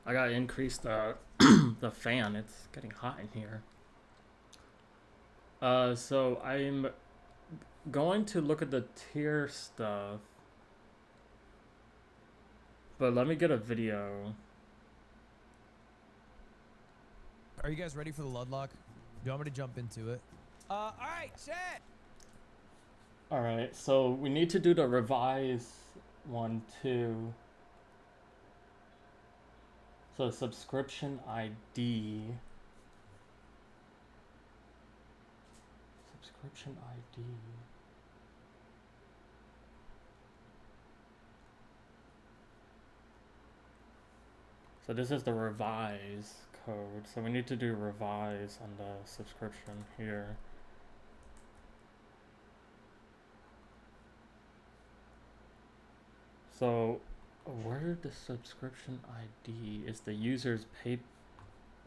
I gotta increase the the fan. It's getting hot in here. So I'm going to look at the tier stuff, but let me get a video. Are you guys ready for the Ludlock? Do you want me to jump into it? All right, chat. All right, so we need to do the revise one too. So subscription ID. Subscription ID. So this is the revise code. So we need to do revise on the subscription here. So where the subscription ID is the user's pay.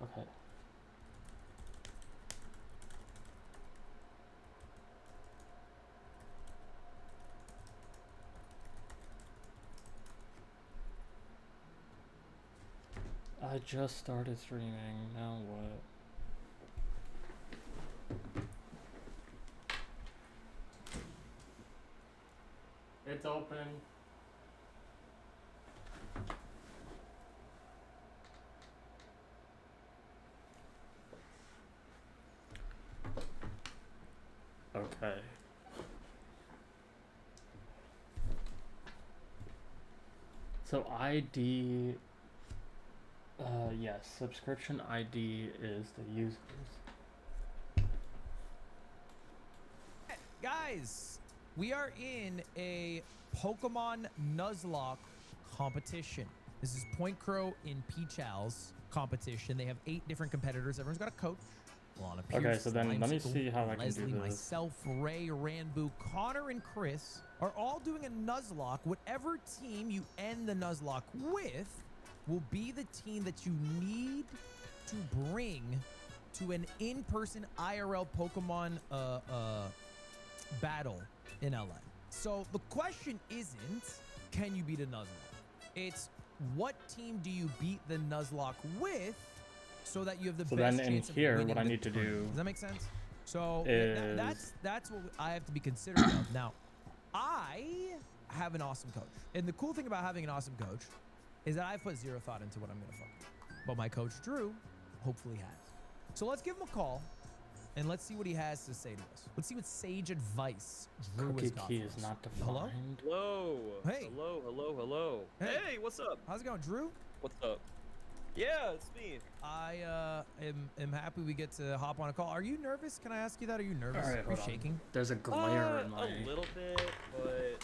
Okay. I just started streaming. Now what? It's open. Okay. So ID, yes, subscription ID is the user's. Guys, we are in a Pokemon Nuzlocke competition. This is Point Crow in Peach Owl's competition. They have 8 different competitors. Everyone's got a coach. Lana Pierce, Okay, so then let me Limesicle, see how I can Leslie, do this. myself, Ray, Ranboo, Connor, and Chris are all doing a Nuzlocke. Whatever team you end the Nuzlocke with will be the team that you need to bring to an in-person IRL Pokemon battle in LA. So the question isn't, can you beat a Nuzlocke? It's, what team do you beat the Nuzlocke with so that you have the best then in chance of here, winning what I the need to tournament? do Does that make sense? So is- that's what I have to be considerate of. Now, I have an awesome coach. And the cool thing about having an awesome coach is that I've put zero thought into what I'm going to fuck. But my coach, Drew, hopefully has. So let's give him a call and let's see what he has to say to us. Let's see what sage advice Drew Cookie has got key for is us. not defined. Hello? Hello. Hey. Hello, hello, hello. Hey. Hey, what's up? How's it going, Drew? What's up? Yeah, it's me. I am happy we get to hop on a call. Are you nervous? Can I ask you that? Are you nervous? All right, Are you hold on. shaking? There's a glare in my. A little bit, but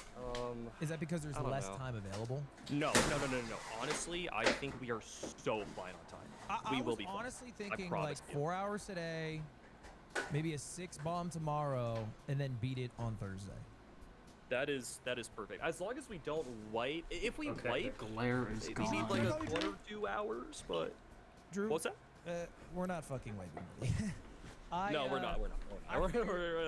Is that because there's I don't less know. time available? No. Honestly, I think we are so fine on time. I We will was be fine. honestly I thinking like promise you. 4 hours today, maybe a 6 bomb tomorrow, and then beat it on Thursday. That is perfect. As long as we don't wipe. If we Okay, wipe, the glare is we gone. need like Probably 1 Drew. or 2 hours. But Drew, what's that? we're not fucking wiping. No, we're not. We're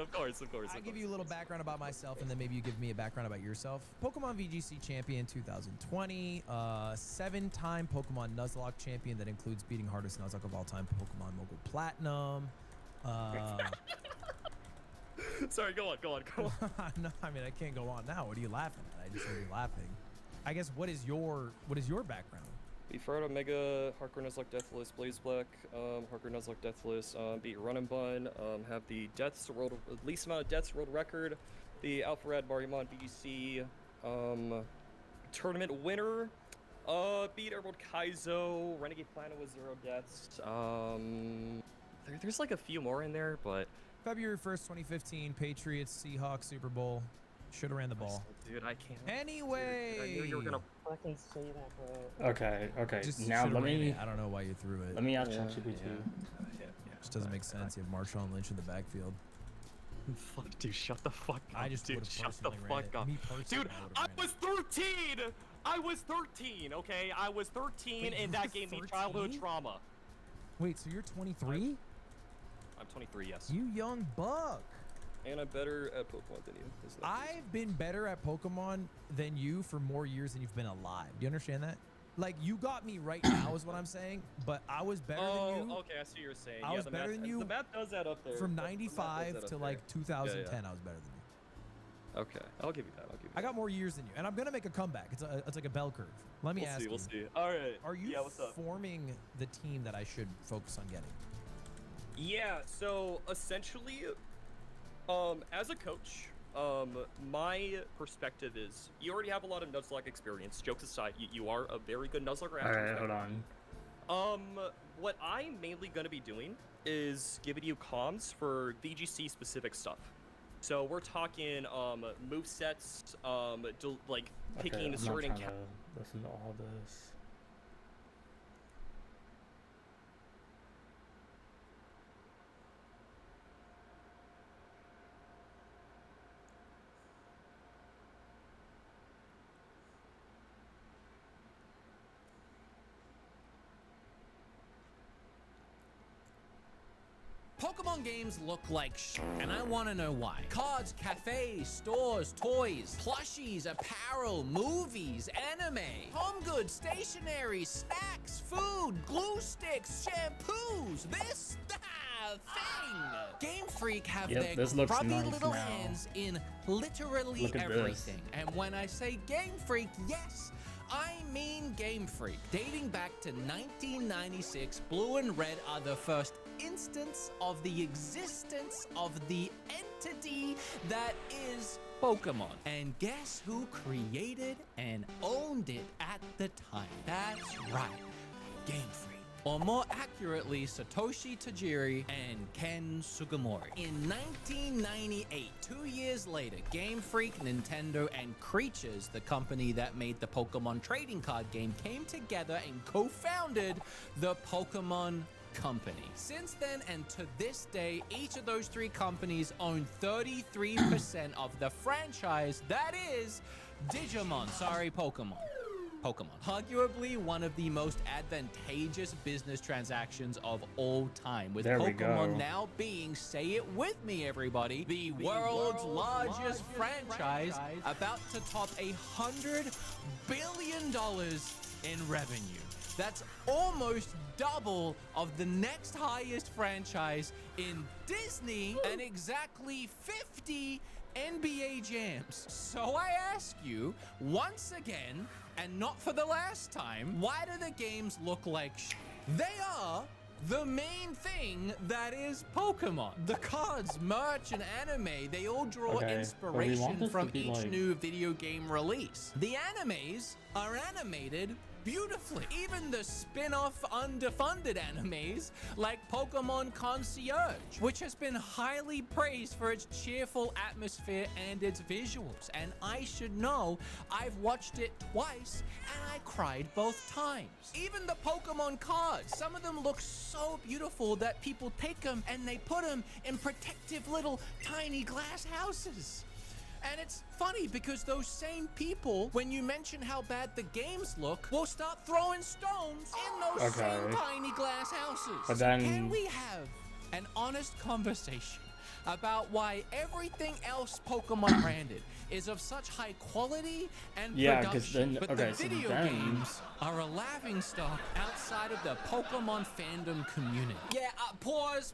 of course. I'll give you a little background about myself, and then maybe you give me a background about yourself. Pokemon VGC champion 2020, 7-time Pokemon Nuzlocke champion that includes beating hardest Nuzlocke of all time, Pokemon Mogul Platinum. Sorry, go on. No, I mean I can't go on now. What are you laughing at? I just heard you laughing. I guess what is your background? Beat Ferret Omega, Hardcore Nuzlocke Deathless, Blaze Black, Hardcore Nuzlocke Deathless, beat Run and Bun, have the least amount of deaths world record, the Alpha Rad Mariamon BGC tournament winner, beat Emerald Kaizo, Renegade Planet with 0 deaths. There's like a few more in there, but February 1st, 2015, Patriots, Seahawks, Super Bowl. Should have ran the ball. Dude, I can't. Anyway. Dude, I knew you were gonna fucking say that, bro. Okay. Just Now should've let ran me. it. I don't know why you threw it. Let me ask Yeah, ChatGPT. yeah. Just doesn't make sense. You have Marshawn Lynch in the backfield. Fuck, dude, shut the fuck up. I just dude, would've shut the personally ran fuck it. up. Me personally, Dude, I I would've was 13. I was 13. Okay, I was 13, Wait, and you that were gave me 13? childhood trauma. Wait, so you're 23? I'm 23, yes. You young buck. And I'm better at Pokemon than you. Isn't that crazy? I've been better at Pokemon than you for more years than you've been alive. Do you understand that? Like, you got me right now is what I'm saying, but I was better than you. Okay, I see what you're saying. I Yeah, was the better math, than you The math does add up there. From The math does 95 add to up like there. 2010, I was better than you. Okay, I'll give you that. I got more years than you, and I'm gonna make a comeback. It's like a bell curve. Let me ask you. We'll see. All right. Are you Yeah, what's up? forming the team that I should focus on getting? Yeah. So essentially, as a coach, my perspective is you already have a lot of Nuzlocke experience. Jokes aside, you are a very good Nuzlocke. All right, hold on. What I'm mainly gonna be doing is giving you comms for VGC specific stuff. So we're talking movesets, like picking I'm certain. not trying to listen to all this. Pokemon games look like shit, and I want to know why. Cards, cafes, stores, toys, plushies, apparel, movies, anime, home goods, stationery, snacks, food, glue sticks, shampoos, this, that thing. Game Freak have Yep, their this looks grubby nice little now. hands in literally Look at everything. this. And when I say Game Freak, yes, I mean Game Freak. Dating back to 1996, Blue and Red are the first instance of the existence of the entity that is Pokemon. And guess who created and owned it at the time? That's right, Game Freak. Or more accurately, Satoshi Tajiri and Ken Sugimori. In 1998, 2 years later, Game Freak, Nintendo, and Creatures, the company that made the Pokemon trading card game, came together and co-founded the Pokemon Company. Since then and to this day, each of those three companies own 33% of the franchise that is Digimon. Sorry, Pokemon. Arguably one of the most advantageous business transactions of all time, with There we Pokemon go. now being, say it with me everybody, the world's largest franchise, about to top $100 billion in revenue. That's almost double of the next highest franchise in Disney and exactly 50 NBA jams. So I ask you, once again, and not for the last time, why do the games look like sh**? They are the main thing that is Pokemon. The cards, merch, and anime, they all draw Okay, but we want inspiration this to from be each like- new video game release. The animes are animated beautifully. Even the spin-off underfunded animes like Pokemon Concierge, which has been highly praised for its cheerful atmosphere and its visuals. And I should know, I've watched it twice and I cried both times. Even the Pokemon cards, some of them look so beautiful that people take them and they put them in protective little tiny glass houses. And it's funny because those same people, when you mention how bad the games look, will start throwing stones in those same Okay. tiny glass houses. But So then- can we have an honest conversation about why everything else Pokemon branded is of such high quality and Yeah, 'cause production, then- but okay, the so video then- games are a laughingstock outside of the Pokemon fandom community. Yeah, pause.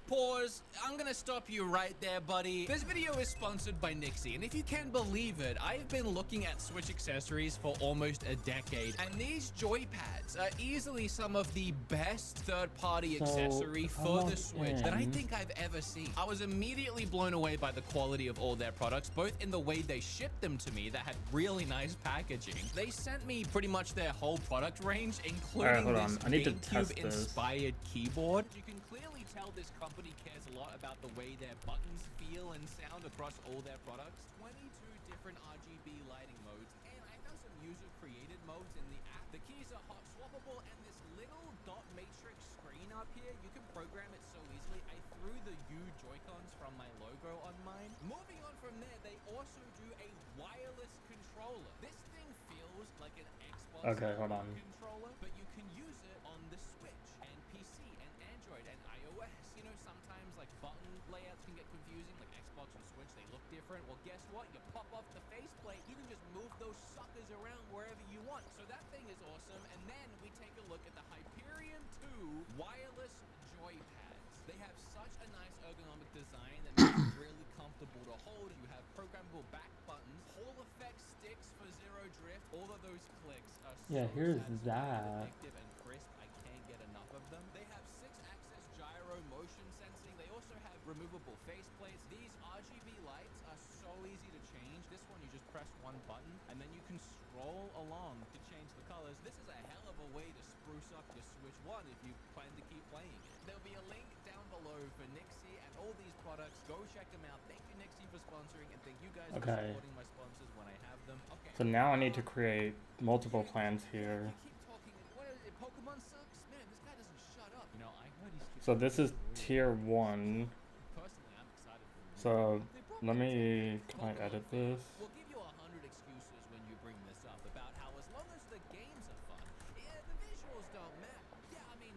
I'm gonna stop you right there, buddy. This video is sponsored by Nixie, and if you can believe it, I've been looking at Switch accessories for almost a decade, and these joypads are easily some of the best third-party So, accessory if I for the log Switch that I in- think I've ever seen. I was immediately blown away by the quality of all their products, both in the way they shipped them to me that had really nice packaging. They sent me pretty much their whole product range, including hold on. this I need to test this. GameCube-inspired keyboard. You can clearly tell this company cares a lot about the way their buttons feel and sound across all their products. 22 different RGB lighting modes, and I found some user-created modes in the app. The keys are hot swappable, and this little dot matrix screen up here, you can program it so easily. I threw the U Joy-Cons from my logo on mine. Moving on from there, they also do a wireless controller. This thing feels like an Xbox Okay, hold on. controller, but you can use it on the Switch and PC and Android and iOS. You know, sometimes like button layouts can get confusing, like Xbox and Switch, they look different. Well, guess what? You pop off the faceplate, you can just move those suckers around wherever you want. So that thing is awesome. And then we take a look at the Hyperion 2 wireless joypads. They have such a nice ergonomic design that makes it really comfortable to hold. You have programmable back buttons, Hall effect sticks for zero drift. All of those clicks are Yeah, so here's satisfying and that. addictive and crisp. I can't get enough of them. They have 6-axis gyro motion sensing. They also have removable faceplates. These RGB lights are so easy to change. This one, you just press one button and then you can scroll along to change the colors. This is a hell of a way to spruce up your Switch 1 if you plan to keep playing it. There'll be a link down below for Nixie and all these products. Go check them out. Thank you, Nixie, for sponsoring, and thank you guys for Okay. supporting my sponsors when I have them. Okay. So now I need to create multiple plans here. You keep talking. What is it? Pokemon sucks? Man, this guy doesn't shut up. You know, I heard he's So this is tier 1. Personally, I'm excited for him. So let me, can I edit this? We'll give you 100 excuses when you bring this up about how as long as the games are fun, yeah, the visuals don't matter. Yeah, I mean,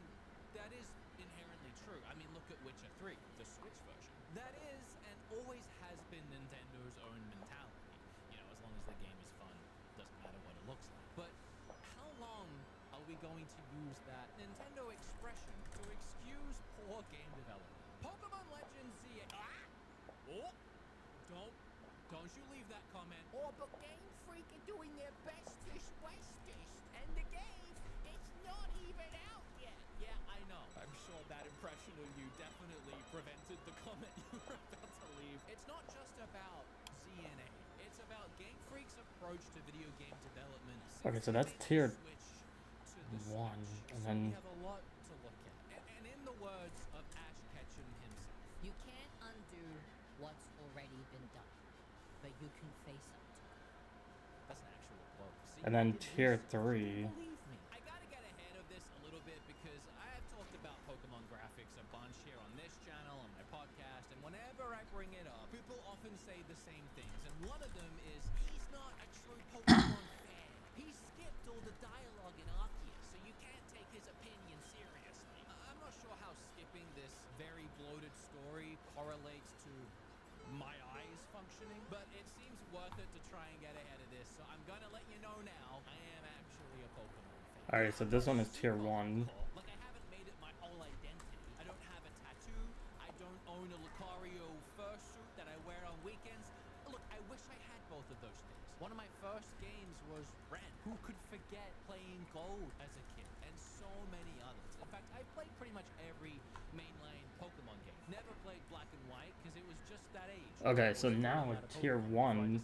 that is inherently true. I mean, look at Witcher 3, the Switch version. That is and always has been Nintendo's own mentality. You know, as long as the game is fun, doesn't matter what it looks like. But how long are we going to use that Nintendo expression to excuse poor game development? Pokemon Legends Z. Oh, don't you leave that comment. Oh, but Game Freak are doing their bestest westest, and the game, it's not even out yet. Yeah, I know. I'm sure that impression of you definitely prevented the comment you were about to leave. It's not just about ZNA. It's about Game Freak's approach to video game development. Okay, so that's tier Switch to the 1, Switch. and So then we have a lot to look at. And in the words of Ash Ketchum himself, You can't undo what's already been done, but you can face up to it. that's an actual quote. See, and then I did tier research. 3. Believe me. I gotta get ahead of this a little bit because I have talked about Pokemon graphics a bunch here on this channel, on my podcast, and whenever I bring it up, people often say the same things. And one of them is, he's not a true Pokemon fan. He skipped all the dialogue in Arceus, so you can't take his opinion seriously. I'm not sure how skipping this very bloated story correlates to my eyes functioning, but it seems worth it to try and get ahead of this. So I'm gonna let you know now, I am actually a Pokemon fan. Alright, so this one is tier 1. Like, I haven't made it my whole identity. I don't have a tattoo. I don't own a Lucario fursuit that I wear on weekends. Look, I wish I had both of those things. One of my first games was Red. Who could forget playing Gold as a kid? And so many others. In fact, I played pretty much every mainline Pokemon game. Never played Black and White because it was just that age. Okay, so now with tier 1,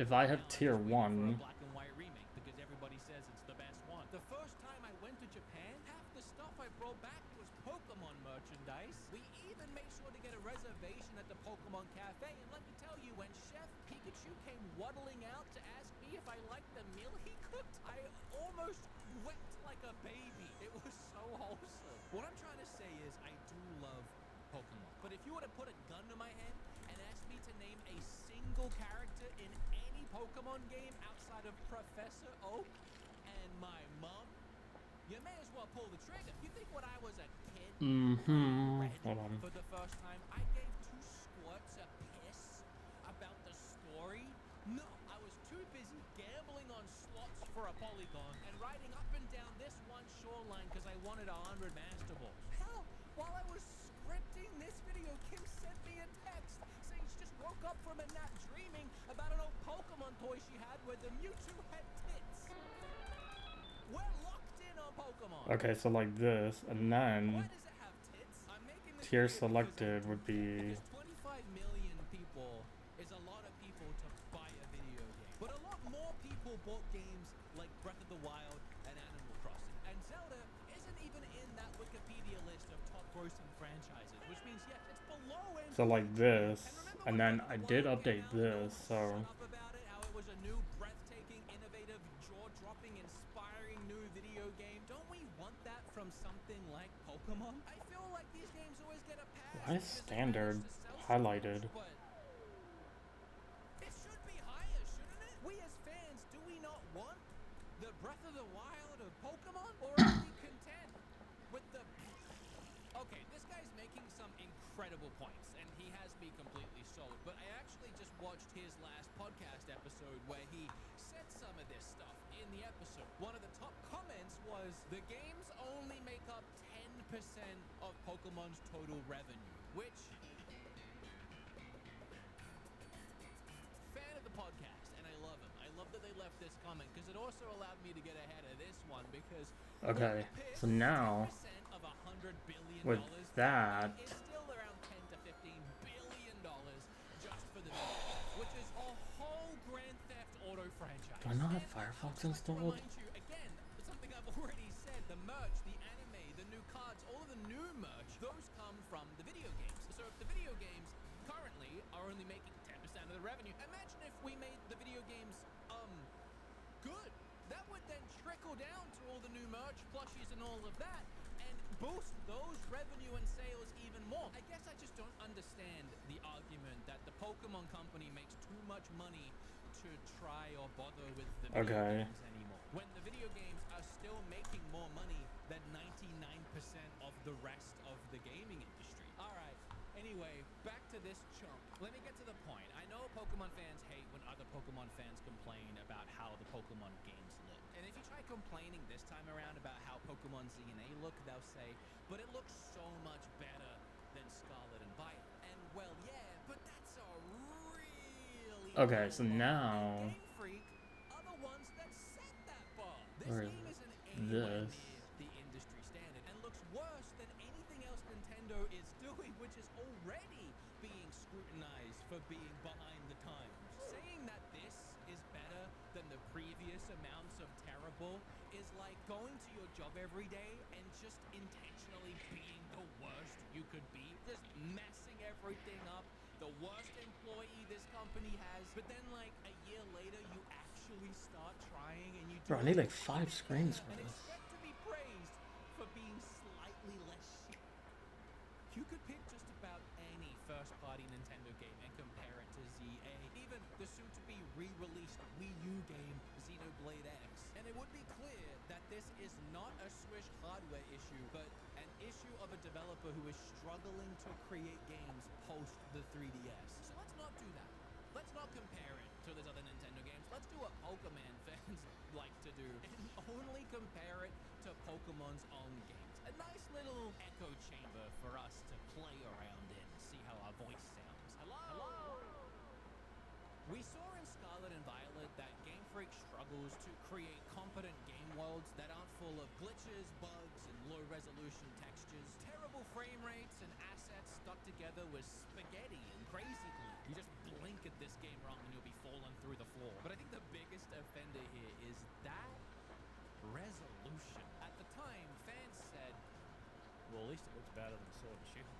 if I have tier 1, Black and White remake because everybody says it's the best one. The first time I went to Japan, half the stuff I brought back was Pokemon merchandise. We even made sure to get a reservation at the Pokemon Cafe, and let me tell you, when Chef Pikachu came waddling out to ask me if I liked the meal he cooked, I almost wept like a baby. It was so wholesome. What I'm trying to say is I do love Pokemon, but if you were to put a gun to my head and ask me to name a single character in any Pokemon game outside of Professor Oak and my mom, you may as well pull the trigger. You think when I was a kid, hold on. for the first time, I gave 2 squirts a piss about the story? No, I was too busy gambling on slots for a Polygon and riding up and down this one shoreline because I wanted 100 Master Balls. Hell, while I was scripting this video, Kim sent me a text saying she just woke up from a nap dreaming about an old Pokemon toy she had where the Mewtwo had tits. We're locked in on Pokemon. Okay, so like this, and Why then does it have tits? I'm making this tier video because selected would be, because 25 million people is a lot of people to buy a video game. But a lot more people bought games like Breath of the Wild and Animal Crossing. And Zelda isn't even in that Wikipedia list of top grossing franchises, which means, yes, it's below entry. so like this, And and then remember when I Breath of the did Wild update came out, this, so shut up about it, how it was a new, breathtaking, innovative, jaw-dropping, inspiring new video game. Don't we want that from something like Pokemon? I feel like these games always get a pass. why is because they standard manage to sell so highlighted? much, but it should be higher, shouldn't it? We as fans, do we not want the Breath of the Wild of Pokemon? Or are we content with the... Okay, this guy's making some incredible points, and he has me completely sold. But I actually just watched his last podcast episode where he said the episode. One of the top comments was, the games only make up 10% of Pokemon's total revenue, which... Fan of the podcast, and I love him. I love that they left this comment, because it also allowed me to get ahead of this one, because... Okay, so now 10% of $100 billion with that, is still around $10 to $15 billion just for the video, which is a whole Grand Theft Auto franchise. do I not have And Firefox I'd like to installed? remind you again, something I've already said: the merch, the anime, the new cards, all of the new merch, those come from the video games. So if the video games currently are only making 10% of the revenue, imagine if we made the video games good. That would then trickle down to all the new merch, plushies, and all of that, and boost those revenue and sales even more. I guess I just don't understand the argument that the Pokemon Company makes too much money to try or bother with the video games anymore, when the video games are still making more money than 99% of the rest of the gaming industry. All right. Anyway, back to this chunk. Let me get to the point. I know Pokemon fans hate when other Pokemon fans complain about how the Pokemon games look. And if you try complaining this time around about how Pokemon Z&A look, they'll say, but it looks so much better than Scarlet and Violet. And well, yeah, but that's a really Okay, low so bar. now And Game Freak are the ones that set that bar. This where game is isn't anywhere this? near the industry standard and looks worse than anything else Nintendo is doing, which is already being scrutinized for being behind the times. Saying that this is better than the previous amounts of terrible is like going to your job every day and just intentionally being the worst you could be, just messing everything up, the worst employee this company has, but then like a year later you actually start trying and you do Bro, I need like 5 screens for and this. expect to be praised for being slightly less shit. You could pick just about any first-party Nintendo game and compare it to ZA, even the soon-to-be re-released Wii U game Xenoblade X. And it would be clear that this is not a Swish hardware issue, but an issue of a developer who is struggling to create games post the 3DS. So let's not do that. Let's not compare it to those other Nintendo games. Let's do what Pokemon fans like to do and only compare it to Pokemon's own games. A nice little echo chamber for us to play around in, see how our voice sounds. Hello? We saw in Scarlet and Violet that Game Freak struggles to create competent game worlds that aren't full of glitches, bugs, and low-resolution textures, terrible frame rates, and assets stuck together with spaghetti and crazy glue. You just blink at this game wrong and you'll be falling through the floor. But I think the biggest offender here is that resolution. At the time, fans said, well, at least it looks better than Sword and Shield.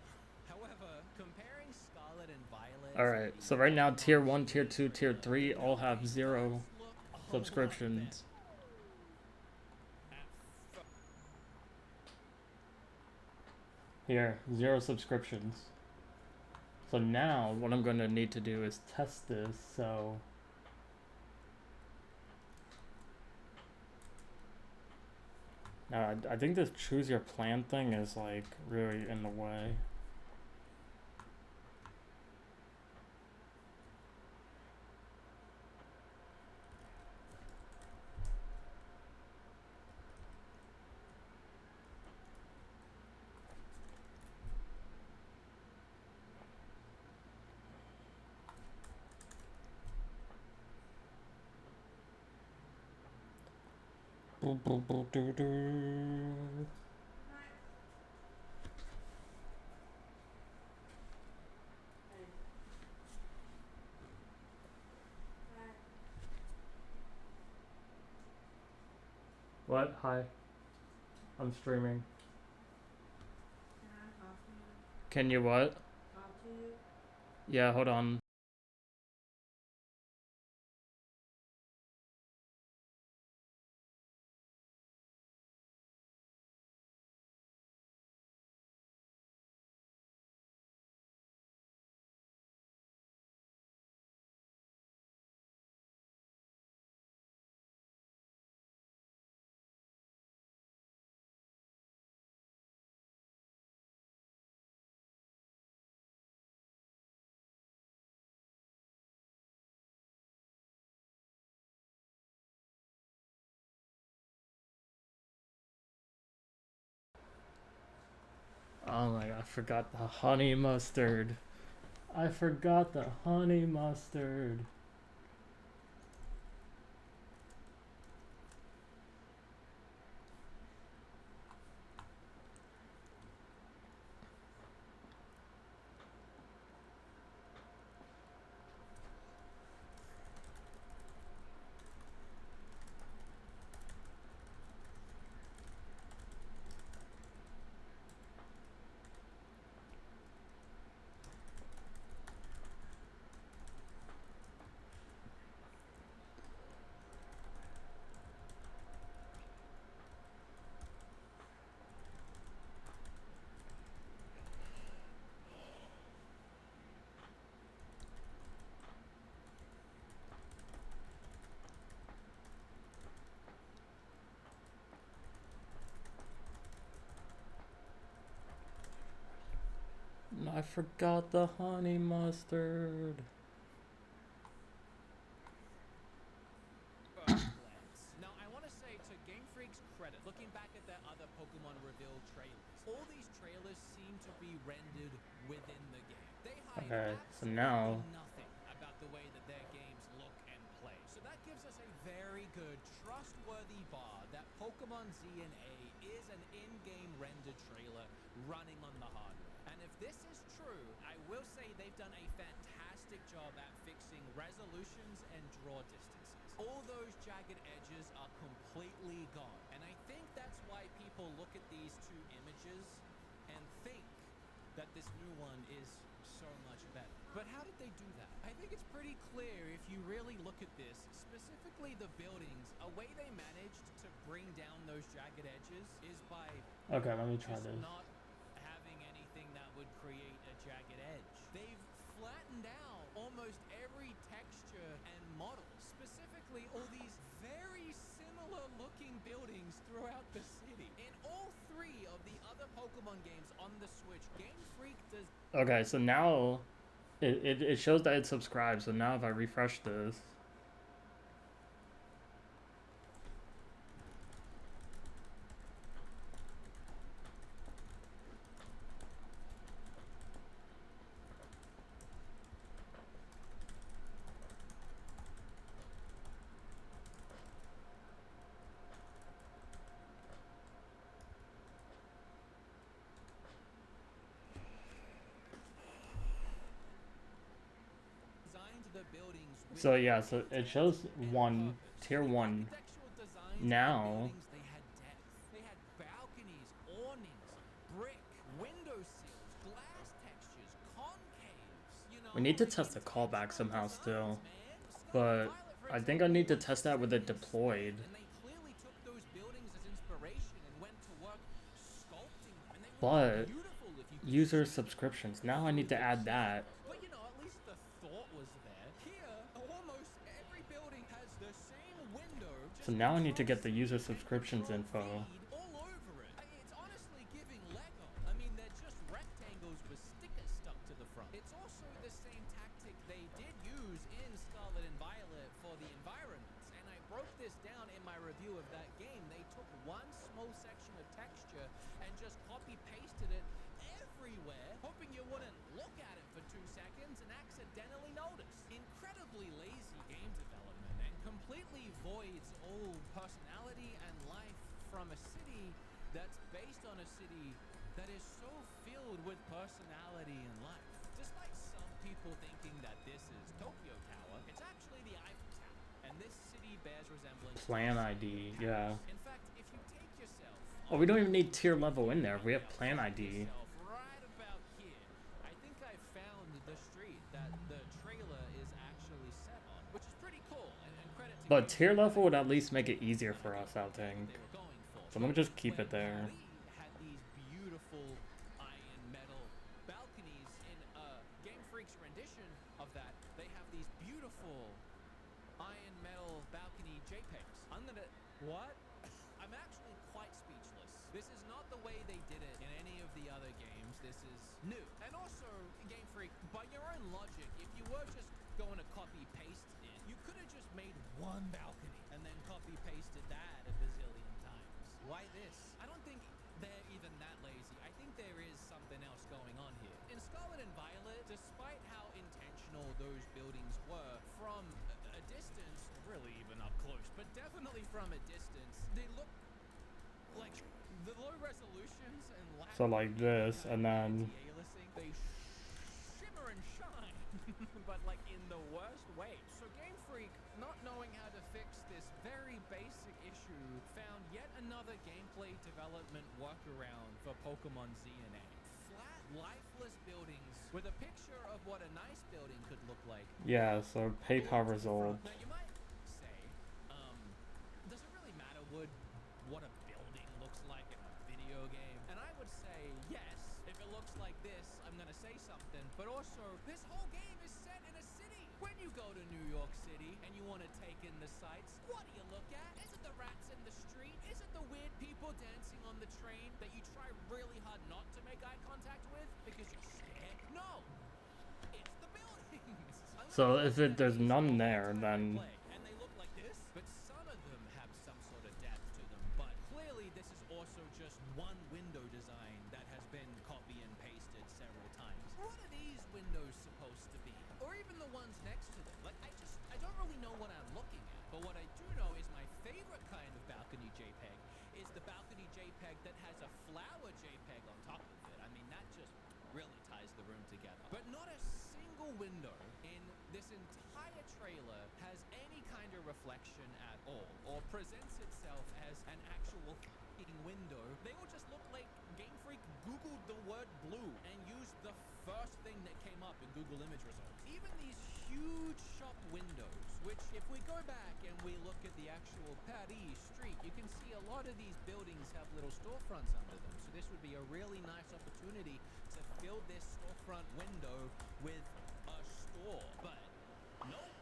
However, comparing Scarlet and Violet... Alright, so right now tier 1, tier 2, tier 3 all have 0 subscriptions. Here, 0 subscriptions. So now what I'm going to need to do is test this, so... Now, I think this choose your plan thing is like really in the way. What? Hi. I'm streaming. Can you what? Yeah, hold on. my god, I forgot the honey mustard. I forgot the honey mustard. I forgot the honey mustard. Now, I want to say to Game Freak's credit, looking back at their other Pokemon reveal trailers, all these trailers seem to be rendered within the game. They hide Okay, so absolutely now nothing about the way that their games look and play. So that gives us a very good, trustworthy bar that Pokemon ZNA is an in-game rendered trailer running on the hardware. And if this is true, I will say they've done a fantastic job at fixing resolutions and draw distances. All those jagged edges are completely gone. And I think that's why people look at these two images and think that this new one is so much better. But how did they do that? I think it's pretty clear if you really look at this, specifically the buildings, a way they managed to bring down those jagged edges is by okay, let me try just this. not having anything that would create a jagged edge. They've flattened out almost every texture and model, specifically all these very similar looking buildings throughout the city. In all three of the other Pokemon games on the Switch, Game Freak does. Okay, so now it shows that it's subscribed. So now if I refresh this, Designed the buildings with so yeah, so it shows one tier the 1 architectural designs of the now. buildings, they had depth. They had balconies, awnings, brick, window sills, glass textures, concaves. You know, We need to I test the mean, callback textural somehow designs, still, man. Scarlet but Violet, for I think I need to example, test that with it was deployed. and they clearly took those buildings as inspiration and went to work sculpting them, and they would But be beautiful if you could user see them. subscriptions, now I need to add that. But you know, at least the thought was there. Here, almost every building has the same window. So Just now I need to get Control the user C and subscriptions Control info. V all over it. It's honestly giving Lego. I mean, they're just rectangles with stickers stuck to the front. It's also the same tactic they did use in Scarlet and Violet for the environments, and I broke this down in my review of that game. They took one small section of texture and just copy pasted it everywhere, hoping you wouldn't look at it for 2 seconds and accidentally notice. Incredibly lazy game development and completely voids all personality and life from a city that's based on a city that is so filled with personality and life. Despite some people thinking that this is Tokyo Tower, it's actually the Eiffel Tower, and this city bears resemblance to Plan the ID, city of yeah. Paris. In fact, if you take yourself Oh, we don't even need tier level in there. We have plan ID. right about here, I think I found the street that the trailer is actually set on, which is pretty cool. And credit to But Game tier Freak, level I would at think least make it that's easier for exactly us, I what think. they were going for. So I'm gonna just keep When it there. Paris had these beautiful iron metal balconies in Game Freak's rendition of that, they have these beautiful iron metal balcony JPEGs. What? I'm actually quite speechless. This is not the way they did it in any of the other games. This is new. And also, Game Freak, by your own logic, if you were just going to copy paste it, you could have just made one balcony and then copy pasted that a bazillion times. Why this? I don't think they're even that lazy. I think there is something else Scarlet and Violet, despite how intentional those buildings were, from a distance, really even up close, but definitely from a distance, they look like the low resolutions and lack So like this, and then anti-aliasing, they shimmer and shine, but like in the worst way. So Game Freak, not knowing how to fix this very basic issue, found yet another gameplay development workaround for Pokemon Z and A. Flat, lifeless buildings with a picture of what a nice building could look like. yeah, so PayPal result. Now you might say, does it really matter what a building looks like in a video game? And I would say yes. If it looks like this, I'm gonna say something. But also, this whole game is set in a city. When you go to New York City and you want to take in the sights, what do you look at? Is it the rats in the street? Is it the weird people dancing on the train that you try really hard not to make eye contact with because you're scared? No, it's the buildings. So if there's none there, then And they look like this, but some of them have some sort of depth to them. But clearly this is also just one window design that has been copy and pasted several times. What are these windows supposed to be? Or even the ones next to them? Like, I don't really know what I'm looking at. But what I do know is my favorite kind of balcony JPEG is the balcony JPEG that has a flower JPEG on top of it. I mean, that just really ties the room together. But not a single window in this entire trailer has any kind of reflection at all, or presents itself as an actual f***ing window. They all just look like Game Freak Googled the word blue and used the first thing that came up in Google image results. Even these huge shop windows, which if we go back and we look at the actual Paris street, you can see a lot of these buildings have little storefronts under them. So this would be a really nice opportunity to fill this storefront window with a store. But nope,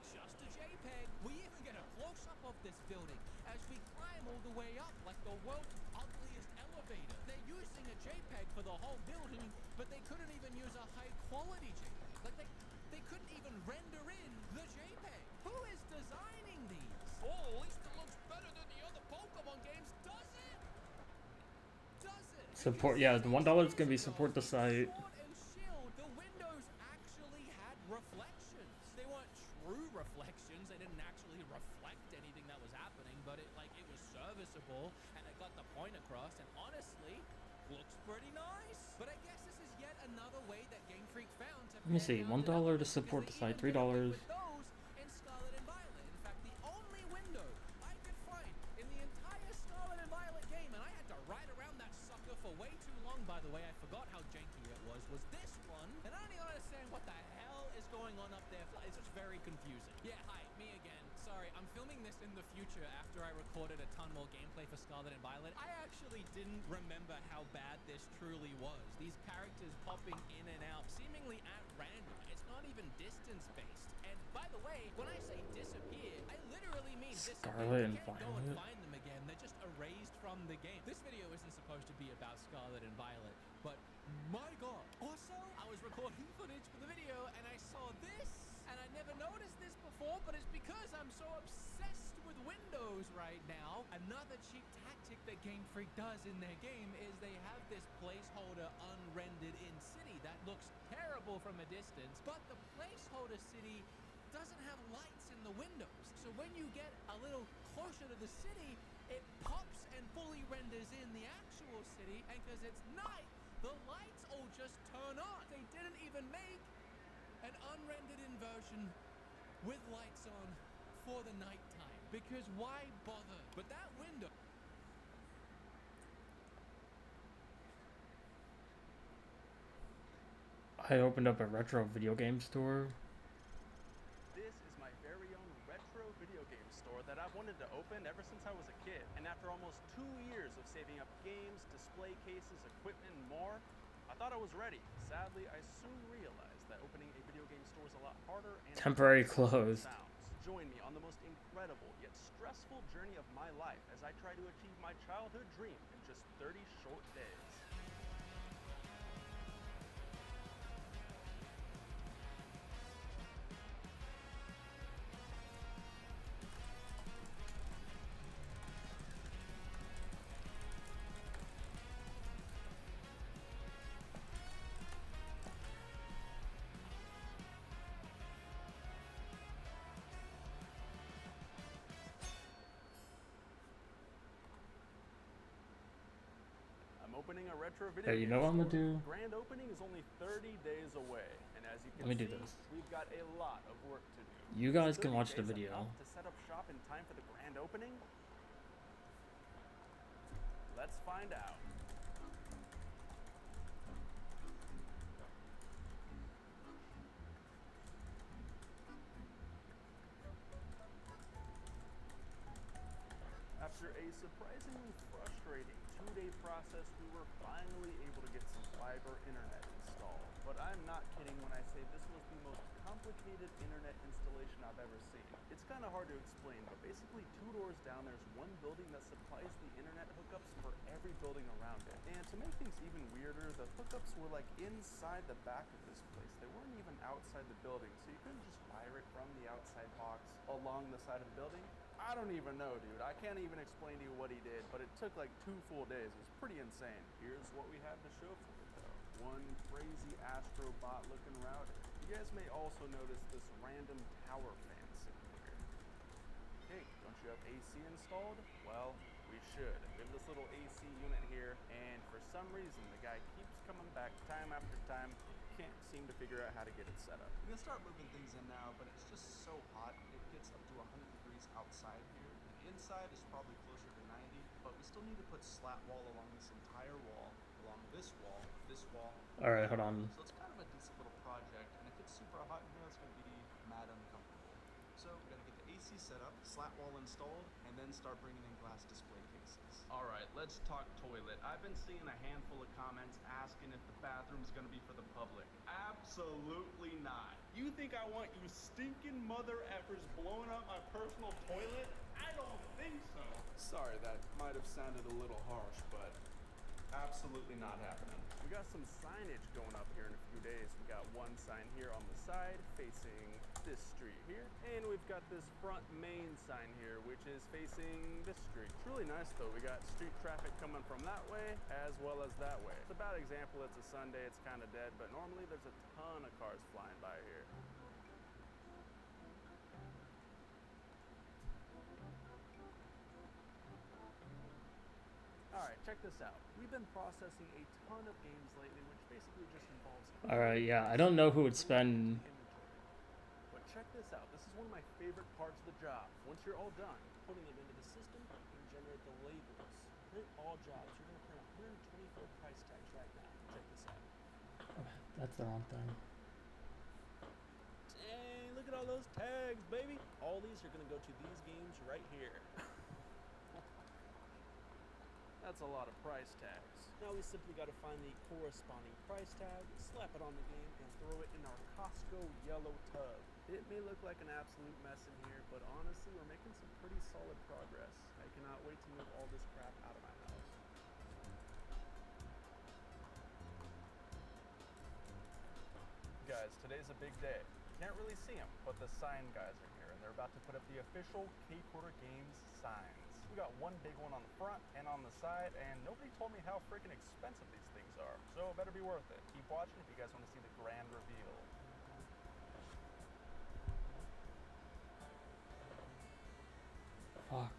just a JPEG. We even get a close-up of this building as we climb all the way up like the world's ugliest elevator. They're using a JPEG for the whole building, but they couldn't even use a high-quality JPEG. Like they couldn't even render in the JPEG. Who is designing these? Oh, at least it looks better than the other Pokemon games, does it? Does it? support. Because Yeah, the $1 is gonna be support the site. Sword and Shield, the windows actually had reflections. They weren't true reflections. They didn't actually reflect anything that was happening, but it was serviceable and it got the point across. And honestly, looks pretty nice. But I guess this is yet another way that Game Freak found to. Let me see, $1 to support the site, $3. Those in Scarlet and Violet. In fact, the only window I could find in the entire Scarlet and Violet game, and I had to ride around that sucker for way too long, by the way, I forgot how janky it was this one. And I don't even understand what the hell is going on up there. It's just very confusing. Yeah, hi, me again. Sorry, I'm filming this in the future after I recorded a ton more gameplay for Scarlet and Violet. I actually didn't remember how bad this truly was. These characters popping in and out, seemingly at random. It's not even distance-based. And by the way, when I say disappear, I literally mean disappear. Scarlet and You can't go and Violet? find them again. They're just erased from the game. This video isn't supposed to be about Scarlet and Violet, but my god. Also, I was recording footage for the video and I saw this, and I never noticed this before, but it's because I'm so obsessed with Windows right now. Another cheap tactic that Game Freak does in their game is they have this placeholder unrendered in city that looks terrible from a distance, but the placeholder city doesn't have lights in the windows. So when you get a little closer to the city, it pops and fully renders in the actual city, and because it's night, the lights all just turn on. They didn't even make an unrendered in version with lights on for the nighttime, because why bother? But that window. I opened up a retro video game store. This is my very own retro video game store that I've wanted to open ever since I was a kid. And after almost 2 years of saving up games, display cases, equipment, and more, I thought I was ready. Sadly, I soon realized that opening a video game store is a lot harder and Temporary closed. sounds. Join me on the most incredible yet stressful journey of my life as I try to achieve my childhood dream in just 30 short days. opening a retro video Hey, you game know what I'm store. gonna do? Grand opening is only 30 days away, and as you can Let me do see, this. we've got a lot of work to do. You Is guys can 30 watch the days video. enough to set up shop in time for the grand opening? Let's find out. After a surprisingly frustrating 2-day process, we were finally able to get some fiber internet installed. But I'm not kidding when I say this was the most complicated internet installation I've ever seen. It's kind of hard to explain, but basically 2 doors down there's one building that supplies the internet hookups for every building around it. And to make things even weirder, the hookups were like inside the back of this place. They weren't even outside the building, so you couldn't just wire it from the outside box along the side of the building. I don't even know, dude. I can't even explain to you what he did, but it took like 2 full days. It was pretty insane. Here's what we have to show for it, though. One crazy astrobot looking router. You guys may also notice this random tower fan sitting here. Hey, don't you have AC installed? Well, we should. We have this little AC unit here, and for some reason, the guy keeps coming back time after time. Can't seem to figure out how to get it set up. I'm gonna start moving things in now, but it's just so hot. It gets up to 100 degrees outside here. And inside is probably closer to 90, but we still need to put slat wall along this entire wall, along this wall, All right, hold on. So it's kind of a decent little project, and if it's super hot in here, it's gonna be mad uncomfortable. So we gotta get the AC set up, slat wall installed, and then start bringing in glass display cases. All right, let's talk toilet. I've been seeing a handful of comments asking if the bathroom's gonna be for the public. Absolutely not. You think I want you stinking mother effers blowing up my personal toilet? I don't think so. Sorry, that might have sounded a little harsh, but absolutely not happening. We got some signage going up here in a few days. We got one sign here on the side facing this street here, and we've got this front main sign here which is facing this street. It's really nice though. We got street traffic coming from that way as well as that way. It's a bad example, it's a Sunday, it's kind of dead, but normally there's a ton of cars flying by here. Alright, check this out. We've been processing a ton of games lately, which basically just involves... All right, yeah, I don't know who would spend. But check this out. This is one of my favorite parts of the job. Once you're all done putting them into the system, you can generate the labels. Print all jobs. You're going to print 124 price tags right now. Check this out. That's the wrong thing. Dang, look at all those tags, baby. All these are going to go to these games right here. That's a lot of price tags. Now we simply got to find the corresponding price tag, slap it on the game, and throw it in our Costco yellow tub. It may look like an absolute mess in here, but honestly, we're making some pretty solid progress. I cannot wait to move all this crap out of my house. Guys, today's a big day. Can't really see them, but the sign guys are here, and they're about to put up the official K-Quarter Games signs. We got one big one on the front and on the side, and nobody told me how freaking expensive these things are, so it better be worth it. Keep watching if you guys want to see the grand reveal. Fuck.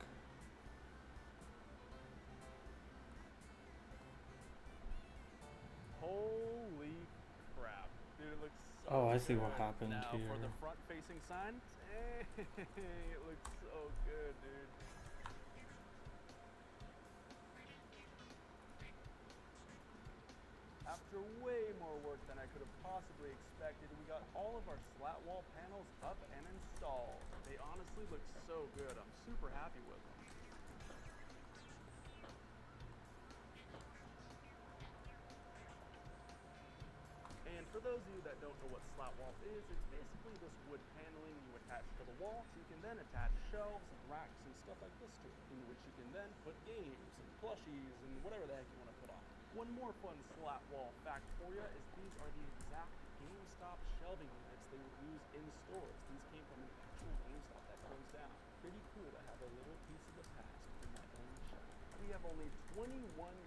Holy crap. Dude, it looks so Oh, I see what good. happened now, here. for the front-facing sign, dang, it looks so good, dude. After way more work than I could have possibly expected, we got all of our slat wall panels up and installed. They honestly look so good. I'm super happy with them. And for those of you that don't know what slat wall is, it's basically this wood paneling you attach to the wall, so you can then attach shelves and racks and stuff like this to it, in which you can then put games and plushies and whatever the heck you want to put on. One more fun slat wall fact for you is these are the exact GameStop shelving units they would use in stores. These came from an actual GameStop that closed down. Pretty cool to have a little piece of the past in my own shop. We have only 21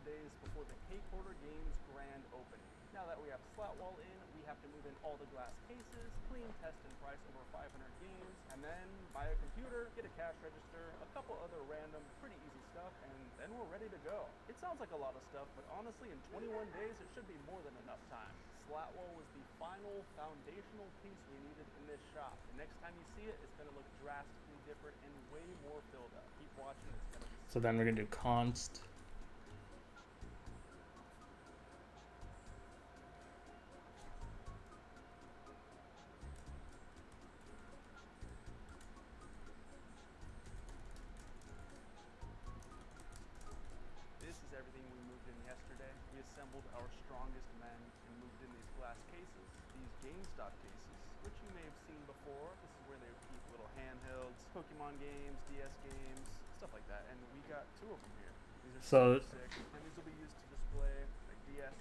days before the K-Quarter Games grand opening. Now that we have slat wall in, we have to move in all the glass cases, clean, test, and price over 500 games, and then buy a computer, get a cash register, a couple other random, pretty easy stuff, and then we're ready to go. It sounds like a lot of stuff, but honestly, in 21 days, it should be more than enough time. Slatwall was the final foundational piece we needed in this shop. The next time you see it, it's going to look drastically different and way more filled up. Keep watching, it's going to be So then we're gonna do const. This is everything we moved in yesterday. We assembled our strongest men and moved in these glass cases, these GameStop cases, which you may have seen before. This is where they would keep little handhelds, Pokemon games, DS games, stuff like that. And we got 2 of them here. These are So- super sick, and these will be used to display like DS.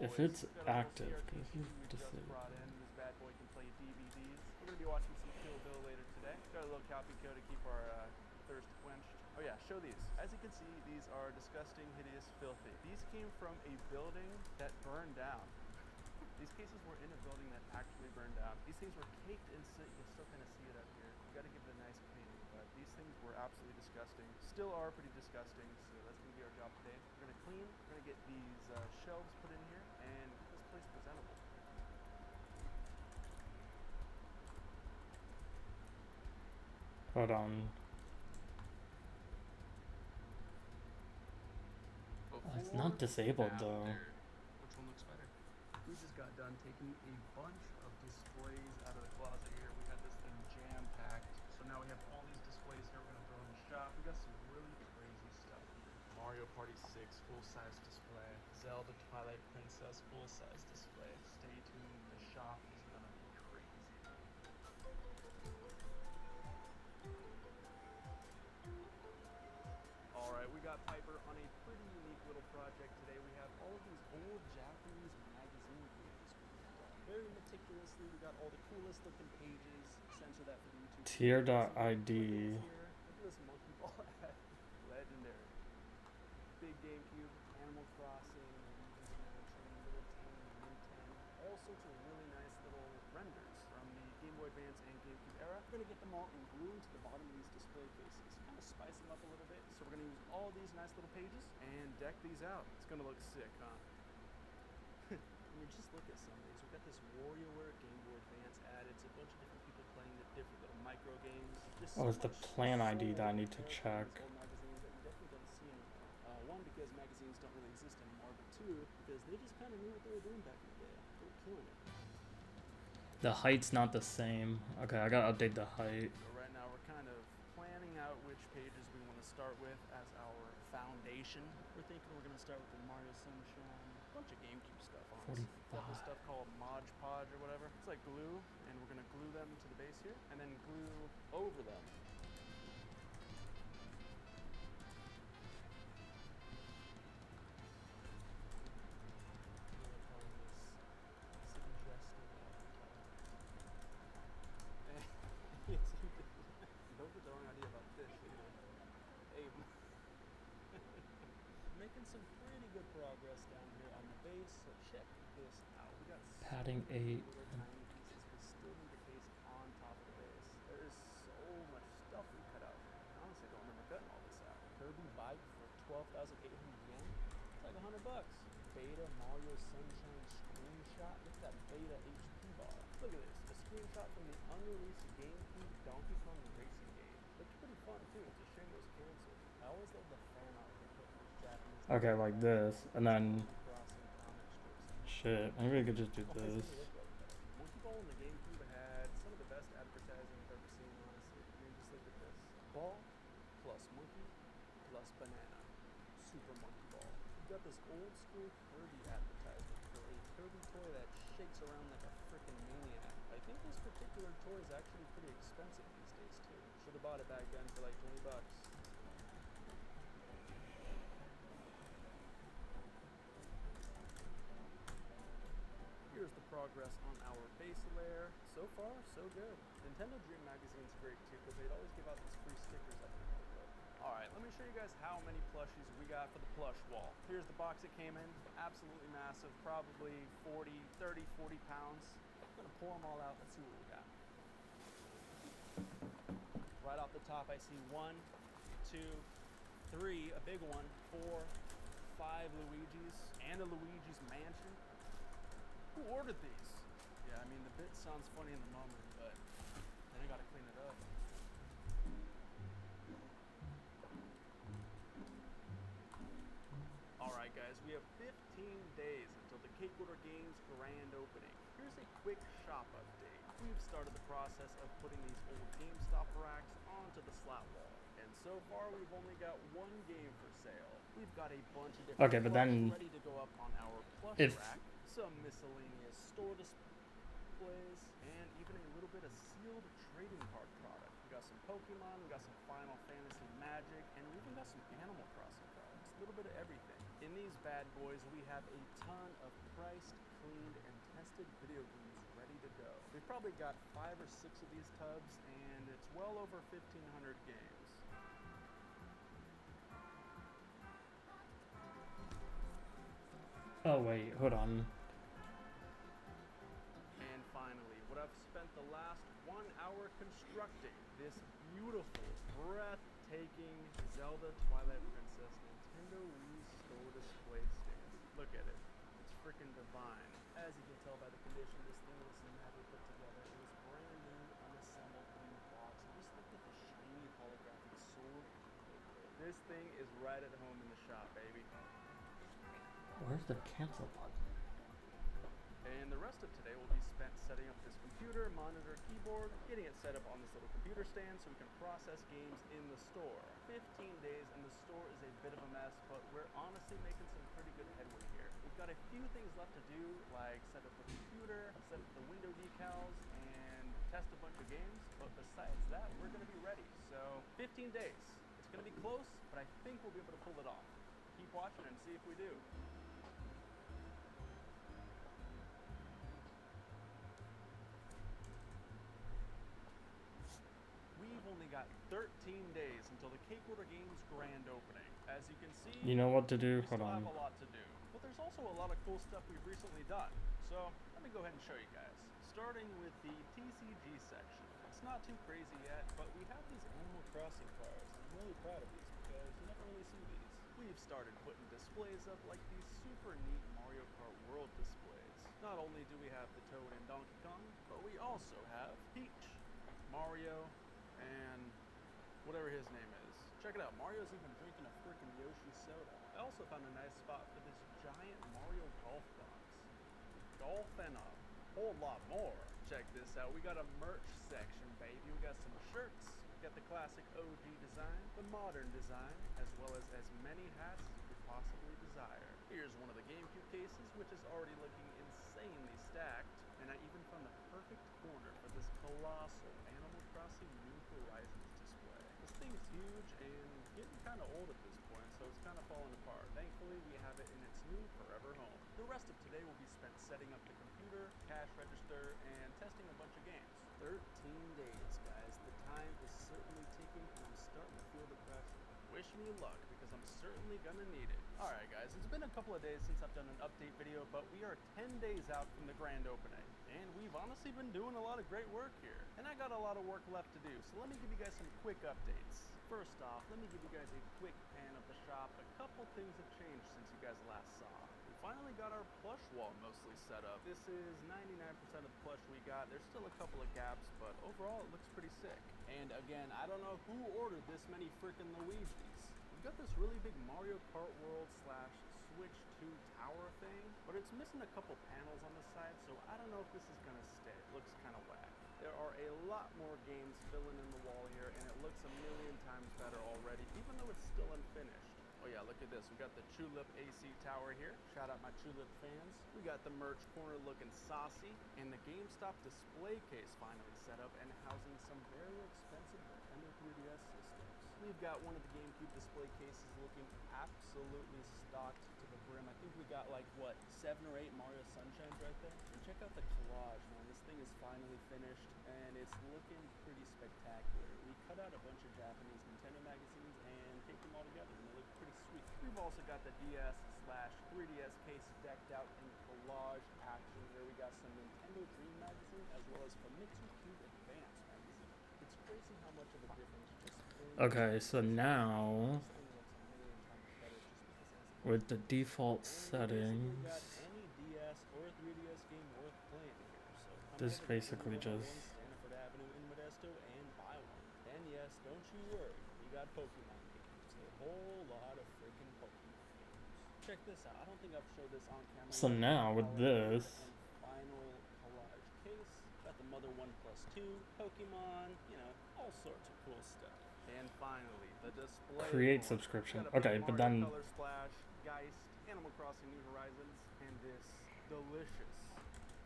If it's active, because you we just just brought in. This bad boy can play DVDs. We're gonna be watching some Kill Bill later today. Got a little copy code to keep our thirst quenched. Oh yeah, show these. As you can see, these are disgusting, hideous, filthy. These came from a building that burned down. These cases were in a building that actually burned down. These things were caked in soot. You'll still kind of see it up here. You gotta give it a nice cleaning, but these things were absolutely disgusting. Still are pretty disgusting, so that's gonna be our job today. We're gonna clean, we're gonna get these shelves put in here, and get this place presentable. Hold on. It's not disabled though. Which one looks better? We just got done taking a bunch of displays out of the closet here. We had this thing jam-packed. So now we have all these displays here we're gonna throw in the shop. We got some really crazy stuff here. Mario Party 6 full-size display. Zelda Twilight Princess full-size display. Stay tuned, the shop is gonna be crazy. Alright, we got Piper on a pretty unique little project today. We have all of these old Japanese magazine pages we've done. Very meticulously, we got all the coolest looking pages. Censor that for the YouTube. Tier.id. Look at this monkey ball ad. Legendary. Big GameCube, Animal Crossing, Luigi's Mansion, Little Tiny Nintendo. All sorts of really nice little renders from the Game Boy Advance and GameCube era. We're gonna get them all englued to the bottom of these display cases. Kind of spice them up a little bit. So we're gonna use all these nice little pages and deck these out. It's gonna look sick, huh? I mean, just look at some of these. We've got this WarioWare Game Boy Advance ad. It's a bunch of different people playing the different little micro games. Just Oh, so it's the much plan ID that I soul need to there from check. these old magazines that we definitely don't see anymore. One, because magazines don't really exist anymore, but 2, because they just kind of knew what they were doing back in the day. They were killing it. The height's not the same. Okay, I gotta update the height. So right now we're kind of planning out which pages we want to start with as our foundation. We're thinking we're going to start with the Mario Sunshine, a bunch of GameCube stuff, honestly. Got this 45. stuff called Mod Podge or whatever. It's like glue, and we're going to glue them to the base here, and then glue over them. Yes, you did. Don't get the wrong idea about this either. Hey, making some pretty good progress down here on the base, so check this out. We got Padding so many 8. little tiny pieces. We still need the case on top of the base. There is so much stuff we cut out here. I honestly don't remember cutting all this out. Kirby bike for 12,800 yen. It's like $100. Beta Mario Sunshine screenshot. Look at that beta HP bar. Look at this. A screenshot from the unreleased GameCube Donkey Kong racing game. Looks pretty fun too. It's a shame it was canceled. I always love the fan art they put in those Japanese. Okay, like this, and then Crossing comic strips. shit. Maybe we could just do Why doesn't this. it look like that? Monkey Ball and the GameCube had some of the best advertising I've ever seen, honestly. I mean, just look at this. Ball plus monkey plus banana. Super Monkey Ball. You've got this old school Kirby advertisement for a Kirby toy that shakes around like a freaking maniac. I think this particular toy is actually pretty expensive these days too. Should have bought it back then for like $20. Here's the progress on our base layer. So far, so good. Nintendo Dream Magazine's great too, because they'd always give out these free stickers at the end of the book. Alright, let me show you guys how many plushies we got for the plush wall. Here's the box it came in. Absolutely massive, probably 30, 40 pounds. I'm gonna pour them all out. Let's see what we got. Right off Up the top, I see 1, 2, 3, a big one, 4, 5 Luigi's, and a Luigi's Mansion. Who ordered these? Yeah, I mean, the bit sounds funny in the moment, but then I gotta clean it up. Alright guys, we have 15 days until the Cake Order Games grand opening. Here's a quick shop update. We've started the process of putting these old GameStop racks onto the slat wall. And so far, we've only got one game for sale. We've got a bunch of different Okay, but plush then ready to go up on our plush if- rack, some miscellaneous store displays, and even a little bit of sealed trading card product. We got some Pokemon, we got some Final Fantasy Magic, and we even got some Animal Crossing cards. A little bit of everything. In these bad boys, we have a ton of priced, cleaned, and tested video games ready to go. We've probably got 5 or 6 of these tubs, and it's well over 1,500 games. Oh wait, hold on. And finally, what I've spent the last 1 hour constructing, this beautiful, breathtaking Zelda Twilight Princess Nintendo Wii Store display stand. Look at it. It's freaking divine. As you can tell by the condition, this thing was never put together. It was brand new, unassembled in the box. And just look at the shiny holographic sword. This thing is right at home in the shop, baby. Where's the cancel button? And the rest of today will be spent setting up this computer, monitor, keyboard, getting it set up on this little computer stand so we can process games in the store. 15 days and the store is a bit of a mess, but we're honestly making some pretty good headway here. We've got a few things left to do, like set up the computer, set up the window decals, and test a bunch of games, but besides that, we're going to be ready. So, 15 days. It's going to be close, but I think we'll be able to pull it off. Keep watching and see if we do. We've only got 13 days until the Cake Order Games grand opening. As you can see, You know what to do? we Hold still on. have a lot to do. But there's also a lot of cool stuff we've recently done. So let me go ahead and show you guys. Starting with the TCG section. It's not too crazy yet, but we have these Animal Crossing cards. I'm really proud of these because you never really see these. We've started putting displays up like these super neat Mario Kart World displays. Not only do we have the Toad and Donkey Kong, but we also have Peach, Mario, and whatever his name is. Check it out, Mario's even drinking a freaking Yoshi soda. I also found a nice spot for this giant Mario golf box. Golf and a whole lot more. Check this out, we got a merch section, baby. We got some shirts, we got the classic OG design, the modern design, as well as many hats as you could possibly desire. Here's one of the GameCube cases, which is already looking insanely stacked, and I even found the perfect corner for this colossal Animal Crossing New Horizons display. This thing's huge and getting kind of old at this point, so it's kind of falling apart. Thankfully, we have it in its new forever home. The rest of today will be spent setting up the computer, cash register, and testing a bunch of games. 13 days, guys. The time is certainly ticking, and I'm starting to feel the pressure. Wish me luck, because I'm certainly gonna need it. Alright guys, it's been a couple of days since I've done an update video, but we are 10 days out from the grand opening. And we've honestly been doing a lot of great work here. And I got a lot of work left to do, so let me give you guys some quick updates. First off, let me give you guys a quick pan of the shop. A couple things have changed since you guys last saw. We finally got our plush wall mostly set up. This is 99% of the plush we got. There's still a couple of gaps, but overall it looks pretty sick. And again, I don't know who ordered this many freaking Luigi's. We've got this really big Mario Kart World / Switch 2 tower thing, but it's missing a couple panels on the side, so I don't know if this is gonna stay. It looks kind of whack. There are a lot more games filling in the wall here, and it looks a million times better already, even though it's still unfinished. Oh yeah, look at this. We got the Tulip AC tower here. Shout out my Tulip fans. We got the merch corner looking saucy, and the GameStop display case finally set up and housing some very expensive Nintendo 3DS systems. We've got one of the GameCube display cases looking absolutely stocked to the brim. I think we got like, what, 7 or 8 Mario Sunshines right there? And check out the collage, man. This thing is finally finished, and it's looking pretty spectacular. We cut out a bunch of Japanese Nintendo magazines and taped them all together, and they look pretty sweet. We've also got the DS/3DS case decked out in collage action here. We got some Nintendo Dream magazine, as well as Famitsu Cube Advance magazine. It's crazy how much of a difference just Okay, so now This thing looks a million times better just because it has with the default and we basically got settings, any DS or 3DS game worth playing here. So come this over to basically Game just 101 Stanford Avenue in Modesto and buy one. And yes, don't you worry, we got Pokemon games. A whole lot of freaking Pokemon games. Check this out. I don't think I've showed this on camera so yet. now with Our this, third and final collage case. Got the Mother 1+2, Pokemon, you know, all sorts of cool stuff. And finally, the display. create corner. subscription. Got a Okay, big but Mario then Color Splash, Geist, Animal Crossing New Horizons, and this delicious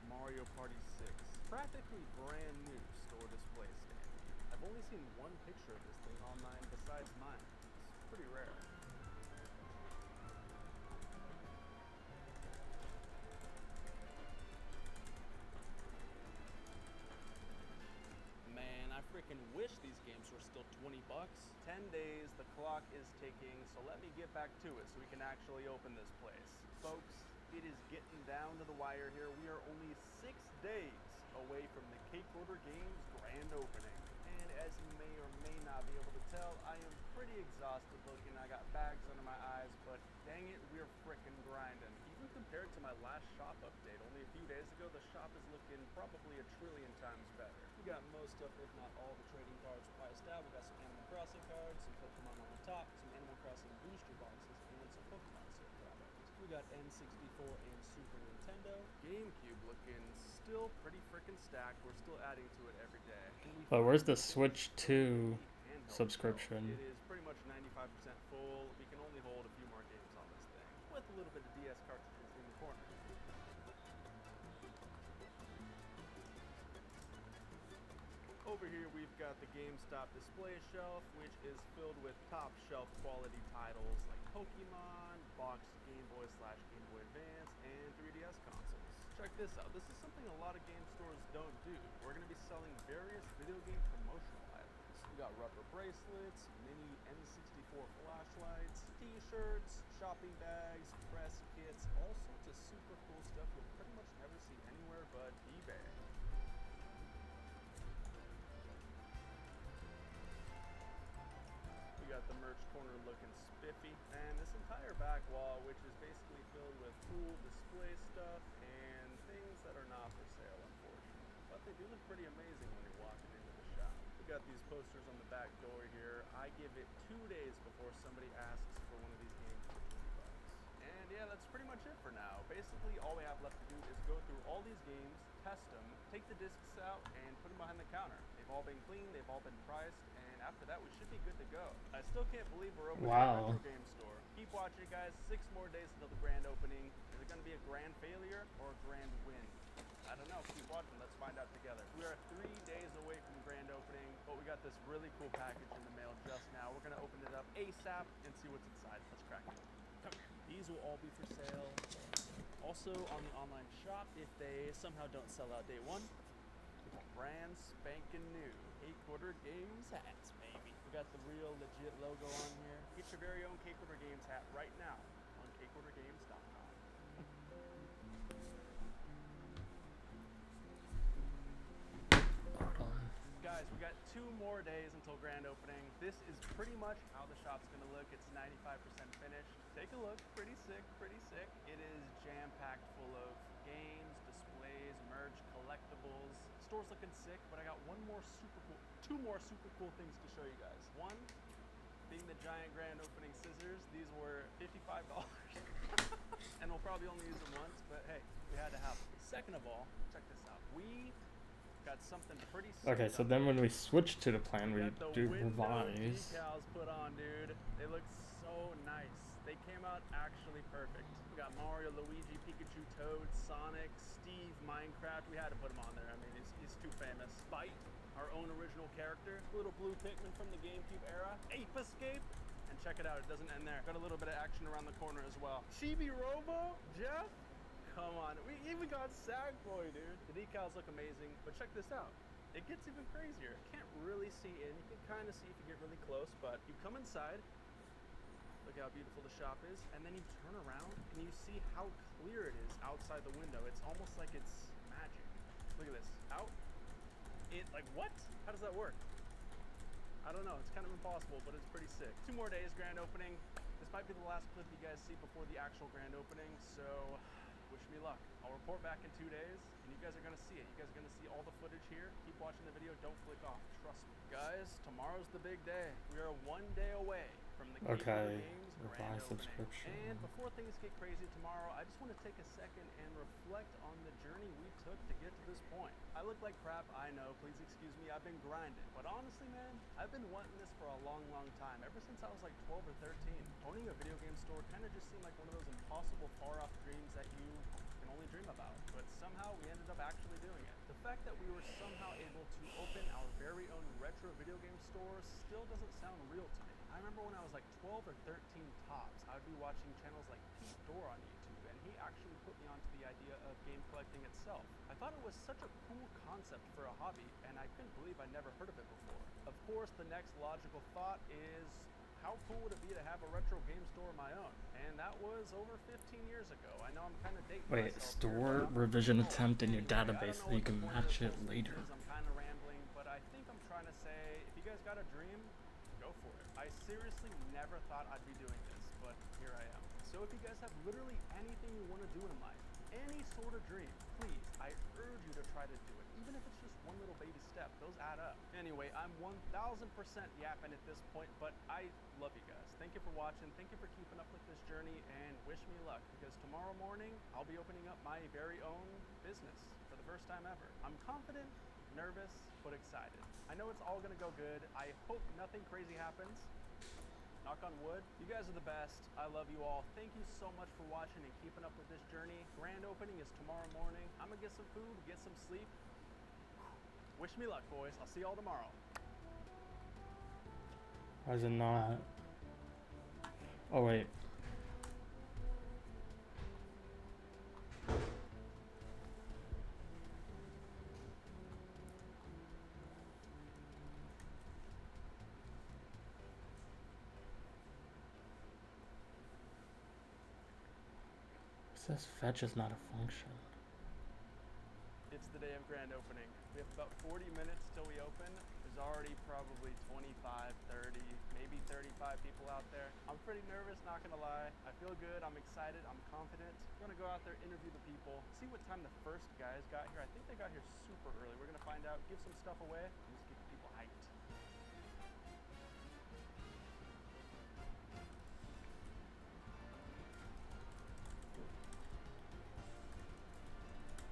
Mario Party 6. Practically brand new store display stand. I've only seen one picture of this thing online besides mine. It's pretty rare. Man, I freaking wish these games were still 20 bucks. 10 days, the clock is ticking, so let me get back to it so we can actually open this place. Folks, it is getting down to the wire here. We are only 6 days away from the Cake Order Games grand opening. And as you may or may not be able to tell, I am pretty exhausted looking. I got bags under my eyes, but dang it, we're frickin' grinding. Even compared to my last shop update only a few days ago, the shop is looking probably a trillion times better. We got most of, if not all, the trading cards priced out. We got some Animal Crossing cards, some Pokemon on the top, some Animal Crossing booster boxes, and some Pokemon set products. We got N64 and Super Nintendo. GameCube looking still pretty frickin' stacked. We're still adding to it every day. but where's the Switch 2 handheld subscription? It is pretty much 95% full. We can only hold a few more games on this thing, with a little bit of DS cartridges in the corner. Over here we've got the GameStop display shelf, which is filled with top shelf quality titles like Pokemon, boxed Game Boy / Game Boy Advance, and 3DS consoles. Check this out. This is something a lot of game stores don't do. We're going to be selling various video game promotional items. We got rubber bracelets, mini N64 flashlights, t-shirts, shopping bags, press kits, all sorts of super cool stuff you'll pretty much never see anywhere but eBay. We got the merch corner looking spiffy, and this entire back wall, which is basically filled with cool display stuff and things that are not for sale, unfortunately. But they do look pretty amazing when you're walking into the shop. We got these posters on the back door here. I give it 2 days before somebody asks for one of these games for 20 bucks. And yeah, that's pretty much it for now. Basically, all we have left to do is go through all these games, test them, take the discs out, and put them behind the counter. They've all been cleaned, they've all been priced, and after that, we should be good to go. I still can't believe we're opening Wow. a retro game store. Keep watching, guys. 6 more days until the grand opening. Is it going to be a grand failure or a grand win? I don't know. Keep watching. Let's find out together. We are 3 days away from the grand opening, but we got this really cool package in the mail just now. We're going to open it up ASAP and see what's inside. Let's crack it. Come here. These will all be for sale. Also on the online shop, if they somehow don't sell out day one, brand spanking new Cake Order Games hats, baby. We got the real legit logo on here. Get your very own Cake Order Games hat right now on cakeordergames.com. Hold on. Guys, we got 2 more days until grand opening. This is pretty much how the shop's gonna look. It's 95% finished. Take a look. Pretty sick, pretty sick. It is jam-packed full of games, displays, merch, collectibles. Store's looking sick, but I got 2 more super cool things to show you guys. One, being the giant grand opening scissors. These were $55. And we'll probably only use them once, but hey, we had to have them. Second of all, check this out. We got something pretty sick. Okay, so then when we switch to the plan, we got the do window revise. decals put on, dude. They look so nice. They came out actually perfect. We got Mario, Luigi, Pikachu, Toad, Sonic, Steve, Minecraft. We had to put him on there. I mean, he's too famous. Bite, our own original character. Little blue Pikmin from the GameCube era. Ape Escape. And check it out, it doesn't end there. Got a little bit of action around the corner as well. Chibi Robo, Jeff. Come on, we even got Sackboy, dude. The decals look amazing, but check this out. It gets even crazier. Can't really see in. You can kind of see if you get really close, but you come inside. Look how beautiful the shop is, and then you turn around and you see how clear it is outside the window. It's almost like it's magic. Look at this. Out. It like what? How does that work? I don't know, it's kind of impossible, but it's pretty sick. 2 more days, grand opening. This might be the last clip you guys see before the actual grand opening, so wish me luck. I'll report back in 2 days, and you guys are gonna see it. You guys are gonna see all the footage here. Keep watching the video, don't click off, trust me. Guys, tomorrow's the big day. We are 1 day away from the Game Okay, Games grand revise opening. subscription. And before things get crazy tomorrow, I just want to take a second and reflect on the journey we took to get to this point. I look like crap, I know, please excuse me, I've been grinding. But honestly, man, I've been wanting this for a long, long time. Ever since I was like 12 or 13. Owning a video game store kind of just seemed like one of those impossible, far-off dreams that you can only dream about. But somehow we ended up actually doing it. The fact that we were somehow able to open our very own retro video game store still doesn't sound real to me. I remember when I was like 12 or 13 tops, I would be watching channels like Pete Door on YouTube, and he actually put me onto the idea of game collecting itself. I thought it was such a cool concept for a hobby, and I couldn't believe I'd never heard of it before. Of course, the next logical thought is, how cool would it be to have a retro game store of my own? And that was over 15 years ago. I know I'm kind of dating Wait, myself store here, but revision attempt in your anyway, I don't database know so you what the can point of match this it whole later. is. I'm kind of rambling, but I think I'm trying to say, if you guys got a dream, go for it. I seriously never thought I'd be doing this, but here I am. So if you guys have literally anything you want to do in life, any sort of dream, please, I urge you to try to do it. Even if it's just one little baby step, those add up. Anyway, I'm 1000% yapping at this point, but I love you guys. Thank you for watching. Thank you for keeping up with this journey, and wish me luck, because tomorrow morning, I'll be opening up my very own business for the first time ever. I'm confident, nervous, but excited. I know it's all gonna go good. I hope nothing crazy happens. Knock on wood. You guys are the best. I love you all. Thank you so much for watching and keeping up with this journey. Grand opening is tomorrow morning. I'm gonna get some food, get some sleep. Wish me luck, boys. I'll see y'all tomorrow. Why is it not? Oh wait. It says fetch is not a function. It's the day of grand opening. We have about 40 minutes till we open. There's already probably 25, 30, maybe 35 people out there. I'm pretty nervous, not gonna lie. I feel good, I'm excited, I'm confident. I'm gonna go out there, interview the people, see what time the first guys got here. I think they got here super early. We're gonna find out, give some stuff away, and just get the people hyped.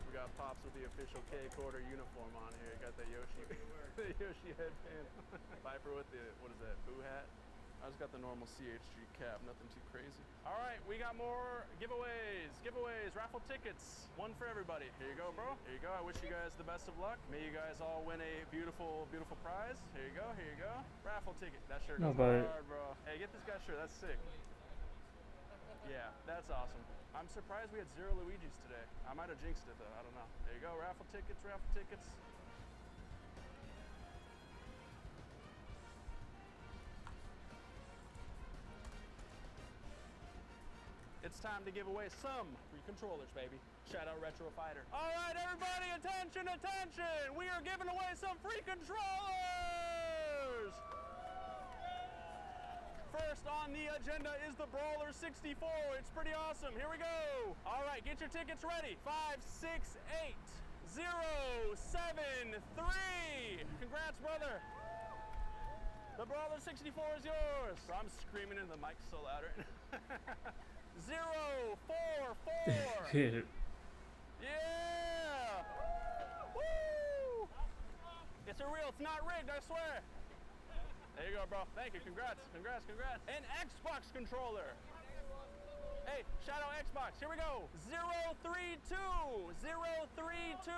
We got Pops with the official K-Quarter uniform on here. Got the Yoshi, the Yoshi headband. Viper with the, what is that, boo hat? I just got the normal CHG cap, nothing too crazy. All right, we got more giveaways, raffle tickets. One for everybody. Here you go, bro. Here you go. I wish you guys the best of luck. May you guys all win a beautiful, beautiful prize. Here you go, here you go. Raffle ticket. That shirt No, goes but- hard, bro. Hey, get this guy's shirt. That's sick. Yeah, that's awesome. I'm surprised we had 0 Luigi's today. I might have jinxed it though, I don't know. There you go, raffle tickets, raffle tickets. It's time to give away some free controllers, baby. Shout out Retro Fighter. All right, everybody, attention, attention! We are giving away some free controllers! First on the agenda is the Brawler 64. It's pretty awesome. Here we go. All right, get your tickets ready. 5, 6, 8, 0, 7, 3. Congrats, brother. The Brawler 64 is yours. Bro, I'm screaming into the mic so loud right now. 0, 4, 4. Yeah. Woo. It's a real, it's not rigged, I swear. There you go, bro. Thank you. Congrats. Congrats. Congrats. An Xbox controller. Hey, shout out Xbox. Here we go. 032. 032.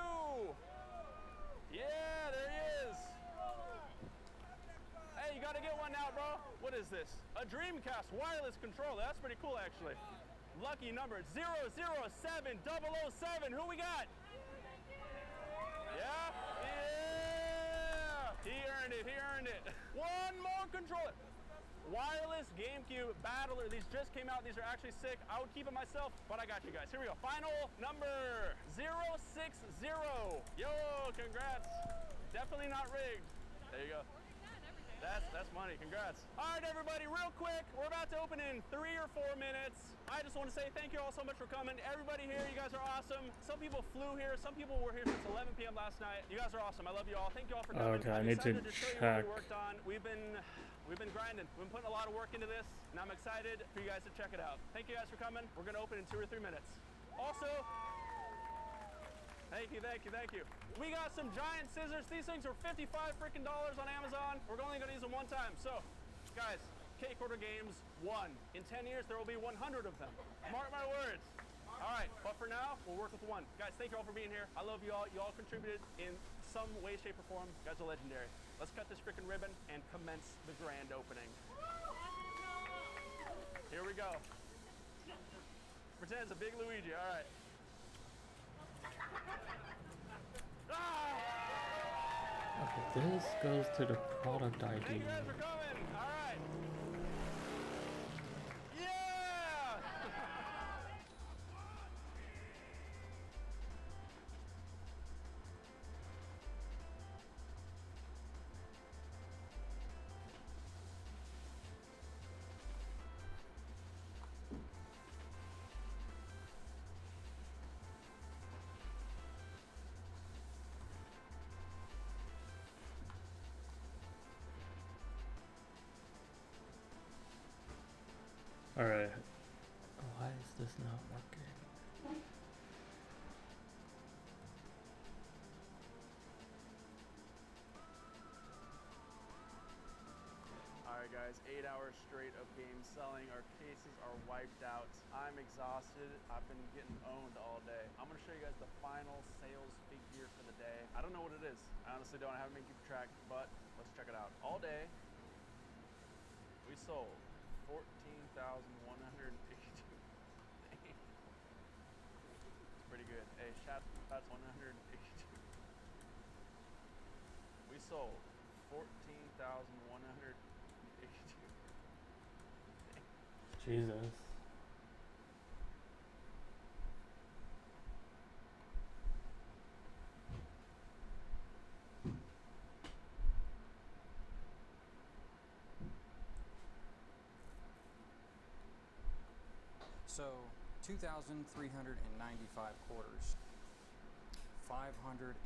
Yeah, there he is. Hey, you gotta get one now, bro. What is this? A Dreamcast wireless controller. That's pretty cool, actually. Lucky number 007007. Who we got? Yeah? Yeah! He earned it. He earned it. One more controller. Wireless GameCube Battler. These just came out. These are actually sick. I would keep it myself, but I got you guys. Here we go. Final number 060. Yo, congrats. Definitely not rigged. There you go. That's money. Congrats. All right, everybody, real quick. We're about to open in 3 or 4 minutes. I just want to say thank you all so much for coming. Everybody here, you guys are awesome. Some people flew here. Some people were here since 11 p.m. last night. You guys are awesome. I love you all. Thank you all for coming. Okay, I'm I need to excited show you what check. we worked on. We've been grinding. We've been putting a lot of work into this, and I'm excited for you guys to check it out. Thank you guys for coming. We're gonna open in 2 or 3 minutes. Also, thank you. We got some giant scissors. These things are $55 freaking on Amazon. We're only gonna use them one time. So, guys, Cake Order Games 1. In 10 years, there will be 100 of them. Mark my words. All right, but for now, we'll work with one. Guys, thank you all for being here. I love you all. You all contributed in some way, shape, or form. You guys are legendary. Let's cut this freaking ribbon and commence the grand opening. Here we go. Pretend it's a big Luigi. All right. Okay, this goes to the product ID. Thank you guys for coming. All right. Yeah! Alright. Why is this not working? Alright guys, 8 hours straight of game selling. Our cases are wiped out. I'm exhausted. I've been getting owned all day. I'm gonna show you guys the final sales figure for the day. I don't know what it is. I honestly don't. I haven't been keeping track, but let's check it out. All day, we sold 14,182. It's pretty good. Hey, shout out to 182. We sold 14,182. Jesus. So, 2,395 quarters, $598.75.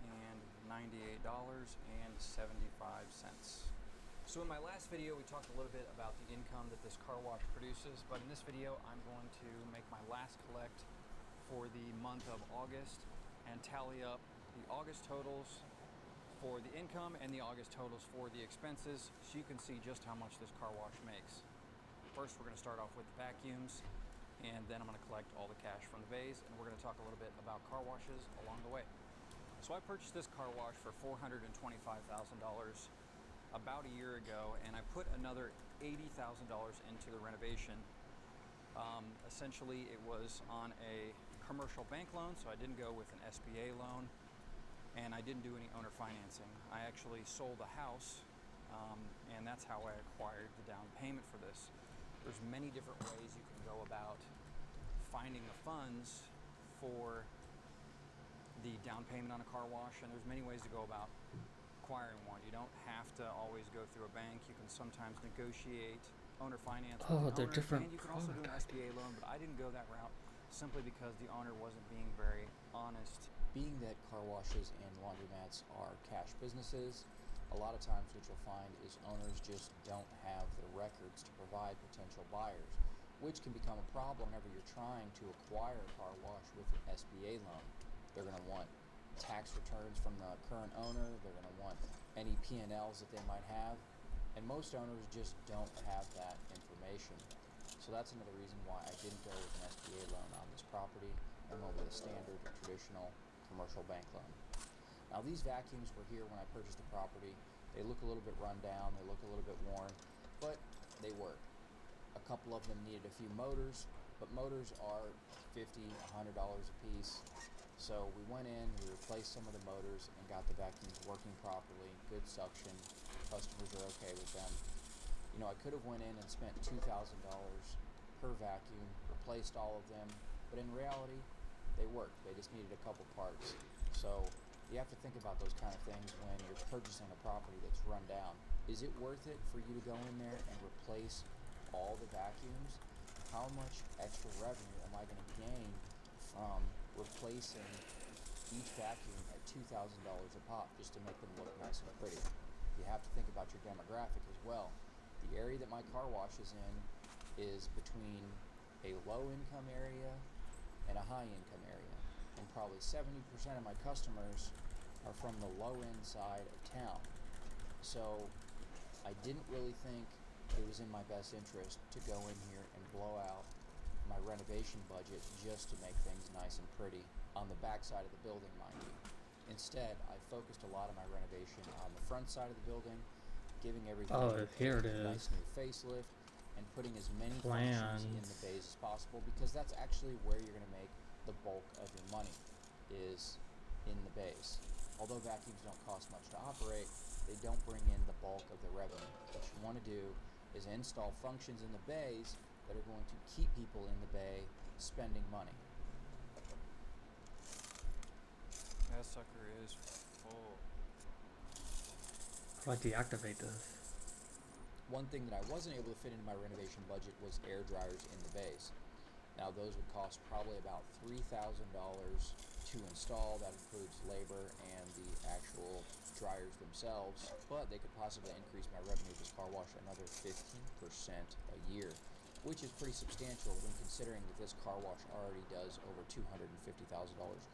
So in my last video, we talked a little bit about the income that this car wash produces, but in this video, I'm going to make my last collect for the month of August and tally up the August totals for the income and the August totals for the expenses, so you can see just how much this car wash makes. First, we're going to start off with the vacuums, and then I'm going to collect all the cash from the bays, and we're going to talk a little bit about car washes along the way. So I purchased this car wash for $425,000 about a year ago, and I put another $80,000 into the renovation. Essentially, it was on a commercial bank loan, so I didn't go with an SBA loan, and I didn't do any owner financing. I actually sold a house, and that's how I acquired the down payment for this. There's many different ways you can go about finding the funds for the down payment on a car wash, and there's many ways to go about acquiring one. You don't have to always go through a bank. You can sometimes negotiate owner finance with the They're owner, different and you can also do an SBA loan, but I didn't go that route simply because the owner wasn't being very honest. Being that car washes and laundromats are cash businesses, a lot of times what you'll find is owners just don't have the records to provide potential buyers, which can become a problem whenever you're trying to acquire a car wash with an SBA loan. They're going to want tax returns from the current owner. They're going to want any P&Ls that they might have, and most owners just don't have that information. So that's another reason why I didn't go with an SBA loan on this property and went with a standard traditional commercial bank loan. Now these vacuums were here when I purchased the property. They look a little bit run down, they look a little bit worn, but they work. A couple of them needed a few motors, but motors are $50, $100 a piece. So we went in, we replaced some of the motors and got the vacuums working properly, good suction, customers are okay with them. You know, I could have went in and spent $2,000 per vacuum, replaced all of them, but in reality, they worked. They just needed a couple parts. So you have to think about those kind of things when you're purchasing a property that's run down. Is it worth it for you to go in there and replace all the vacuums? How much extra revenue am I going to gain from replacing each vacuum at $2,000 a pop just to make them look nice and pretty? You have to think about your demographic as well. The area that my car wash is in is between a low income area and a high income area, and probably 70% of my customers are from the low end side of town. So I didn't really think it was in my best interest to go in here and blow out my renovation budget just to make things nice and pretty on the back side of the building, mind you. Instead, I focused a lot of my renovation on the front side of the building, giving everything here it a nice is. new facelift, and putting as many Plans. functions in the bays as possible, because that's actually where you're going to make the bulk of your money, is in the bays. Although vacuums don't cost much to operate, they don't bring in the bulk of the revenue. What you want to do is install functions in the bays that are going to keep people in the bay spending money. That sucker is full. How do I deactivate this? One thing that I wasn't able to fit into my renovation budget was air dryers in the bays. Now those would cost probably about $3,000 to install. That includes labor and the actual dryers themselves, but they could possibly increase my revenue of this car wash another 15% a year, which is pretty substantial when considering that this car wash already does over $250,000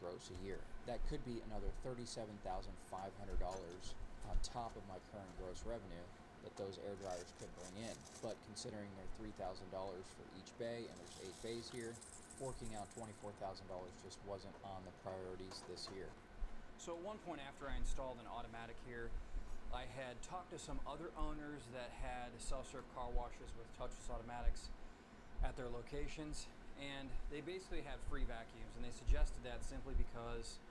gross a year. That could be another $37,500 on top of my current gross revenue that those air dryers could bring in. But considering they're $3,000 for each bay, and there's 8 bays here, forking out $24,000 just wasn't on the priorities this year. So at one point after I installed an automatic here, I had talked to some other owners that had self-serve car washes with touchless automatics at their locations, and they basically had free vacuums, and they suggested that simply because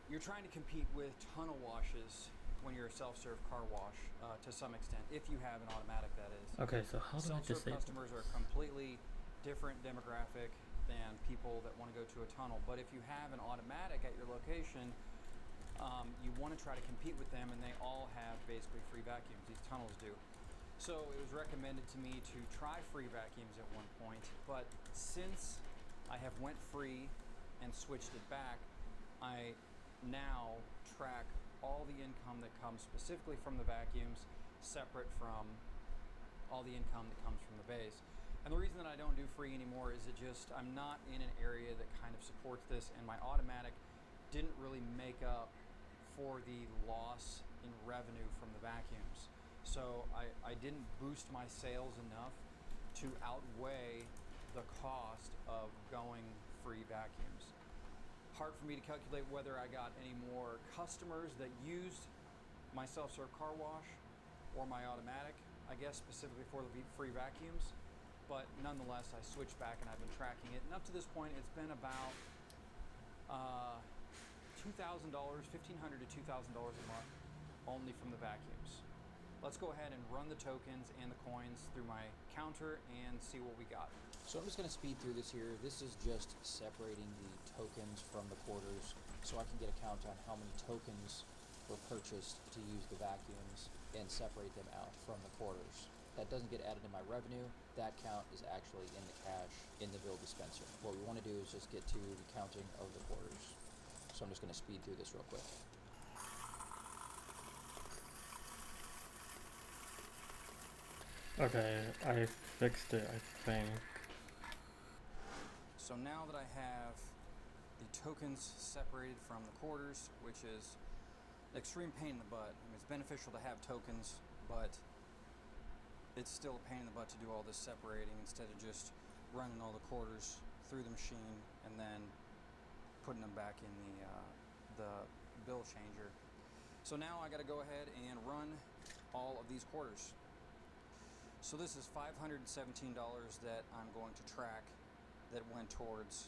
you're trying to compete with tunnel washes when you're a self-serve car wash to some extent, if you have an automatic, that is. Okay, so how do I Self-serve disable? customers are a completely different demographic than people that want to go to a tunnel. But if you have an automatic at your location, you want to try to compete with them, and they all have basically free vacuums. These tunnels do. So it was recommended to me to try free vacuums at one point, but since I have went free and switched it back, I now track all the income that comes specifically from the vacuums, separate from all the income that comes from the bays. And the reason that I don't do free anymore is I'm not in an area that kind of supports this, and my automatic didn't really make up for the loss in revenue from the vacuums. So I didn't boost my sales enough to outweigh the cost of going free vacuums. Hard for me to calculate whether I got any more customers that used my self-serve car wash or my automatic, I guess specifically for the free vacuums, but nonetheless I switched back and I've been tracking it, and up to this point it's been about $2,000, $1,500 to $2,000 a month only from the vacuums. Let's go ahead and run the tokens and the coins through my counter and see what we got. So I'm just going to speed through this here. This is just separating the tokens from the quarters so I can get a count on how many tokens were purchased to use the vacuums and separate them out from the quarters. That doesn't get added to my revenue. That count is actually in the cash in the bill dispenser. What we want to do is just get to the counting of the quarters. So I'm just going to speed through this real quick. Okay, I fixed it, I think. So now that I have the tokens separated from the quarters, which is an extreme pain in the butt. I mean, it's beneficial to have tokens, but it's still a pain in the butt to do all this separating instead of just running all the quarters through the machine and then putting them back in the bill changer. So now I got to go ahead and run all of these quarters. So this is $517 that I'm going to track that went towards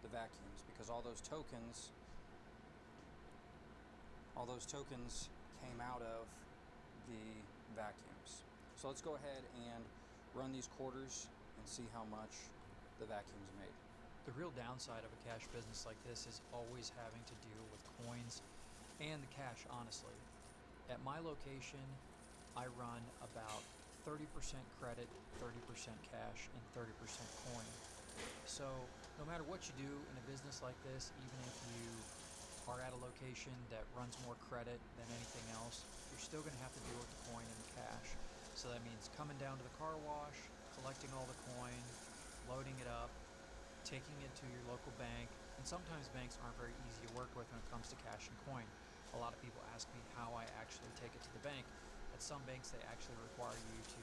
the vacuums, because all those tokens came out of the vacuums. So let's go ahead and run these quarters and see how much the vacuums made. The real downside of a cash business like this is always having to deal with coins and the cash, honestly. At my location, I run about 30% credit, 30% cash, and 30% coin. So no matter what you do in a business like this, even if you are at a location that runs more credit than anything else, you're still going to have to deal with the coin and the cash. So that means coming down to the car wash, collecting all the coin, loading it up, taking it to your local bank, and sometimes banks aren't very easy to work with when it comes to cash and coin. A lot of people ask me how I actually take it to the bank. At some banks, they actually require you to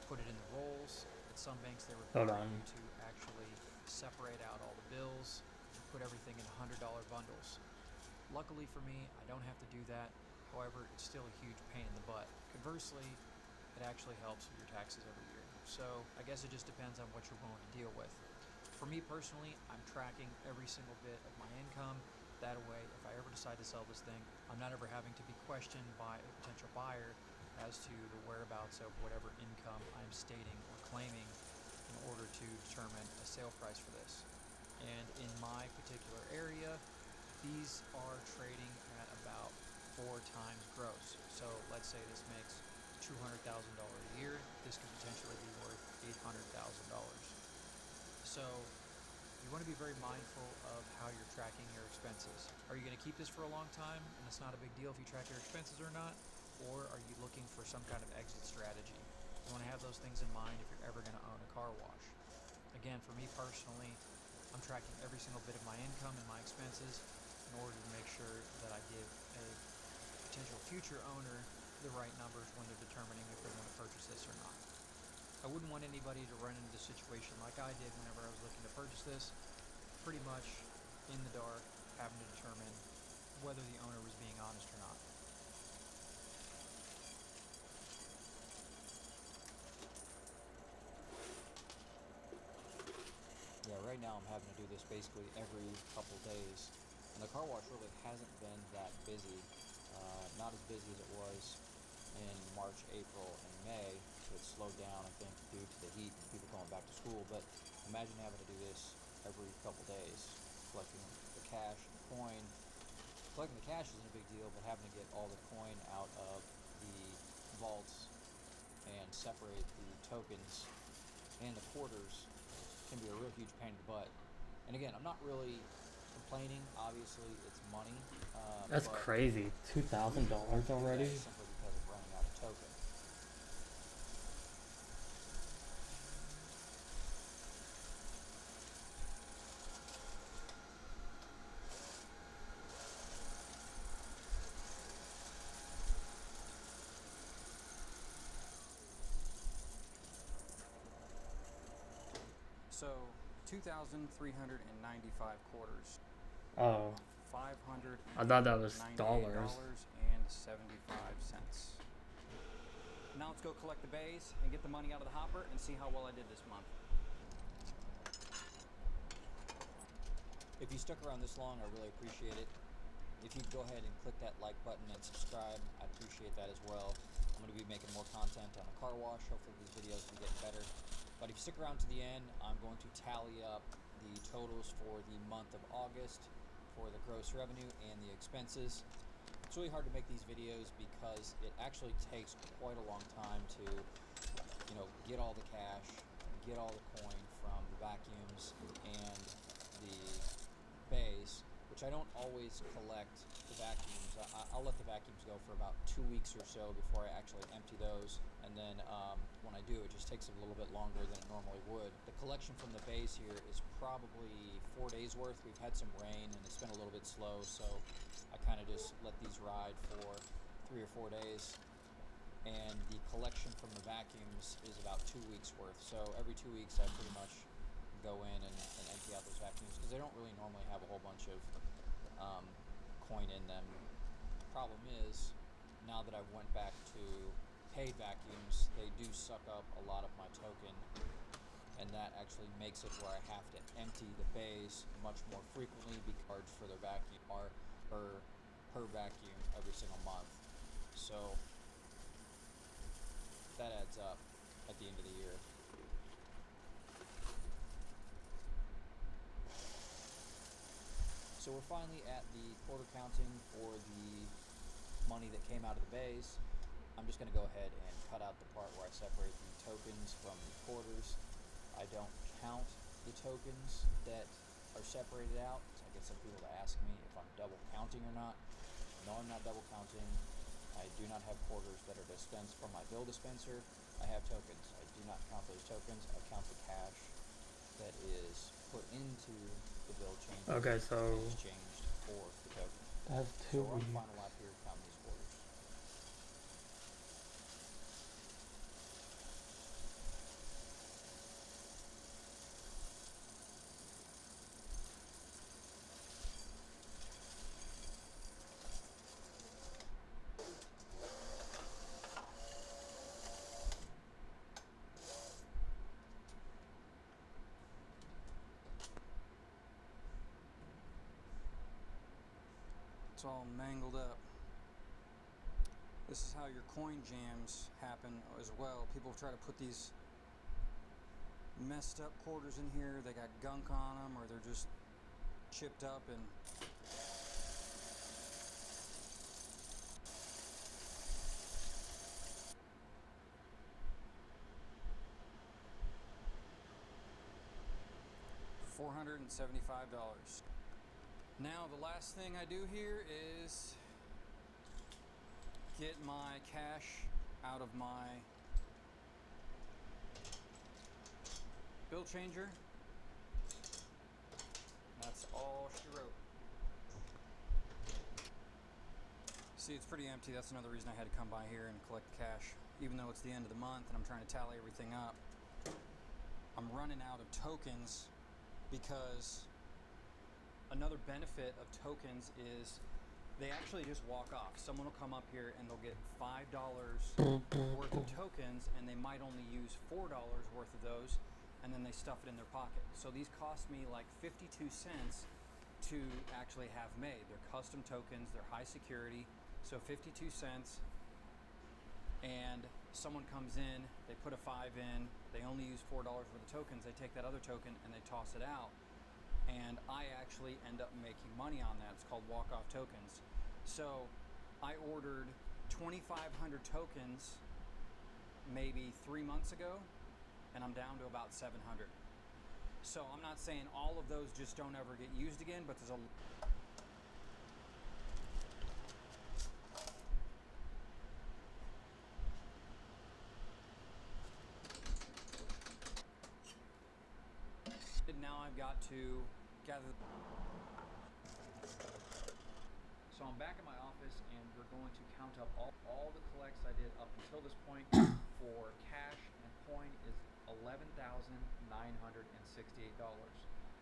put it in the rolls. At some banks, they Hold require on. you to actually separate out all the bills and put everything in $100 bundles. Luckily for me, I don't have to do that. However, it's still a huge pain in the butt. Conversely, it actually helps with your taxes every year. So I guess it just depends on what you're willing to deal with. For me personally, I'm tracking every single bit of my income. That way, if I ever decide to sell this thing, I'm not ever having to be questioned by a potential buyer as to the whereabouts of whatever income I'm stating or claiming in order to determine a sale price for this. And in my particular area, these are trading at about 4 times gross. So let's say this makes $200,000 a year. This could potentially be worth $800,000. So you want to be very mindful of how you're tracking your expenses. Are you going to keep this for a long time and it's not a big deal if you track your expenses or not? Or are you looking for some kind of exit strategy? You want to have those things in mind if you're ever going to own a car wash. Again, for me personally, I'm tracking every single bit of my income and my expenses in order to make sure that I give a potential future owner the right numbers when they're determining if they want to purchase this or not. I wouldn't want anybody to run into the situation like I did whenever I was looking to purchase this, pretty much in the dark, having to determine whether the owner was being honest or not. Yeah, right now I'm having to do this basically every couple days, and the car wash really hasn't been that busy. Not as busy as it was in March, April, and May. It slowed down, I think, due to the heat and people going back to school. But imagine having to do this every couple days, collecting the cash and coin. Collecting the cash isn't a big deal, but having to get all the coin out of the vaults and separate the tokens and the quarters can be a real huge pain in the butt. And again, I'm not really complaining. Obviously, it's money. That's but crazy. $2,000 already? simply because of running out of tokens. So 2,395 quarters. Oh, $595 I thought that was dollars. and 75 cents. Now let's go collect the bays and get the money out of the hopper and see how well I did this month. If you stuck around this long, I really appreciate it. If you'd go ahead and click that like button and subscribe, I'd appreciate that as well. I'm going to be making more content on the car wash. Hopefully these videos will get better. But if you stick around to the end, I'm going to tally up the totals for the month of August for the gross revenue and the expenses. It's really hard to make these videos because it actually takes quite a long time to, get all the cash, get all the coin from the vacuums and the bays, which I don't always collect the vacuums. I'll let the vacuums go for about 2 weeks or so before I actually empty those. And then when I do, it just takes a little bit longer than it normally would. The collection from the bays here is probably 4 days worth. We've had some rain and it's been a little bit slow, so I kind of just let these ride for 3 or 4 days. And the collection from the vacuums is about 2 weeks worth. So every 2 weeks I pretty much go in and empty out those vacuums because they don't really normally have a whole bunch of coin in them. Problem is, now that I went back to paid vacuums, they do suck up a lot of my token, and that actually makes it where I have to empty the bays much more frequently because for their vacuum are per vacuum every single month. So that adds up at the end of the year. So we're finally at the quarter counting for the money that came out of the bays. I'm just going to go ahead and cut out the part where I separate the tokens from the quarters. I don't count the tokens that are separated out. So I get some people to ask me if I'm double counting or not. No, I'm not double counting. I do not have quarters that are dispensed from my bill dispenser. I have tokens. I do not count those tokens. I count the cash that is put into the bill changer Okay, so and exchanged for the token. that's So 2 we're on the weeks. final lap here, counting these quarters. It's all mangled up. This is how your coin jams happen as well. People try to put these messed up quarters in here. They got gunk on them, or they're just chipped up and $475. Now the last thing I do here is get my cash out of my bill changer. That's all she wrote. See, it's pretty empty. That's another reason I had to come by here and collect the cash. Even though it's the end of the month and I'm trying to tally everything up, I'm running out of tokens because another benefit of tokens is they actually just walk off. Someone will come up here and they'll get $5 worth of tokens, and they might only use $4 worth of those, and then they stuff it in their pocket. So these cost me like 52 cents to actually have made. They're custom tokens, they're high security, so 52 cents. And someone comes in, they put a 5 in, they only use $4 worth of tokens, they take that other token and they toss it out. And I actually end up making money on that. It's called walk-off tokens. So I ordered 2,500 tokens maybe 3 months ago, and I'm down to about 700. So I'm not saying all of those just don't ever get used again, but there's a now I've got to gather. So I'm back in my office, and we're going to count up all the collects I did up until this point for cash and coin is $11,968.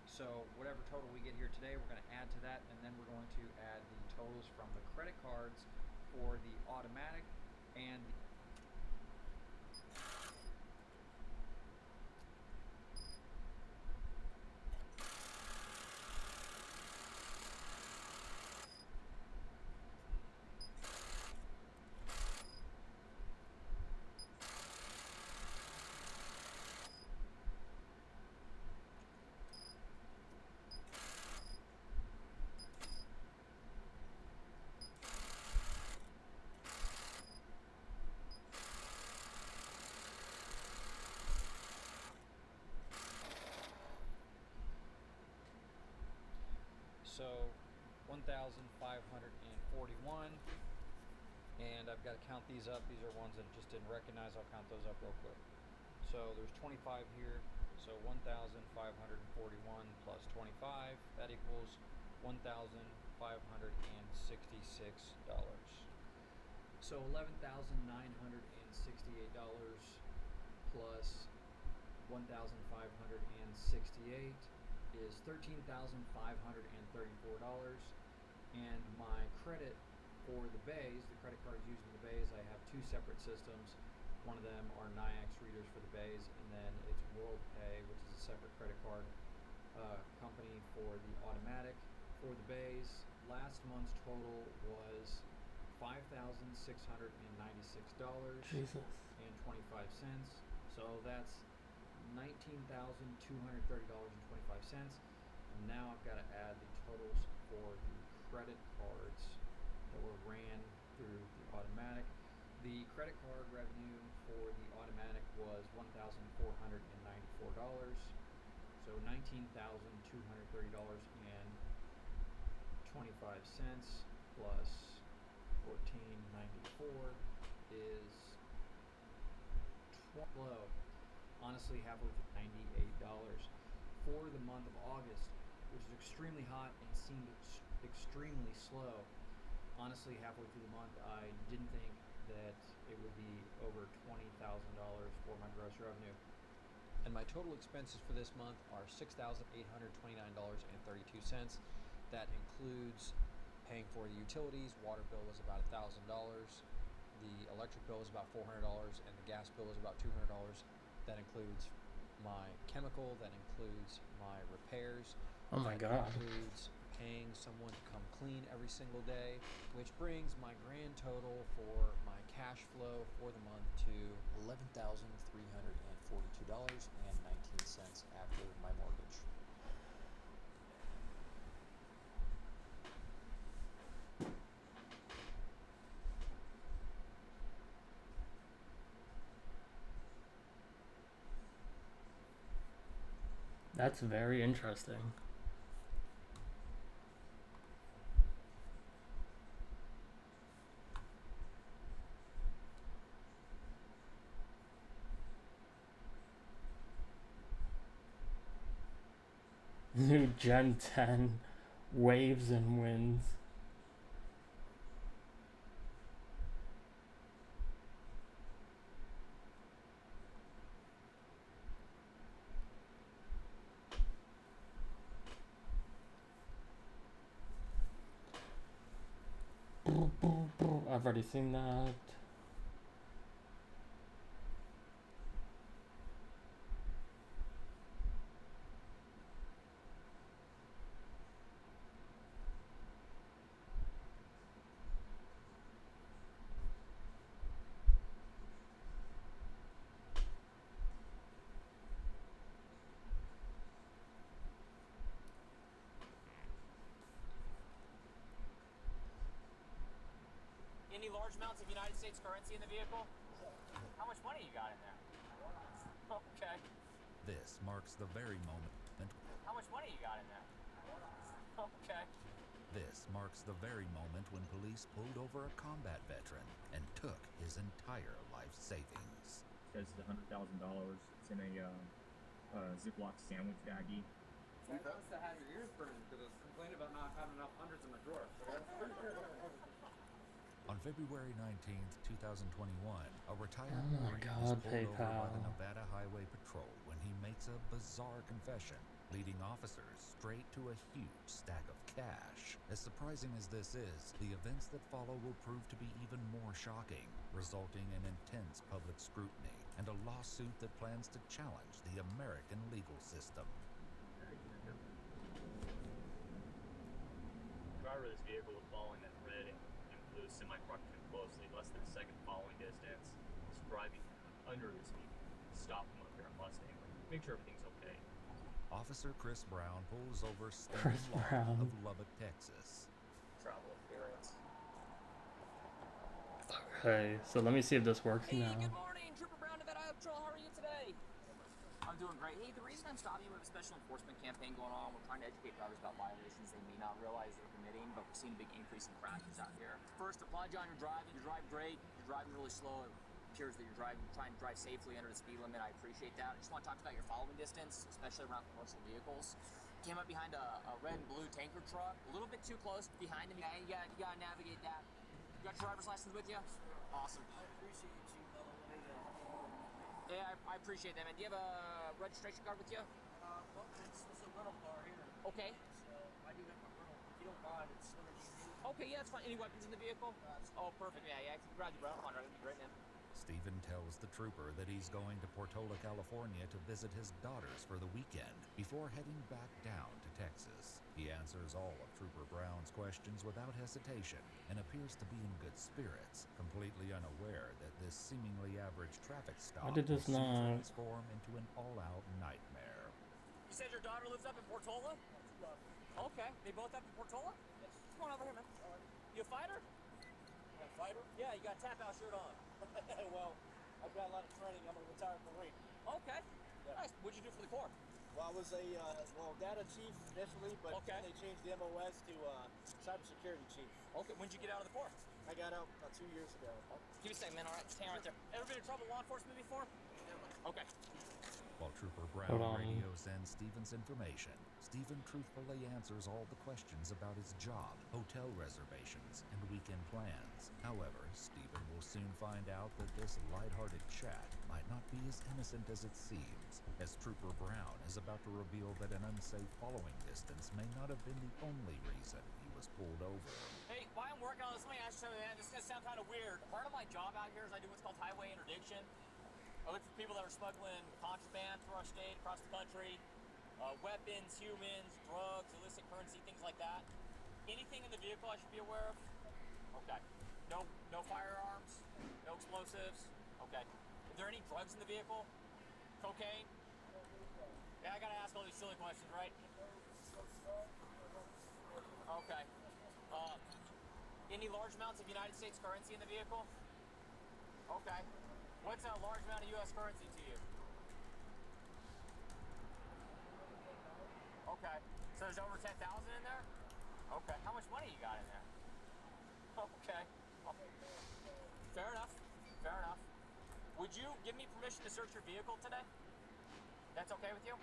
So whatever total we get here today, we're going to add to that, and then we're going to add the totals from the credit cards for the automatic and the So 1,541, and I've got to count these up. These are ones that I just didn't recognize. I'll count those up real quick. So there's 25 here. So 1,541 plus 25, that equals $1,566. So $11,968 plus 1,568 is $13,534, and my credit for the bays, the credit cards used in the bays, I have two separate systems. One of them are NYX readers for the bays, and then it's WorldPay, which is a separate credit card company for the automatic. For the bays, last month's total was $5,696 Jesus. and 25 cents. So that's $19,230.25. And now I've got to add the totals for the credit cards that were ran through the automatic. The credit card revenue for the automatic was $1,494, so $19,230.25 plus $14.94 is low. Honestly, halfway through $98 for the month of August, which is extremely hot and seemed extremely slow. Honestly, halfway through the month, I didn't think that it would be over $20,000 for my gross revenue. And my total expenses for this month are $6,829.32. That includes paying for the utilities. Water bill was about $1,000. The electric bill is about $400, and the gas bill is about $200. That includes my chemical. That includes my repairs. Oh my that God. includes paying someone to come clean every single day, which brings my grand total for my cash flow for the month to $11,342.19 after my mortgage. That's very interesting. New Gen 10 waves and winds. I've already seen that. Any large amounts of United States currency in the vehicle? How much money you got in there? Okay. This marks the very moment. How much money you got in there? Okay. This marks the very moment when police pulled over a combat veteran and took his entire life savings. Says it's $100,000. It's in a Ziploc sandwich baggie. You must have had your ears burned because I was complaining about not having enough hundreds in my drawer. On February 19th, 2021, a retired Oh my Marine God, is pulled over by PayPal. the Nevada Highway Patrol when he makes a bizarre confession, leading officers straight to a huge stack of cash. As surprising as this is, the events that follow will prove to be even more shocking, resulting in intense public scrutiny and a lawsuit that plans to challenge the American legal system. Driver of this vehicle was following that red and blue semi-truck too closely, less than a second following distance. He's driving under the speed. Stop him up here in Mustang. Make sure everything's okay. Officer Chris Brown pulls over Chris Stephen Long Brown. of Lubbock, Texas. Travel appearance. Okay, so let me see if this works Hey, now. good morning, Trooper Brown, Nevada Highway Patrol. How are you today? I'm doing great. Hey, the reason I'm stopping you with a special enforcement campaign going on, we're trying to educate drivers about violations they may not realize they're committing, but we're seeing a big increase in crashes out here. First, applaud you on your driving. You drive great. You're driving really slow. It appears that you're trying to drive safely under the speed limit. I appreciate that. I just want to talk about your following distance, especially around commercial vehicles. Came up behind a red and blue tanker truck, a little bit too close behind him. You gotta navigate that. You got your driver's license with you? Awesome. I appreciate you, though. Yeah, I appreciate that, man. Do you have a registration card with you? Well, it's a rental car here. Okay. So I do have my rental. If you don't mind, it's whatever you need. Okay, yeah, that's fine. Any weapons in the vehicle? Oh, perfect. Yeah, I can grab the rental car. That'd be great, man. Stephen tells the trooper that he's going to Portola, California to visit his daughters for the weekend before heading back down to Texas. He answers all of Trooper Brown's questions without hesitation and appears to be in good spirits, completely unaware that this seemingly average traffic stop Why did this will soon not- transform into an all-out nightmare. You said your daughter lives up in Portola? Okay. They both up in Portola? Yes. Come on over here, man. You a fighter? fighter? Yeah, you got a tap out shirt on. Well, I've got a lot of training. I'm a retired Marine. Okay. Yeah. Nice. What'd you do for the Corps? Well, I was a data chief initially, but then they changed the MOS to cybersecurity chief. Okay. When'd you get out of the Corps? I got out about 2 years ago. Give me a second, man. All right, stand right there. Ever been in trouble with law enforcement before? Never. Okay. While Trooper Brown Hold on. radios in Steven's information, Steven truthfully answers all the questions about his job, hotel reservations, and weekend plans. However, Steven will soon find out that this lighthearted chat might not be as innocent as it seems, as Trooper Brown is about to reveal that an unsafe following distance may not have been the only reason he was pulled over. Hey, while I'm working on this, let me ask you something, man. This is going to sound kind of weird. Part of my job out here is I do what's called highway interdiction. I look for people that are smuggling contraband through our state, across the country, weapons, humans, drugs, illicit currency, things like that. Anything in the vehicle I should be aware of? Okay. No firearms? No explosives? Okay. Is there any drugs in the vehicle? Cocaine? Yeah, I gotta ask all these silly questions, right? Okay. Any large amounts of United States currency in the vehicle? Okay. What's a large amount of U.S. currency to you? Okay. So there's over 10,000 in there? Okay. How much money you got in there? Okay. Fair enough. Fair enough. Would you give me permission to search your vehicle today? That's okay with you?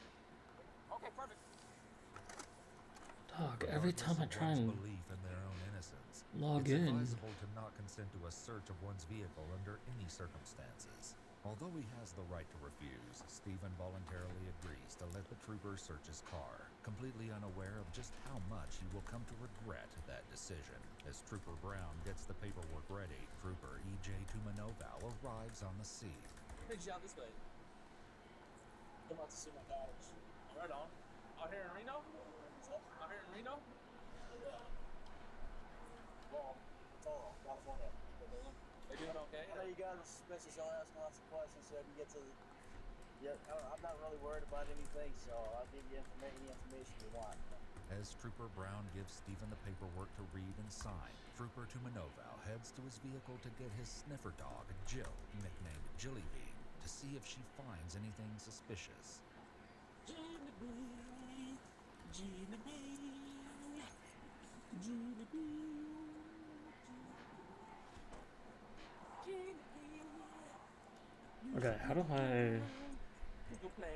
Okay, perfect. Dog, every time I try and Belief in their own innocence, log it's in. advisable to not consent to a search of one's vehicle under any circumstances. Although he has the right to refuse, Stephen voluntarily agrees to let the trooper search his car, completely unaware of just how much he will come to regret that decision. As Trooper Brown gets the paperwork ready, Trooper E.J. Tumanoval arrives on the scene. Big shot this way. Come out to see my daughters. Right on. Out here in Reno? Out here in Reno? Yeah. Well, California. They doing okay? I know you guys are suspicious. I'll ask lots of questions so I can get to the... Yeah, I'm not really worried about anything, so I'll give you any information you want. As Trooper Brown gives Stephen the paperwork to read and sign, Trooper Tumanoval heads to his vehicle to get his sniffer dog, Jill, nicknamed Jillybean, to see if she finds anything suspicious. Jillybean, Jillybean, Jillybean. Okay, how do I... Go play.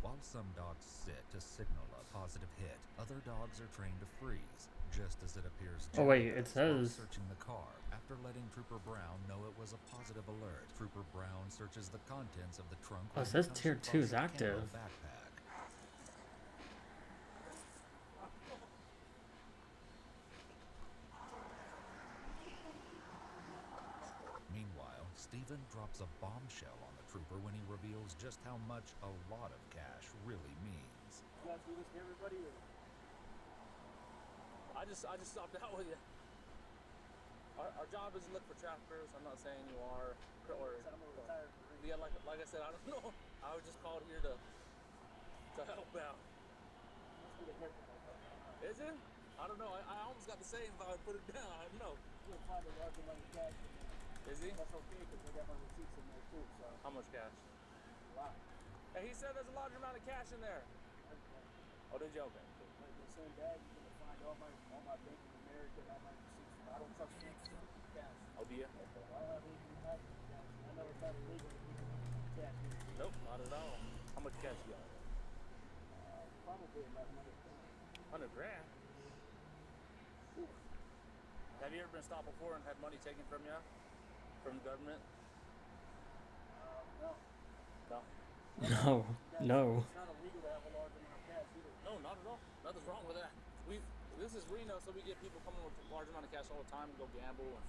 While some dogs sit to signal a positive hit, other dogs are trained to freeze, just as it appears Oh wait, Jill it does while says... searching the car. After letting Trooper Brown know it was a positive alert, Trooper Brown searches the contents of the trunk. Oh, it says tier 2 is active. Backpack. Meanwhile, Stephen drops a bombshell on the trooper when he reveals just how much a lot of cash really means. You guys do this to everybody? Or? I just stopped out with you. Our job is to look for traffickers. I'm not saying you are. Or, I'm a retired Marine. Yeah, like I said, I don't know. I was just called here to help out. Is it? I don't know. I almost got the same if I would put it down. I don't know. You'll find a large amount of cash in there. Is he? That's okay because I got my receipts in there too. So. How much cash? A lot. Hey, he said there's a large amount of cash in there. Okay. Oh, did you? Okay. Like the same bag, you're gonna find all my Bank of America and all my receipts. I don't trust banks with cash. Oh, do you? Okay. I don't have anything to hide with cash. I never found it legal to keep cash. Nope, not at all. How much cash you got? Probably about $100,000. $100,000? Ooh. Have you ever been stopped before and had money taken from you? From the government? No. No. No. It's not illegal to have a large amount of cash either. No, not at all. Nothing's wrong with that. This is Reno, so we get people coming with a large amount of cash all the time and go gamble. And...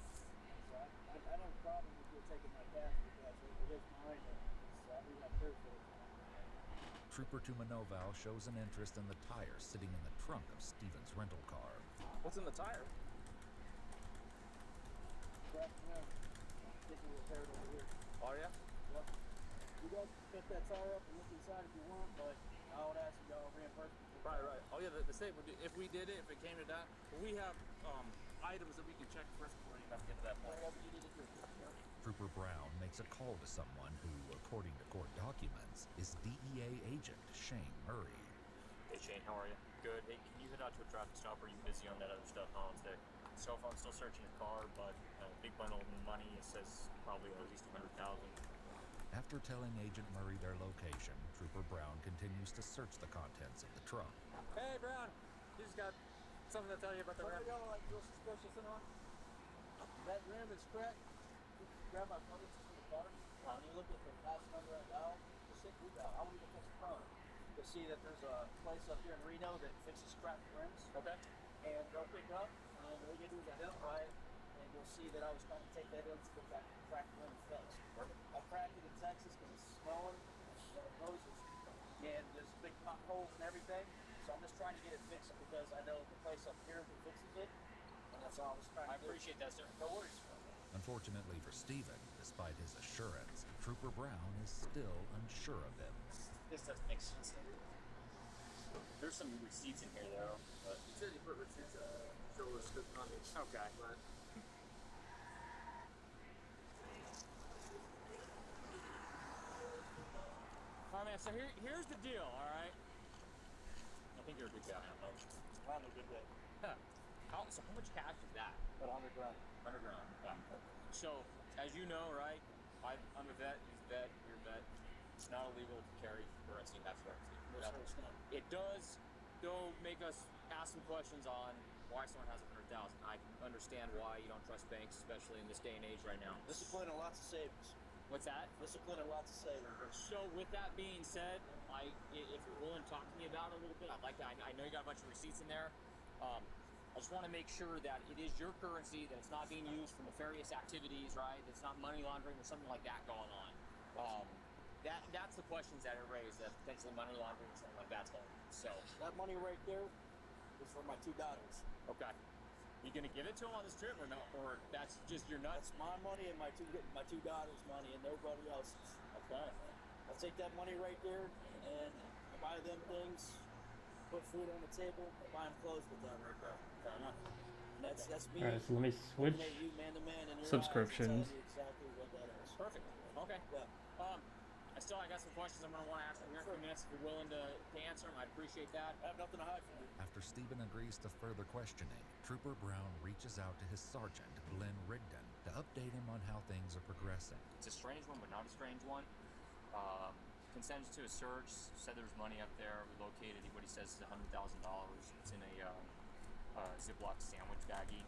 So I don't have a problem with you taking my cash because it is mine. We have proof of it. Trooper Tumanoval shows an interest in the tire sitting in the trunk of Stephen's rental car. What's in the tire? cracked rim. Get it repaired over here. Oh yeah? Yep. You guys can cut that tire up and look inside if you want, but I would ask you y'all reimburse me. Right. Oh yeah, the state would be, if we did it, if it came to that, but we have items that we can check first before you have to get to that point. Whatever you need to do. Trooper Brown makes a call to someone who, according to court documents, is DEA agent Shane Murray. Hey Shane, how are you? Good. Hey, can you head out to a traffic stop? Or are you busy on that other stuff, Holiday? So far, I'm still searching a car, but a big bundle of money. It says probably at least 200,000. After telling Agent Murray their location, Trooper Brown continues to search the contents of the trunk. Hey Brown, you just got something to tell you about the rim. Y'all like real suspicious and all? That rim is cracked. You can grab my phone from the car. When you look at the last number I dialed, the shit we dialed, I won't even touch the phone. You'll see that there's a place up here in Reno that fixes cracked rims. Okay. And they'll pick up, and all you do is identify it, and you'll see that I was trying to take that in to get that cracked rim fixed. I cracked it in Texas because it's snowing, and it closes, and there's big potholes and everything. So I'm just trying to get it fixed because I know the place up here that fixes it, and that's all I was trying to do. I appreciate that, sir. No worries. Unfortunately for Stephen, despite his assurance, Trooper Brown is still unsure of him. This doesn't make sense. There's some receipts in here though, but You said you put receipts show us good money. okay. But All right, man. So here's the deal. All right. I think you're a good guy. I'm a good day. So how much cash is that? About 100 grand. 100 grand. Yeah. So as you know, right? I'm a vet. He's a vet. You're a vet. It's not illegal to carry currency. That's currency. No, sir, it's not. It does, though, make us ask some questions on why someone has 100,000. I can understand why you don't trust banks, especially in this day and age right now. Discipline and lots of savings. What's that? Discipline and lots of savings. So with that being said, if you're willing to talk to me about it a little bit, I'd like to. I know you got a bunch of receipts in there. I just want to make sure that it is your currency, that it's not being used for nefarious activities, right? That it's not money laundering or something like that going on. That's the questions that are raised, that potentially money laundering or something like that's going on. So That money right there is for my 2 daughters. okay, you gonna give it to them on this trip or no? Or that's just your nuts? That's my money and my two daughters' money and nobody else's. Okay. I'll take that money right there and I buy them things, put food on the table, I buy them clothes with them right there. Fair enough. And that's me. Alright, so let me switch looking at you man to man in your subscriptions. eyes and telling you exactly what that is. Perfect. Okay. Yeah. I got some questions I'm gonna want to ask in here in a few minutes. If you're willing to answer them, I'd appreciate that. I have nothing to hide from you. After Stephen agrees to further questioning, Trooper Brown reaches out to his sergeant, Glenn Rigdon, to update him on how things are progressing. It's a strange one, but not a strange one. Consented to a search, said there's money up there. We located what he says is $100,000. It's in a Ziploc sandwich baggie.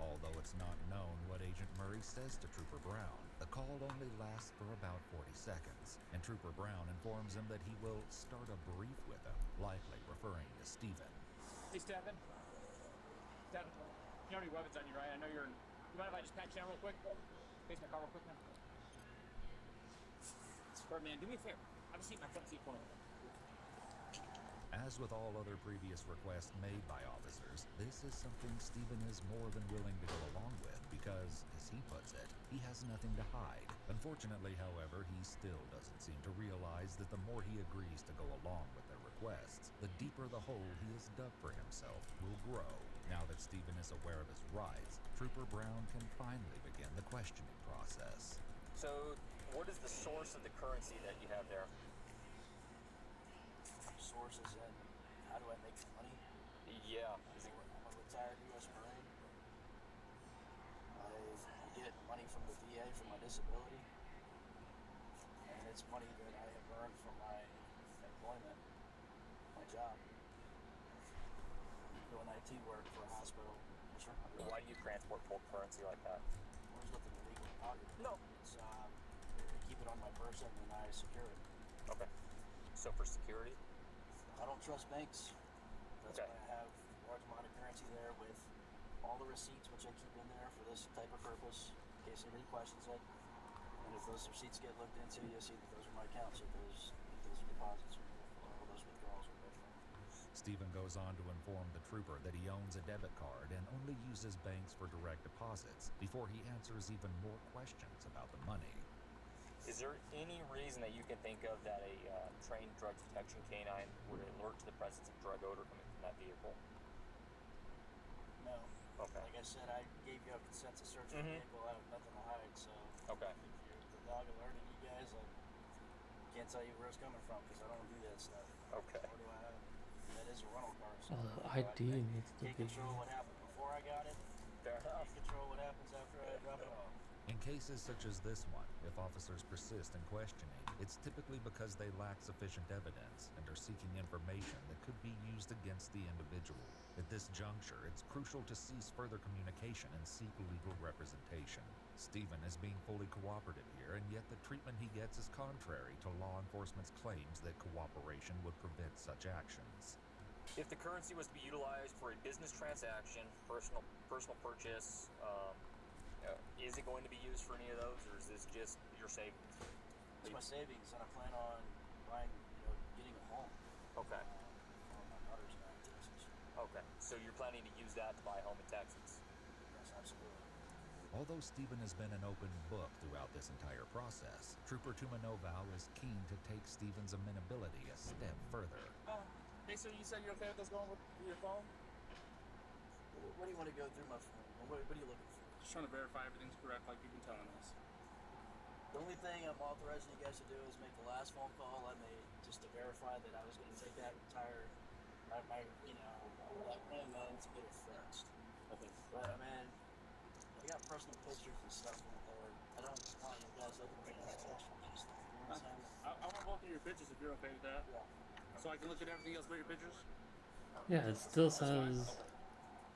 Although it's not known what Agent Murray says to Trooper Brown, the call only lasts for about 40 seconds, and Trooper Brown informs him that he will start a brief with him, likely referring to Stephen. Hey, Stephen. Stephen, you don't have any weapons on you, right? I know you're in. You mind if I just pat you down real quick? Face my car real quick, man. Birdman, do me a favor. Have a seat in my front seat for me. As with all other previous requests made by officers, this is something Stephen is more than willing to go along with because, as he puts it, he has nothing to hide. Unfortunately, however, he still doesn't seem to realize that the more he agrees to go along with their requests, the deeper the hole he has dug for himself will grow. Now that Stephen is aware of his rights, Trooper Brown can finally begin the questioning process. So, what is the source of the currency that you have there? Sources and how do I make the money? Yeah. I'm a retired U.S. Marine. I get money from the VA for my disability, and it's money that I have earned from my employment, my job, doing IT work for a hospital. Why do you transport full currency like that? There's nothing illegal about it. No. It's I keep it on my person and I secure it. Okay. So for security? I don't trust banks. That's Okay. why I have a large amount of currency there with all the receipts, which I keep in there for this type of purpose, in case anybody questions it. And if those receipts get looked into, you'll see that those are my accounts, if those deposits are made for, or those withdrawals are made for. Stephen goes on to inform the trooper that he owns a debit card and only uses banks for direct deposits before he answers even more questions about the money. Is there any reason that you can think of that a trained drug detection canine would alert to the presence of drug odor coming from that vehicle? No. Okay. Like I said, I gave you a consensus search for the vehicle. I have nothing to hide, so Okay. if the dog alerted you guys, I can't tell you where it's coming from because I don't do that stuff. Okay. Nor do I have. That is a rental car, so ID needs to can't be. control what happened before I got it. Fair enough. Can't control what happens after I drop it off. In cases such as this one, if officers persist in questioning, it's typically because they lack sufficient evidence and are seeking information that could be used against the individual. At this juncture, it's crucial to cease further communication and seek legal representation. Stephen is being fully cooperative here, and yet the treatment he gets is contrary to law enforcement's claims that cooperation would prevent such actions. If the currency was to be utilized for a business transaction, personal purchase, is it going to be used for any of those, or is this just your savings? It's my savings, and I plan on buying, getting a home. Okay. For my daughter's now in Texas. Okay. So you're planning to use that to buy a home in Texas? Yes, absolutely. Although Stephen has been an open book throughout this entire process, Trooper Tumanovow is keen to take Stephen's amenability a step further. Hey, so you said you're okay with us going with your phone? What do you want to go through my phone? What are you looking for? Just trying to verify everything's correct like you've been telling us. The only thing I'm authorizing you guys to do is make the last phone call I made just to verify that I was going to take that entire, that plan man to get it fixed. Okay. But I mean, I got personal pictures and stuff in there. I don't want you guys looking at my pictures and stuff. You know what I'm saying? I want to go through your pictures if you're okay with that. Yeah. So I can look at everything else but your pictures? Yeah, it still says.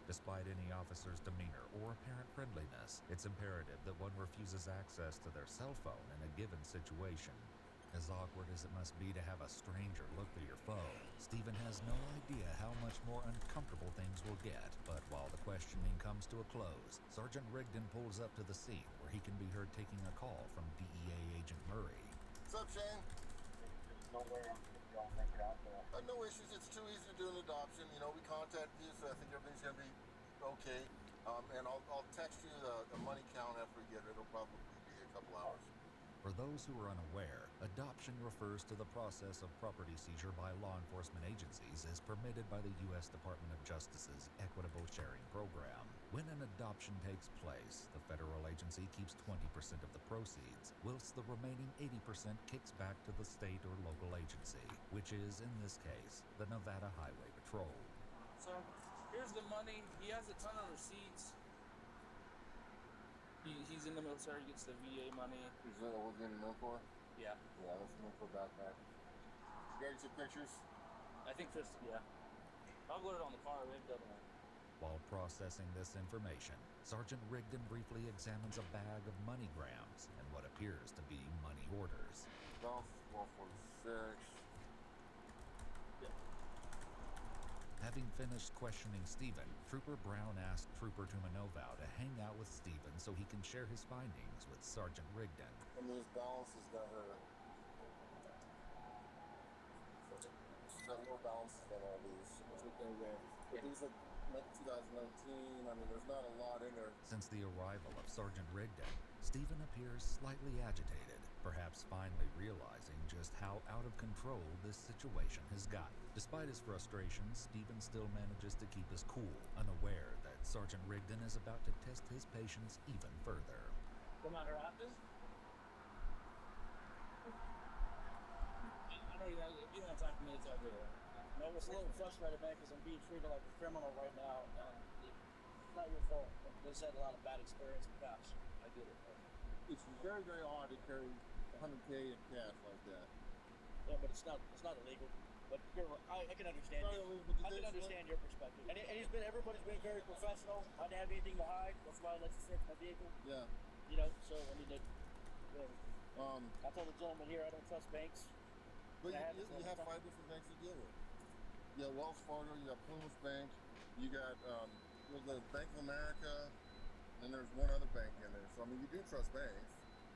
Despite any officer's demeanor or apparent friendliness, it's imperative that one refuses access to their cell phone in a given situation. As awkward as it must be to have a stranger look through your phone, Stephen has no idea how much more uncomfortable things will get. But while the questioning comes to a close, Sergeant Rigdon pulls up to the scene where he can be heard taking a call from DEA Agent Murray. What's up, Shane? No issues. It's too easy to do an adoption. We contact you, so I think everything's going to be okay. And I'll text you the money count after we get it. It'll probably be a couple hours. For those who are unaware, adoption refers to the process of property seizure by law enforcement agencies as permitted by the U.S. Department of Justice's Equitable Sharing Program. When an adoption takes place, the federal agency keeps 20% of the proceeds, whilst the remaining 80% kicks back to the state or local agency, which is, in this case, the Nevada Highway Patrol. So here's the money. He has a ton of receipts. He's in the military, gets the VA money. Is that what we're getting known for? Yeah. Yeah, that's known for backpack. You got some pictures? I think just, yeah. I'll put it on the car, maybe it doesn't. While processing this information, Sergeant Rigdon briefly examines a bag of moneygrams and what appears to be money orders. Balance 1246. Having finished questioning Stephen, Trooper Brown asked Trooper Tumanovow to hang out with Stephen so he can share his findings with Sergeant Rigdon. And these balances got her. She's got more balances than all these. But these are 2019. I mean, there's not a lot in there. Since the arrival of Sergeant Rigdon, Stephen appears slightly agitated, perhaps finally realizing just how out of control this situation has gotten. Despite his frustrations, Stephen still manages to keep his cool, unaware that Sergeant Rigdon is about to test his patience even further. Come out here after? I know you don't have time for me to talk to you. No, it's a little frustrated, man, because I'm being treated like a criminal right now, and it's not your fault. This had a lot of bad experience in the past. I get it. It's very, very odd to carry 100K in cash like that. Yeah, but it's not illegal. But I can understand you. I can understand your perspective. And everybody's been very professional. I didn't have anything to hide. That's why I let you search my vehicle. Yeah. So I mean, I told the gentleman here I don't trust banks. But you have 5 different banks to deal with. You got Wells Fargo, you got Plymouth Bank, you got the Bank of America, and there's one other bank in there. So I mean, you do trust banks.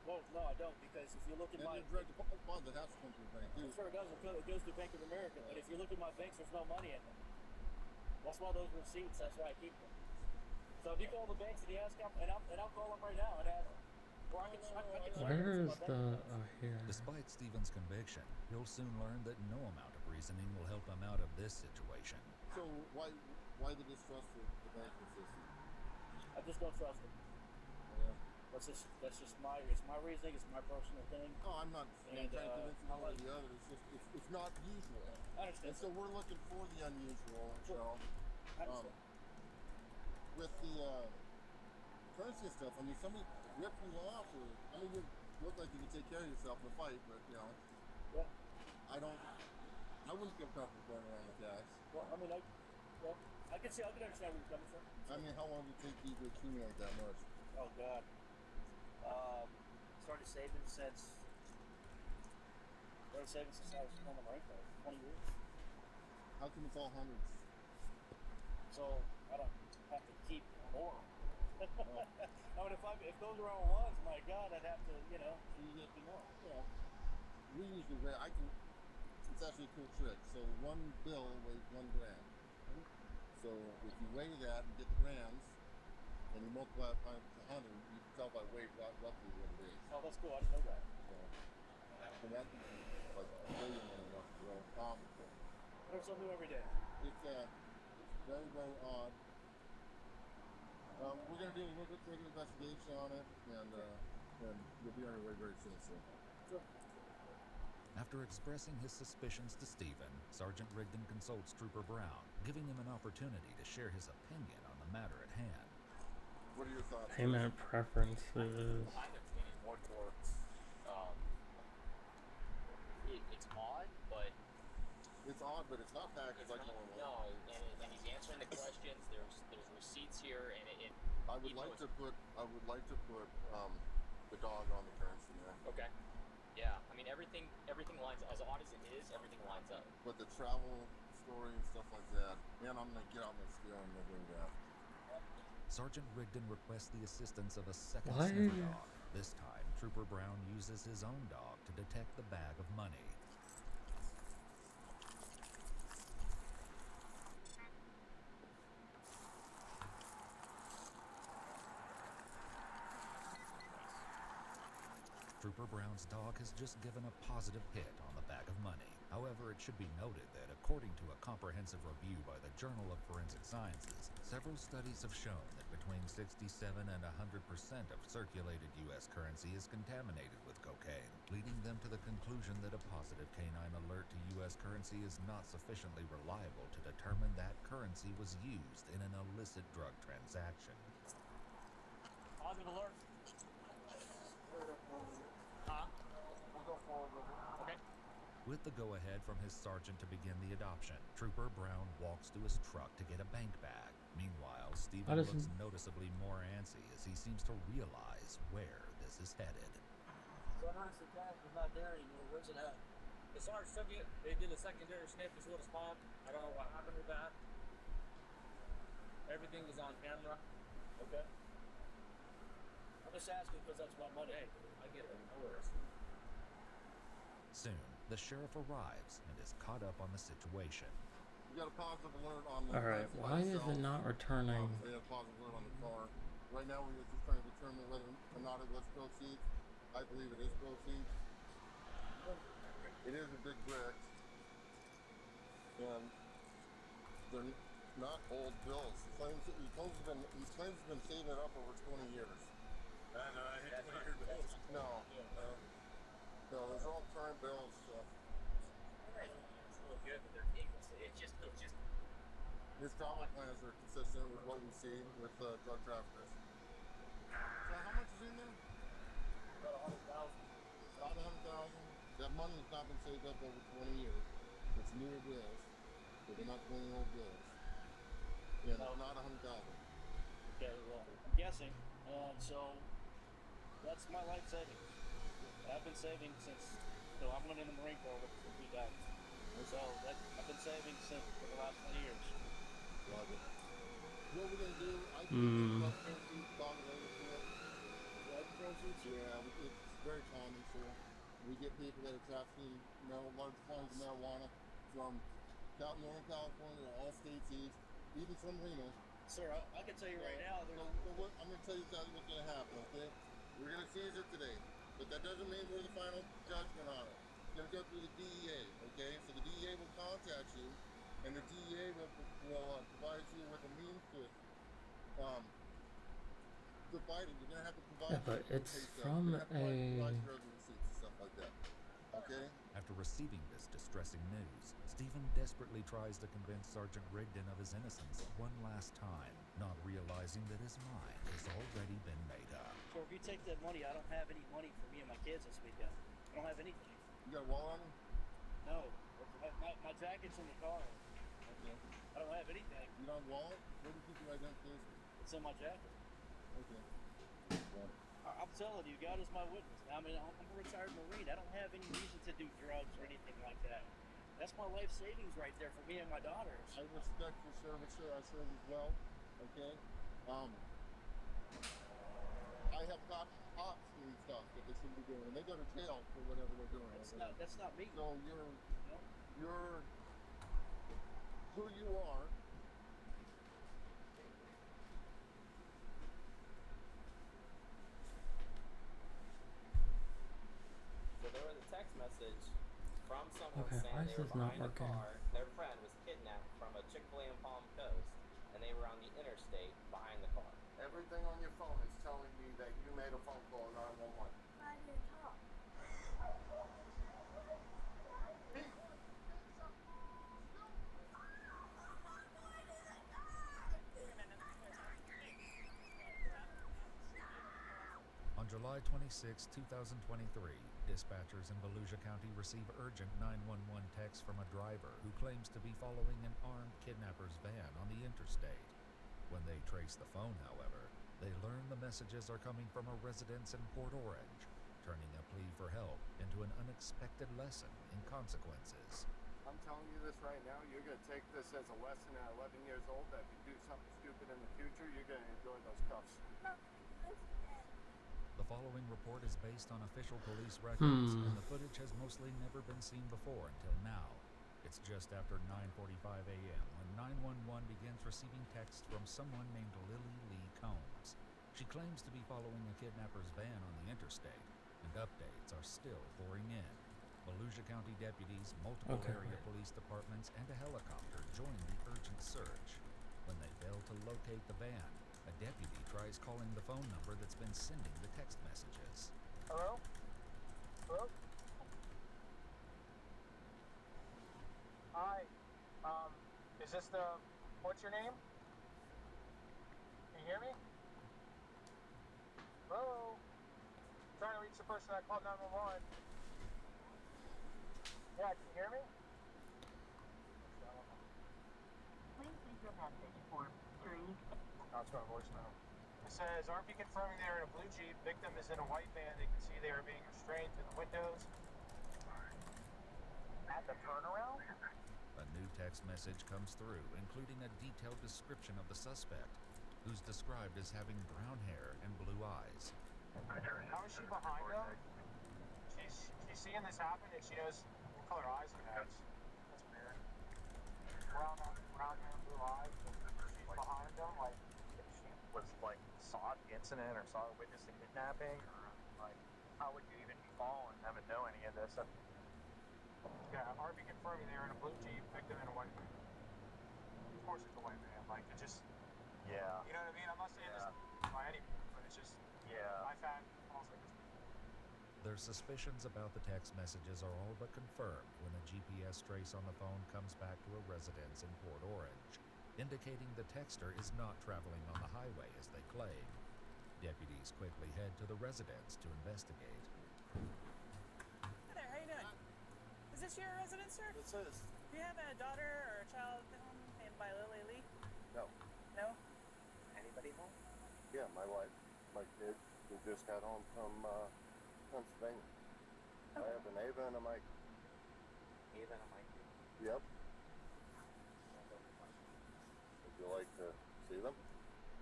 Well, no, I don't, because if you look at And my... the direct deposit has to come to the bank, too. Sure it does. It goes to Bank of America, but if you look at my banks, there's no money in them. That's why those receipts, that's why I keep them. So if you call the banks and you ask them, and I'll call them right now and ask them. Or I can show Where you is my bank the... accounts. Oh, here. Despite Stephen's conviction, he'll soon learn that no amount of reasoning will help him out of this situation. So why the distrust of the banking system? I just don't trust them. Yeah. That's just my reasoning. It's my personal thing. No, I'm not trying to convince you one or the other. It's just it's not usual. I understand. And so we're looking for the unusual. Sure. So, I understand. with the currency and stuff, I mean, somebody ripped you off, or I mean, you look like you can take care of yourself in a fight, but you know, Yeah. I wouldn't feel comfortable going around with cash. Well, I mean, I can understand where you're coming from. I mean, how long did it take you to accumulate that much? Oh God. Started saving since I was on the Marine Corps. 20 years. How come it's all hundreds? So I don't have to keep more. I mean, if those are all ones, my God, I'd have to, you know. So you get to know. Yeah. We usually weigh. It's actually a cool trick. So one bill weighs 1 gram. So if you weigh that and get the grams, and you multiply it times 100, you can tell by weight roughly what it is. Oh, that's cool. I didn't know that. So that can be like a billion and enough to grow. Learn something new every day. It's very, very odd. We're going to do a little bit further investigation on it, and you'll be on your way very soon. So. Sure. After expressing his suspicions to Stephen, Sergeant Rigdon consults Trooper Brown, giving him an opportunity to share his opinion on the matter at hand. What are your thoughts? Payment preferences. I'm opinion more towards it's odd, but it's not packaged like normal. No, and he's answering the questions. There's receipts here, and it I would like to put the dog on the currency there. Okay. Yeah, I mean everything lines, as odd as it is, everything lines up. But the travel story and stuff like that, man, I'm gonna get out my skill and do that. Sergeant Rigdon requests the assistance of a second What? sniffer dog. This time, Trooper Brown uses his own dog to detect the bag of money. Trooper Brown's dog has just given a positive hit on the bag of money. However, it should be noted that according to a comprehensive review by the Journal of Forensic Sciences, several studies have shown that between 67 and 100% of circulated U.S. currency is contaminated with cocaine, leading them to the conclusion that a positive canine alert to U.S. currency is not sufficiently reliable to determine that currency was used in an illicit drug transaction. Positive alert. Okay. With the go-ahead from his sergeant to begin the adoption, Trooper Brown walks to his truck to get a bank bag. Meanwhile, Stephen looks noticeably more antsy as he seems to realize where this is headed. So honestly, cash is not there anymore. Where's it at? The Sarge took it. They did a secondary sniff to see what it's found. I don't know what happened with that. Everything is on camera. Okay. I'm just asking because that's my money. Hey, I get it. No worries. Soon, the sheriff arrives and is caught up on the situation. You got a positive alert on the Alright, why is it not returning? They have a positive alert on the car. Right now we're just trying to determine whether or not it was proceeds. I believe it is proceeds. It is a big brick. And they're not old bills. He claims he's been saving it up over 20 years. I know, I hate 20-year bills. No. No, those are all current bills. So. It's a little good, but they're it's just. His travel plans are consistent with what we see with drug traffickers. So how much is in there? About 100,000. About 100,000. That money has not been saved up over 20 years. It's newer bills, but they're not 20-year-old bills. Yeah, no, not 100,000. Okay, well, I'm guessing. So that's my life savings. I've been saving since I went in the Marine Corps with 2000. So I've been saving since for the last 20 years. Love it. What we're gonna do? I think proceeds, dog related to it. Drug proceeds? Yeah, very common, sir. We get people that are trafficking large quantities of marijuana from Northern California to all states east, even from Reno. Sir, I can tell you right now, there's I'm going to tell you exactly what's going to happen, okay? We're going to seize it today, but that doesn't mean we're the final judgment on it. It's going to go through the DEA, okay? So the DEA will contact you, and the DEA will provide you with a means to provide it. You're going to have to provide Yeah, but your it's pay stub. from You're going to have to provide a... your other receipts and stuff like that, okay? After receiving this distressing news, Stephen desperately tries to convince Sergeant Rigdon of his innocence one last time, not realizing that his mind has already been made up. So if you take that money, I don't have any money for me and my kids this weekend. I don't have anything. You got a wallet on you? No. My jacket's in the car. Okay. I don't have anything. You don't have a wallet? Where do you keep your identification? It's in my jacket. Okay. Well, I'm telling you, God is my witness. I mean, I'm a retired Marine. I don't have any reason to do drugs or anything like that. That's my life savings right there for me and my daughters. I respect your service, sir. I serve as well. Okay. I have caught cops doing stuff that they shouldn't be doing, and they go to jail for whatever they're doing. That's not me. So you're who you are. So there was a text message from someone Okay, saying why is they were this not behind a working? car. Their friend was kidnapped from a Chick-fil-A in Palm Coast, and they were on the interstate behind the car. Everything on your phone is telling me that you made a phone call to 911. I didn't talk. On July 26, 2023, dispatchers in Volusia County receive urgent 911 text from a driver who claims to be following an armed kidnapper's van on the interstate. When they trace the phone, however, they learn the messages are coming from a residence in Port Orange, turning a plea for help into an unexpected lesson in consequences. I'm telling you this right now, you're going to take this as a lesson at 11 years old that if you do something stupid in the future, you're going to enjoy those cuffs. The following report is based on official police records, and the footage has mostly never been seen before until now. It's just after 9:45 a.m. when 911 begins receiving texts from someone named Lily Lee Combs. She claims to be following a kidnapper's van on the interstate, and updates are still pouring in. Volusia County deputies, multiple area police departments, and a helicopter join the urgent search. When they fail to locate the van, a deputy tries calling the phone number that's been sending the text messages. Hello? Hello? Hi. Is this the... What's your name? Can you hear me? Hello? I'm trying to reach the person that called 911. Yeah, can you hear me? Please leave your message for 3. No, it's going to voicemail. It says, RP confirming they are in a blue Jeep. Victim is in a white van. They can see they are being restrained through the windows. At the turnaround? A new text message comes through, including a detailed description of the suspect, who's described as having brown hair and blue eyes. How is she behind them? She's seeing this happen and she knows what color eyes it has. That's weird. Brown hair, blue eyes. She's behind them, like if she was like saw the incident or saw a witness to kidnapping, or like how would you even be following them and know any of this? Yeah, RV confirming they were in a blue Jeep, victim in a white van. Of course it's a white van, like it just... Yeah. You know what I mean? I'm not saying this by any means, but it's just... Yeah. My fact falls like this. Their suspicions about the text messages are all but confirmed when a GPS trace on the phone comes back to a residence in Port Orange, indicating the texter is not traveling on the highway as they claim. Deputies quickly head to the residence to investigate. Hi there, how you doing? Is this your residence, sir? This is. Do you have a daughter or a child named by Lily Lee? No. No? Anybody home? Yeah, my wife, my kid, who just got home from Pennsylvania. I have an Ava and a Mike. Ava and a Mike? Yep. Would you like to see them?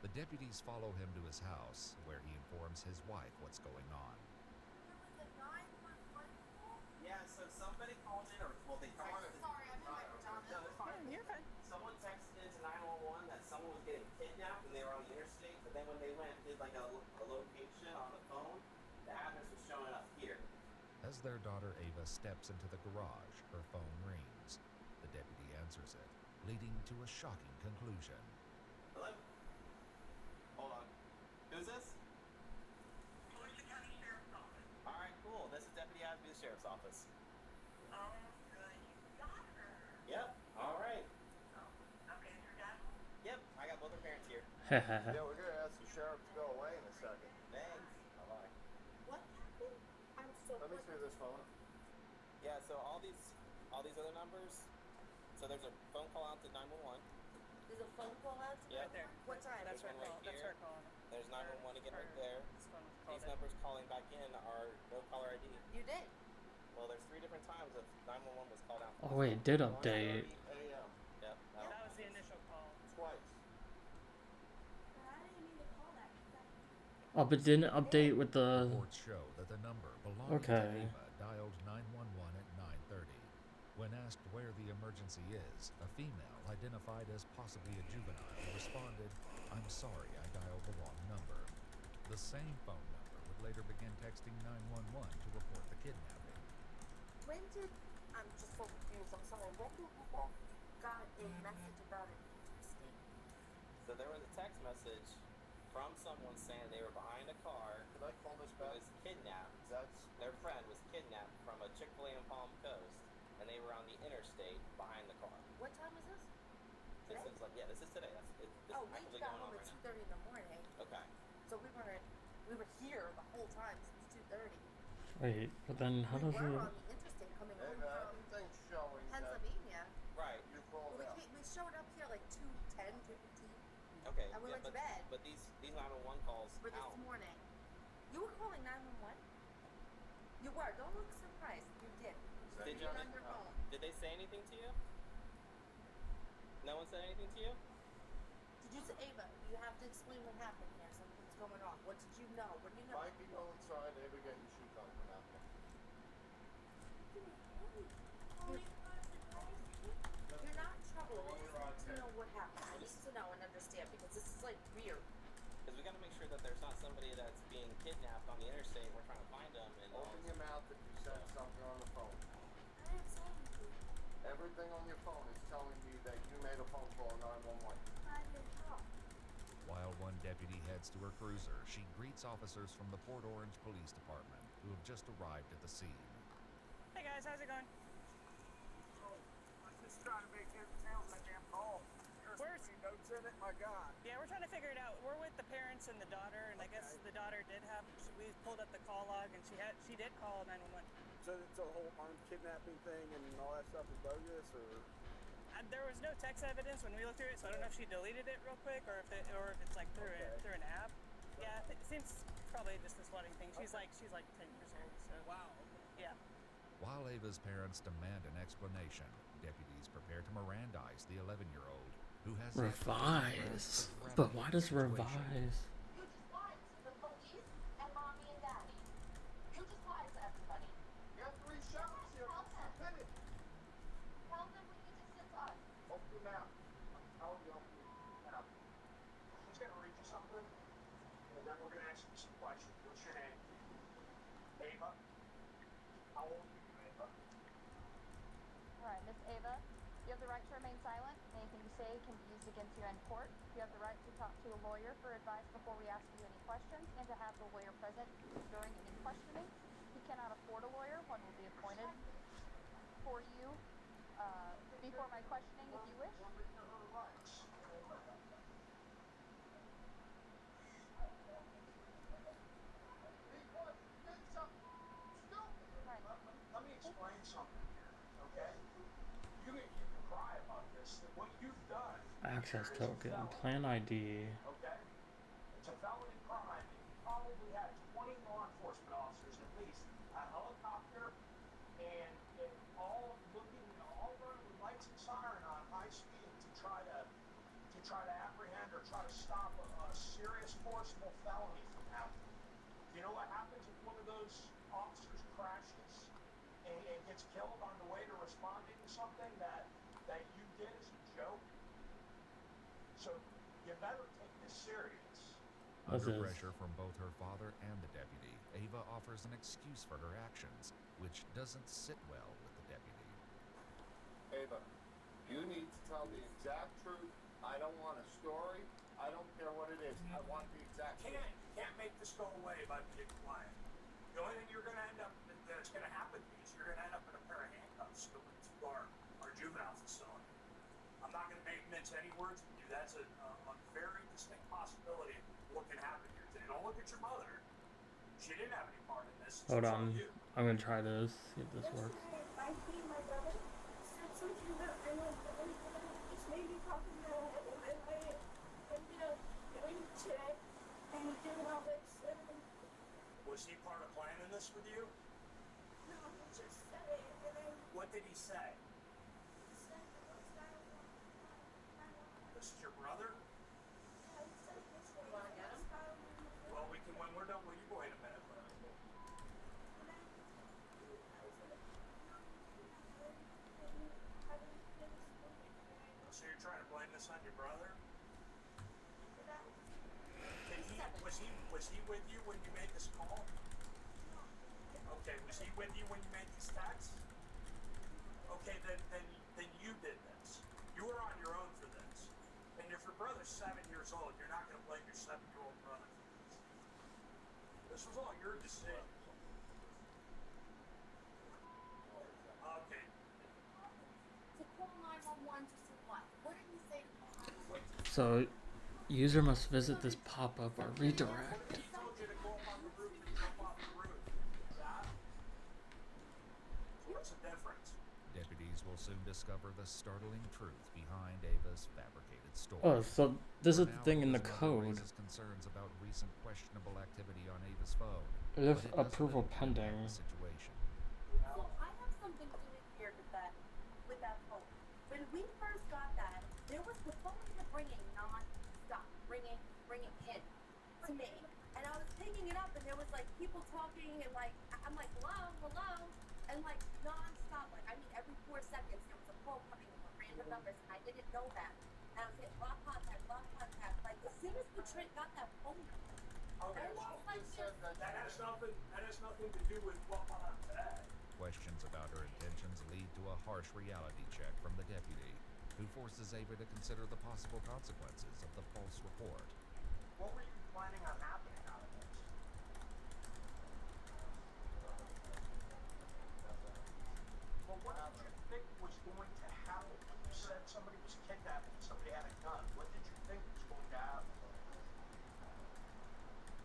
The deputies follow him to his house, where he informs his wife what's going on. somebody called in, or well, they called in. Sorry, I'm in my pajamas. No, that's fine. You're fine. Someone texted into 911 that someone was getting kidnapped and they were on the interstate, but then when they went and did like a location on the phone, the address was showing up here. As their daughter Ava steps into the garage, her phone rings. The deputy answers it, leading to a shocking conclusion. Hello? Hold on. Who's this? Alright, cool. This is Deputy Asby, the Sheriff's Office. Oh, good. You got her. Yep. Alright. Oh, okay. Is your dad? Yep. I got both her parents here. Yeah, we're gonna ask the sheriff to go away in a second. Thanks. Bye-bye. What happened? I'm so Let me see this phone. Yeah, so all these other numbers, so there's a phone call out to 911. There's a phone call out? Yep. Right there. What time? There's one right here. calling. There's 911 again right there. This phone was called These numbers calling back in are no caller ID. You did? Well, there's 3 different times that 911 was called out. Oh wait, it did update. A.M. Yep. Yeah, that was the initial call. Twice. I didn't mean to call that. Oh, but didn't update with the. Reports show that the number belonging Okay. to Ava dialed 911 at 9:30. When asked where the emergency is, a female identified as possibly a juvenile responded, "I'm sorry, I dialed the wrong number." The same phone number would later begin texting 911 to report the kidnapping. When did, I'm just so confused, I'm sorry, when did you both got a message about an interstate? So there was a text message from someone saying they were behind a car. Can I call this Who back? was kidnapped. That's Their friend was kidnapped from a Chick-fil-A in Palm Coast, and they were on the interstate behind the car. What time was this? This Today? is like, yeah, this is today. This Oh, is we actually got going on home right at now. 2:30 in the morning, Okay. so we were here the whole time since 2:30. Wait, but then how We does were it? on the interstate coming home from everything's showing that Pennsylvania. Right. you called out. We showed up here like 2:10, 2:15 Okay. And we yeah, went to but, bed. But these 911 calls for this count. morning. You were calling 911? You were. Don't look surprised. You did. Did You you? did on your phone. Did they say anything to you? No one said anything to you? Did you say, Ava, you have to explain what happened here. Something's going on. What did you know? What do you know? Mikey, go inside. Ava, get your shoes on. Come out there. You're not in trouble. Roll your eyes I need to there. know what happened. I need to know and understand because this is like weird. Because we got to make sure that there's not somebody that's being kidnapped on the interstate. We're trying to find them. And Open your mouth if you said something on the phone. I didn't say anything. Everything on your phone is telling me that you made a phone call 911. I didn't know. While one deputy heads to her cruiser, she greets officers from the Port Orange Police Department who have just arrived at the scene. Hey guys, how's it going? I'm just trying to make heads and tails of that damn call. There's Where's- so many notes in it, my God. Yeah, we're trying to figure it out. We're with the parents and the daughter, and I guess the daughter did have. We pulled up the call log, and she did call 911. So it's a whole armed kidnapping thing and all that stuff is bogus, or? There was no text evidence when we looked through it, so I don't know if she deleted it real quick or if it's like through an app. Yeah, it seems probably just this flooding thing. She's like 10 years old. So Wow. yeah. While Ava's parents demand an explanation, deputies prepare to Mirandize the 11-year-old, who has yet to Revise. grasp the But gravity why of does the situation. revise? You just lied to the police and mommy and daddy. You just lied to everybody. You have 3 showers here for stupidity. Tell them we need to sit us. Open your mouth. I'm telling you, open your mouth. He's gonna read you something, and then we're gonna ask you some questions. What's your name? Ava? How old are you, Ava? Alright, Miss Ava, you have the right to remain silent. Anything you say can be used against you in court. You have the right to talk to a lawyer for advice before we ask you any questions and to have the lawyer present during any questioning. If you cannot afford a lawyer, one will be appointed for you before my questioning if you wish. Right. Let me explain something here, okay? You can cry about this. That what you've done Access is a token. felony, Plan ID. okay? It's a felony crime. You probably had 20 law enforcement officers at least, a helicopter, and all running with lights and siren on high speed to try to apprehend or try to stop a serious forcible felony from happening. You know what happens if one of those officers crashes and gets killed on the way to responding to something that you did as a joke. So you better take this serious. Under pressure from both her father and the deputy, Ava offers an excuse for her actions, which doesn't sit well with the deputy. Ava, you need to tell the exact truth. I don't want a story. I don't care what it is. I want the exact truth. You can't make this go away by being quiet. The only thing you're going to end up that's going to happen to you is you're going to end up in a pair of handcuffs going to our juvenile facility. I'm not going to mince any words with you. That's a very distinct possibility of what can happen here today. Don't look at your mother. She didn't have any part in this. Hold on. I'm gonna try this. See if this works. I see my brother said something that I don't know. It's made me talking about it, and I ended up doing it today and doing all this. Was he part of planning this with you? No, he just said it, and then What did he say? he said the most I don't want. This is your brother? Yeah, he said this one. Wanna get him? Well, we can when we're done with you. Wait a minute. So you're trying to blame this on your brother? Was he with you when you made this call? Okay, was he with you when you made these texts? Okay, then you did this. You were on your own for this. And if your brother's 7 years old, you're not going to blame your 7-year-old brother for this. This was all your decision. Okay. To call 911 to say what? What did he say to call 911? So, user must visit this pop-up or redirect. What's the difference? Deputies will soon discover the startling truth behind Ava's fabricated story. Oh, so this is For the now, thing in the his mother code. raises concerns about recent questionable activity on Ava's phone. If but it doesn't approval impact pending. the situation. So I have something to do here with that phone. When we first got that, there was the phone kept ringing non-stop, ringing in to me, and I was picking it up, and there was like people talking, and like I'm like hello, and like non-stop, like I mean every 4 seconds there was a call coming in from random numbers, and I didn't know that, and I was getting block contact, like as soon as the trick got that phone number. Okay, that has nothing to do with what went on today. Questions about her intentions lead to a harsh reality check from the deputy, who forces Ava to consider the possible consequences of the false report. What were you planning on happening out of this? Well, what did you think was going to happen when you said somebody was kidnapped and somebody had a gun? What did you think was going to happen?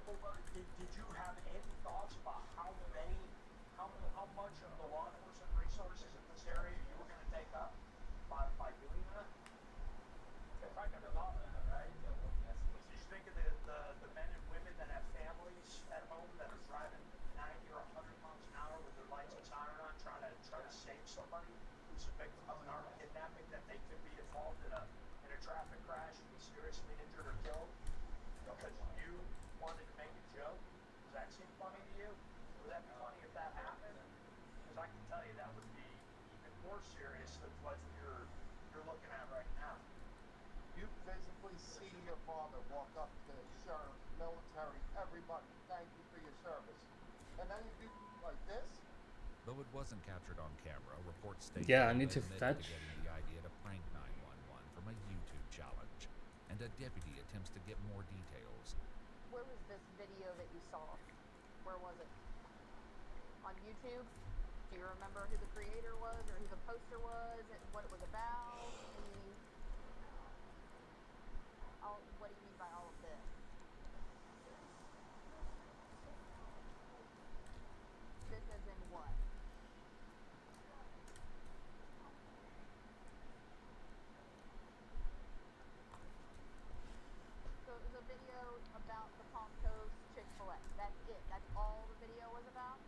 Well, did you have any thoughts about how much of the law enforcement resources in this area you were going to take up by doing that? I never thought of that, right? Did you think of the men and women that have families at home that are driving 90 or 100 miles an hour with their lights and siren on, trying to save somebody who's a victim of an armed kidnapping, that they could be involved in a traffic crash and be seriously injured or killed because you wanted to make a joke? Does that seem funny to you? Would that be funny if that happened? Because I can tell you that would be even more serious than what you're looking at right now. You physically see your father walk up to sheriff, military, everybody, thank you for your service. And then you do like this? Though it wasn't captured on camera, reports state Yeah, I Ava need to admitted fetch. to getting the idea to prank 911 from a YouTube challenge, and a deputy attempts to get more details. Where was this video that you saw? Where was it? On YouTube? Do you remember who the creator was or who the poster was and what it was about? What do you mean by all of this? This as in what? So it was a video about the Palm Coast Chick-fil-A. That's it. That's all the video was about?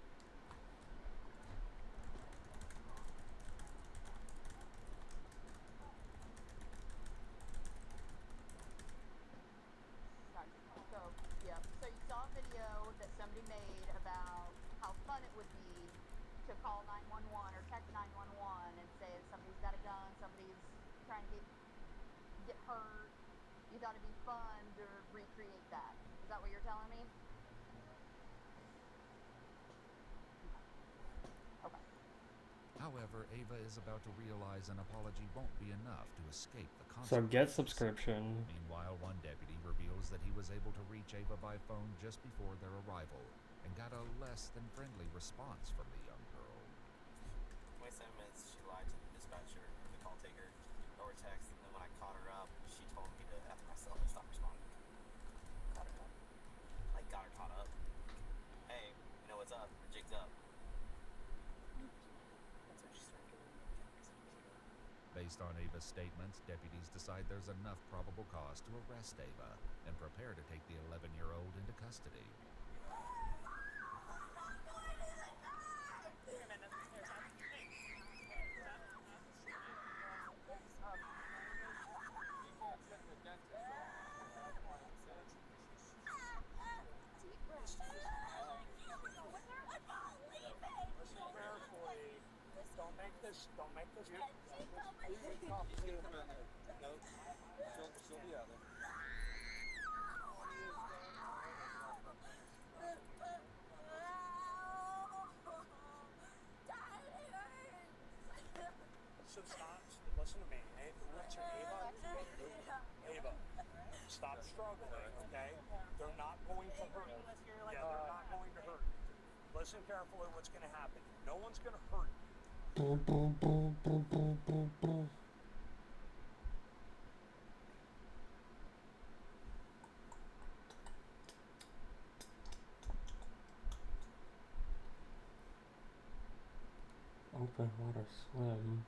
Gotcha. So, yeah. So you saw a video that somebody made about how fun it would be to call 911 or text 911 and say somebody's got a gun, somebody's trying to get hurt. You thought it'd be fun to recreate that. Is that what you're telling me? Okay. However, Ava is about to realize an apology won't be enough to escape the So consequences. get subscription. Meanwhile, one deputy reveals that he was able to reach Ava by phone just before their arrival and got a less than friendly response from the young girl. 27 minutes, she lied to the dispatcher, the call taker, or text, and then when I caught her up, she told me to F myself and stop responding. Caught her up? Like, got her caught up? Hey, you know what's up? Her jig's up. That's when she started doing it. Based on Ava's statements, deputies decide there's enough probable cause to arrest Ava and prepare to take the 11-year-old into custody. Don't make this. Leave it up. She's gonna come out there. No, she'll be out there. So stop. Listen to me. What's your Ava? Ava, stop struggling, okay? They're not going to hurt you. Yeah, they're not going to hurt you. Listen carefully what's going to happen. No one's going to hurt you. Boom, boom, boom, boom, boom, boom, boom. Open water swim.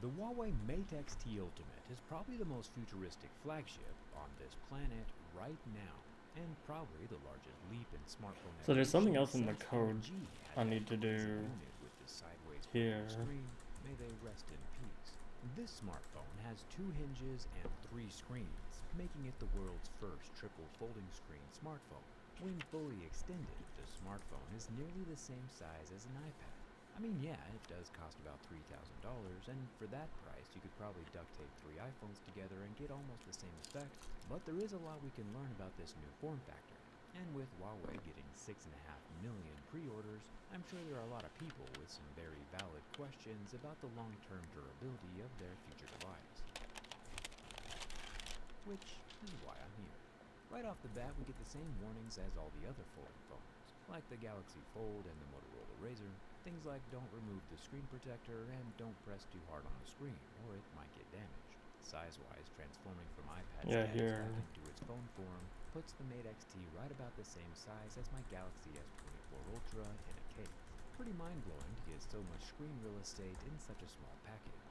The Huawei Mate XT Ultimate is probably the most futuristic flagship on this planet right now, and probably the largest leap in smartphone So there's something else in the since code 5G I has need to been do implemented with the sideways here. screen. May they rest in peace. This smartphone has 2 hinges and 3 screens, making it the world's first triple folding screen smartphone. When fully extended, the smartphone is nearly the same size as an iPad. I mean, yeah, it does cost about $3,000, and for that price, you could probably duct tape 3 iPhones together and get almost the same effect, but there is a lot we can learn about this new form factor. And with Huawei getting 6.5 million pre-orders, I'm sure there are a lot of people with some very valid questions about the long-term durability of their future device. Which is why I'm here. Right off the bat, we get the same warnings as all the other folding phones, like the Galaxy Fold and the Motorola Razr. Things like don't remove the screen protector and don't press too hard on the screen, or it might get damaged. Size-wise, transforming from iPad status back into its phone form puts the Mate XT right about the same size as my Galaxy S24 Ultra in a case. Pretty mind-blowing to get so much screen real estate in such a small package.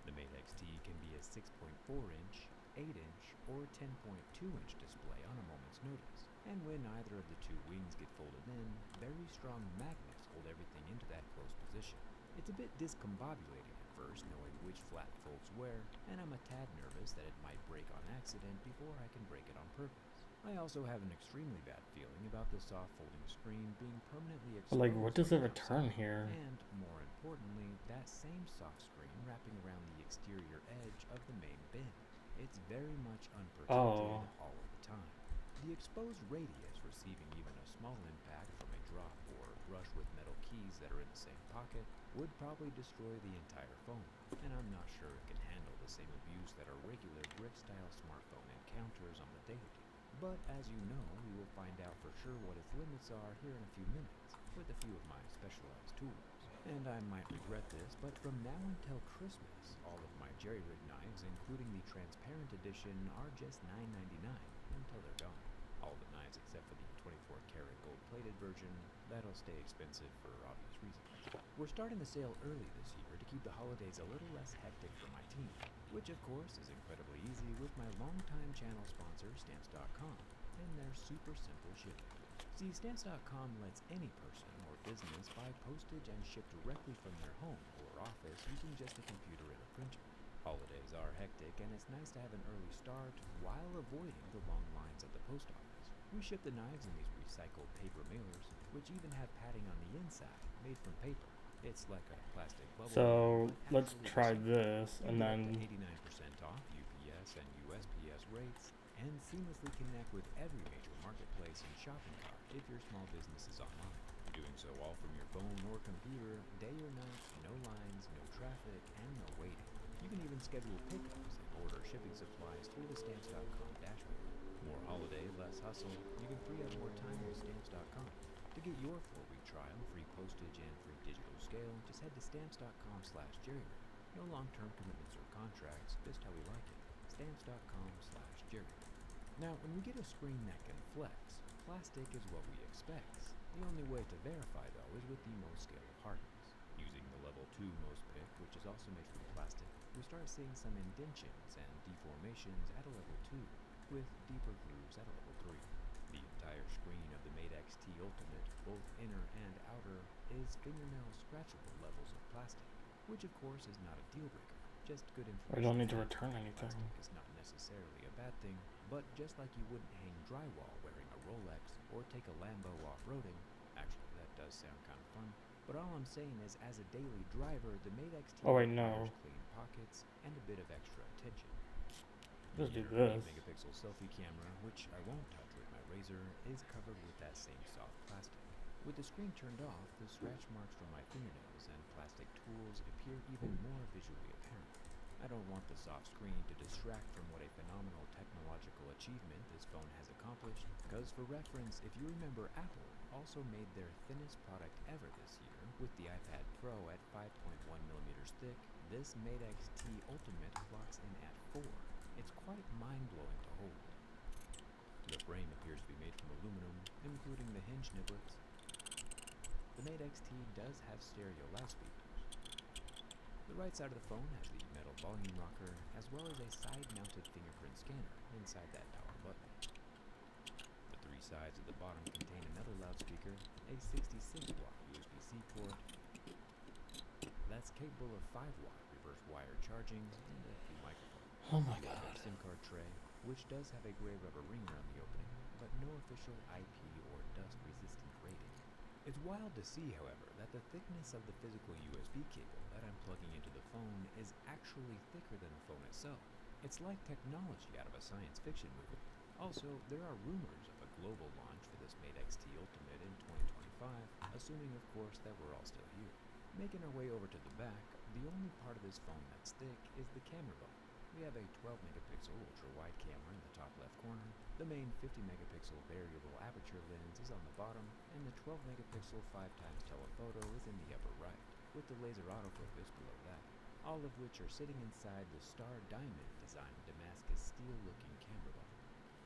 The Mate XT can be a 6.4-inch, 8-inch, or 10.2-inch display on a moment's notice. And when either of the 2 wings get folded in, very strong magnets hold everything into that close position. It's a bit discombobulating at first knowing which flap folds where, and I'm a tad nervous that it might break on accident before I can break it on purpose. I also have an extremely bad feeling about the soft folding screen being permanently exposed. Like, what does it return here? And, more importantly, that same soft screen wrapping around the exterior edge of the main bin. It's very much unprotected all of the time. The exposed radius receiving even a small impact from a drop or brush with metal keys that are in the same pocket would probably destroy the entire phone, and I'm not sure it can handle the same abuse that a regular brick-style smartphone encounters on the daily. But as you know, we will find out for sure what its limits are here in a few minutes, with a few of my specialized tools. And I might regret this, but from now until Christmas, all of my jerry-rig knives, including the transparent edition, are just $9.99 until they're gone. All the knives except for the 24-karat gold-plated version, that'll stay expensive for obvious reasons. We're starting the sale early this year to keep the holidays a little less hectic for my team, which of course is incredibly easy with my longtime channel sponsor, Stamps.com, and their super simple shipping. See, Stamps.com lets any person or business buy postage and ship directly from their home or office using just a computer and a printer. Holidays are hectic, and it's nice to have an early start while avoiding the long lines at the post office. We ship the knives in these recycled paper mailers, which even have padding on the inside, made from paper. It's like a plastic bubble. So let's try this, and then 89% off UPS and USPS rates, and seamlessly connect with every major marketplace and shopping cart if your small business is online. Doing so all from your phone or computer, day or night, no lines, no traffic, and no waiting. You can even schedule pickups and order shipping supplies through the Stamps.com dashboard. More holiday, less hustle. You can free up more time with Stamps.com. To get your 4-week trial, free postage, and free digital scale, just head to Stamps.com/jerryrig. No long-term commitments or contracts, just how we like it. Stamps.com/jerryrig. Now, when we get a screen that can flex, plastic is what we expect. The only way to verify, though, is with the most scale of hardness. Using the level 2 most pick, which is also made from plastic, we start seeing some indentions and deformations at a level 2, with deeper grooves at a level 3. The entire screen of the Mate XT Ultimate, both inner and outer, is fingernail scratchable levels of plastic, which of course is not a deal breaker, just good information. I don't need to return anything. Plastic is not necessarily a bad thing, but just like you wouldn't hang drywall wearing a Rolex or take a Lambo off-roading, actually that does sound kind of fun, but all I'm saying is as a daily driver, the Mate XT requires clean pockets and a bit of extra attention. Let's do Your this. 8-megapixel selfie camera, which I won't touch with my razor, is covered with that same soft plastic. With the screen turned off, the scratch marks from my fingernails and plastic tools appear even more visually apparent. I don't want the soft screen to distract from what a phenomenal technological achievement this phone has accomplished, because for reference, if you remember, Apple also made their thinnest product ever this year with the iPad Pro at 5.1mm thick. This Mate XT Ultimate clocks in at 4. It's quite mind-blowing to hold. The frame appears to be made from aluminum, including the hinge niblets. The Mate XT does have stereo loudspeakers. The right side of the phone has the metal volume rocker, as well as a side-mounted fingerprint scanner inside that power button. The 3 sides of the bottom contain another loudspeaker, a 66-watt USB-C port that's capable of 5-watt reverse wire charging, and a few microphones. Oh my god. A SIM card tray, which does have a gray rubber ring around the opening, but no official IP or dust-resistant rating. It's wild to see, however, that the thickness of the physical USB cable that I'm plugging into the phone is actually thicker than the phone itself. It's like technology out of a science fiction movie. Also, there are rumors of a global launch for this Mate XT Ultimate in 2025, assuming of course that we're all still here. Making our way over to the back, the only part of this phone that's thick is the camera bump. We have a 12-megapixel ultra-wide camera in the top left corner. The main 50-megapixel variable aperture lens is on the bottom, and the 12-megapixel 5x telephoto is in the upper right, with the laser autofocus below that, all of which are sitting inside the star diamond designed Damascus steel-looking camera bump.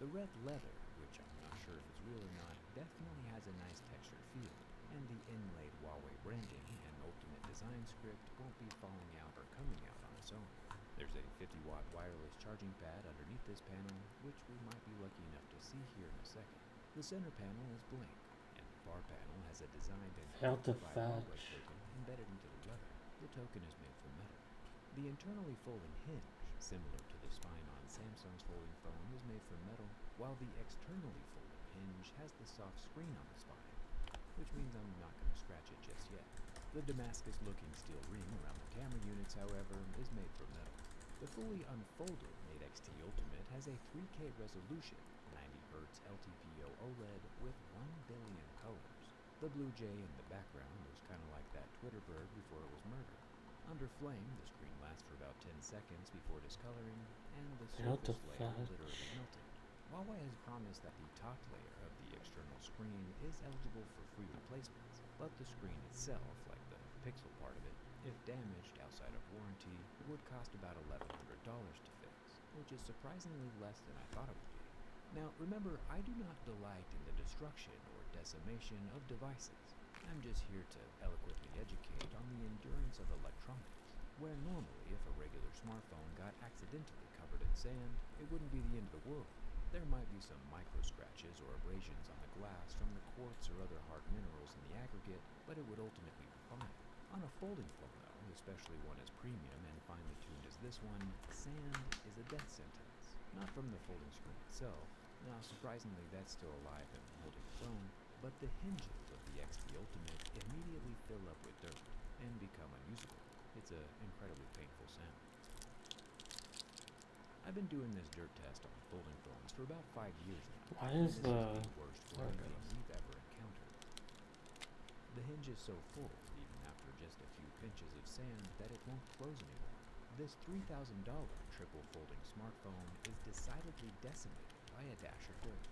The red leather, which I'm not sure if it's real or not, definitely has a nice textured feel, and the inlaid Huawei branding and Ultimate design script won't be falling out or coming out on its own. There's a 50-watt wireless charging pad underneath this panel, which we might be lucky enough to see here in a second. The center panel is blank, and the far panel has a designed and certified Huawei token embedded into the leather. The token is made from metal. The internally folding hinge, similar to the spine on Samsung's folding phone, is made from metal, while the externally folding hinge has the soft screen on the spine, which means I'm not going to scratch it just yet. The Damascus-looking steel ring around the camera units, however, is made from metal. The fully unfolded Mate XT Ultimate has a 3K resolution, 90Hz LTPO OLED with 1 billion colors. The blue jay in the background looks kind of like that Twitter bird before it was murdered. Under flame, the screen lasts for about 10 seconds before discoloring, and the surface layer literally melting. Huawei has promised that the top layer of the external screen is eligible for free replacements, but the screen itself, like the pixel part of it, if damaged outside of warranty, would cost about $1,100 to fix, which is surprisingly less than I thought it would be. Now, remember, I do not delight in the destruction or decimation of devices. I'm just here to eloquently educate on the endurance of electronics, where normally if a regular smartphone got accidentally covered in sand, it wouldn't be the end of the world. There might be some micro scratches or abrasions on the glass from the quartz or other hard minerals in the aggregate, but it would ultimately be fine. On a folding phone though, especially one as premium and finely tuned as this one, sand is a death sentence. Not from the folding screen itself. Now surprisingly that's still alive and holding its own, but the hinges of the XT Ultimate immediately fill up with dirt and become unusable. It's an incredibly painful sound. I've been doing this dirt test on folding phones for about 5 years now. Why and is this the... is the worst folding we've ever encountered. The hinge is so full, even after just a few pinches of sand, that it won't close anymore. This $3,000 triple folding smartphone is decidedly decimated by a dash of dirt.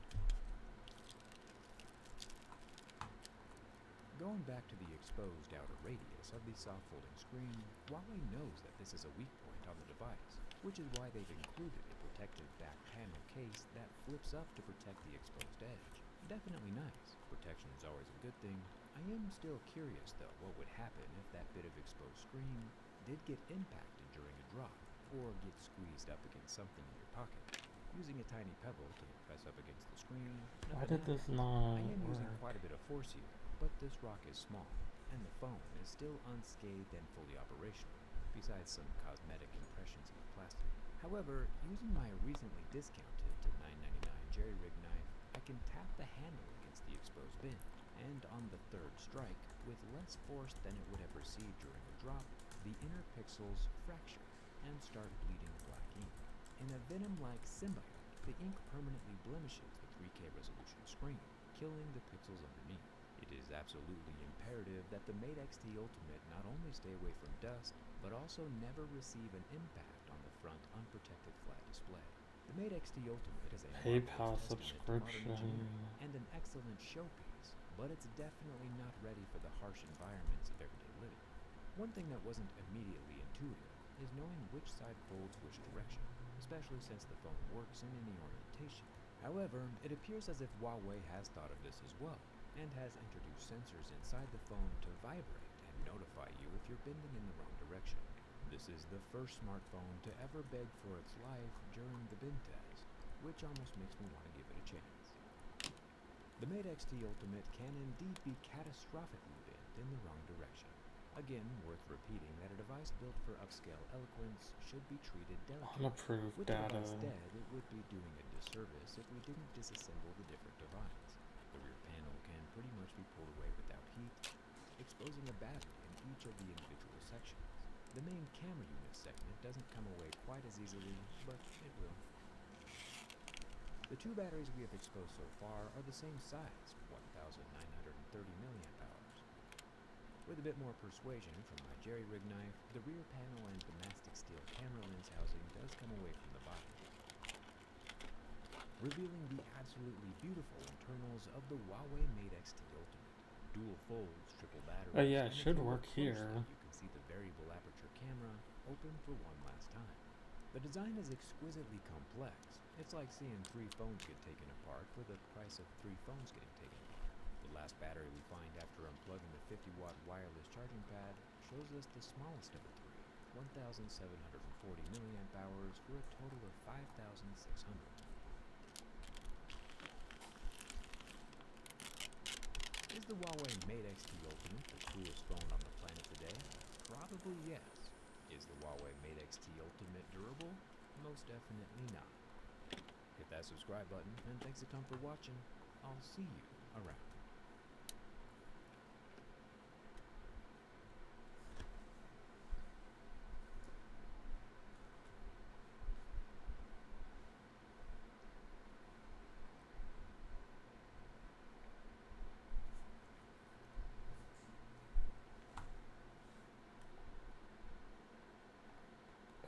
Going back to the exposed outer radius of the soft folding screen, Huawei knows that this is a weak point on the device, which is why they've included a protective back panel case that flips up to protect the exposed edge. Definitely nice. Protection is always a good thing. I am still curious though what would happen if that bit of exposed screen did get impacted during a drop, or get squeezed up against something in your pocket. Using a tiny pebble to press up against the screen, Why did this I not am using work? quite a bit of force here, but this rock is small, and the phone is still unscathed and fully operational, besides some cosmetic impressions of the plastic. However, using my recently discounted to $9.99 jerry rig knife, I can tap the handle against the exposed bin, and on the third strike, with less force than it would have received during a drop, the inner pixels fracture and start bleeding black ink. In a venom-like symbiote, the ink permanently blemishes the 3K resolution screen, killing the pixels underneath. It is absolutely imperative that the Mate XT Ultimate not only stay away from dust, but also never receive an impact on the front unprotected flat display. The Mate XT Ultimate is a PayPal marvelous testament to modern subscription. engineering and an excellent showpiece, but it's definitely not ready for the harsh environments of everyday living. One thing that wasn't immediately intuitive is knowing which side folds which direction, especially since the phone works in any orientation. However, it appears as if Huawei has thought of this as well, and has introduced sensors inside the phone to vibrate and notify you if you're bending in the wrong direction. This is the first smartphone to ever beg for its life during the bend test, which almost makes me want to give it a chance. The Mate XT Ultimate can indeed be catastrophically bent in the wrong direction. Again, worth repeating that a device built for upscale eloquence should be treated delicately. Unapproved With the data. device dead, it would be doing a disservice if we didn't disassemble the different divides. The rear panel can pretty much be pulled away without heat, exposing a battery in each of the individual sections. The main camera unit segment doesn't come away quite as easily, but it will. The two batteries we have exposed so far are the same size, 1,930 milliamp hours. With a bit more persuasion from my jerry rig knife, the rear panel and the mastic steel camera lens housing does come away from the body, revealing the absolutely beautiful internals of the Huawei Mate XT Ultimate. Dual folds, triple batteries, Oh yeah, it and if should you work look closely, here. you can see the variable aperture camera open for one last time. The design is exquisitely complex. It's like seeing 3 phones get taken apart for the price of 3 phones getting taken apart. The last battery we find after unplugging the 50-watt wireless charging pad shows us the smallest of the 3, 1,740 milliamp hours for a total of 5,600. Is the Huawei Mate XT Ultimate the coolest phone on the planet today? Probably yes. Is the Huawei Mate XT Ultimate durable? Most definitely not. Hit that subscribe button, and thanks a ton for watching. I'll see you around.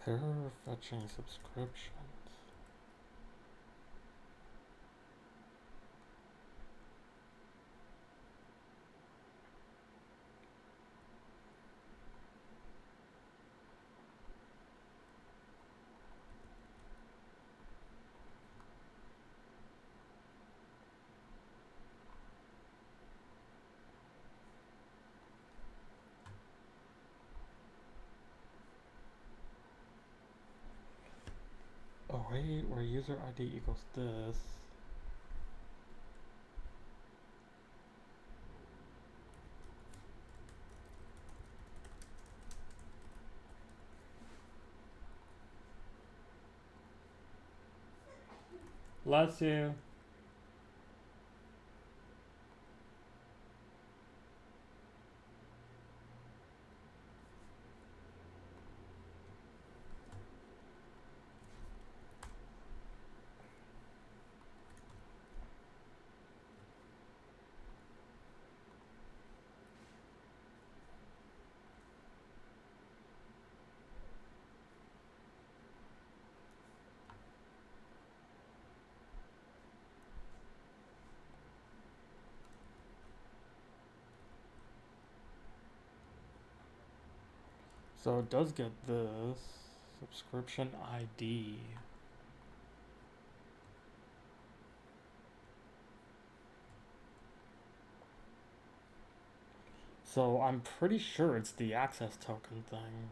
Error fetching subscriptions. Oh wait, where user ID equals this. Bless you. So it does get this subscription ID. So I'm pretty sure it's the access token thing.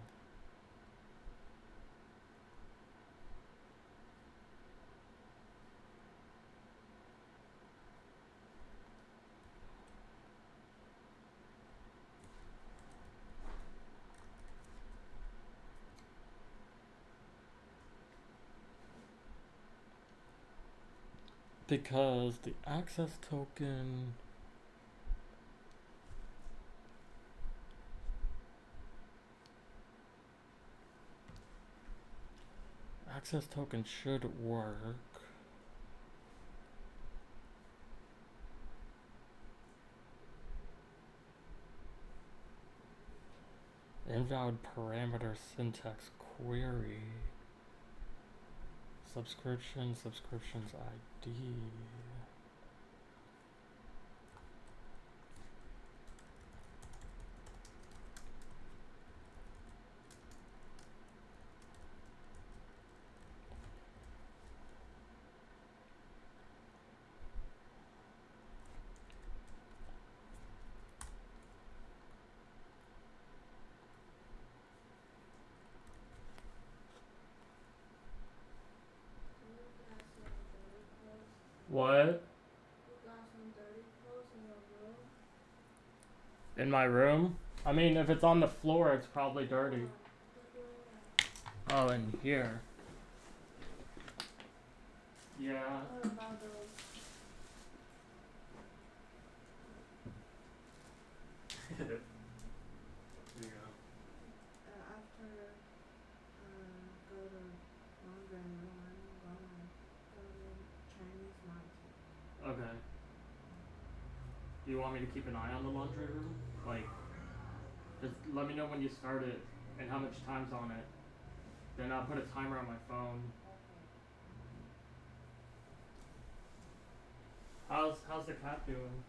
Because the access token should work. Invalid parameter syntax query. Subscriptions ID. What? In my room? I mean, if it's on the floor, it's probably dirty. Oh, in here. Yeah. What about those? There you go. After go to laundry room, I'm gonna go to Chinese market. Okay. Do you want me to keep an eye on the laundry room? Like, just let me know when you start it and how much time's on it. Then I'll put a timer on my phone. How's the cat doing?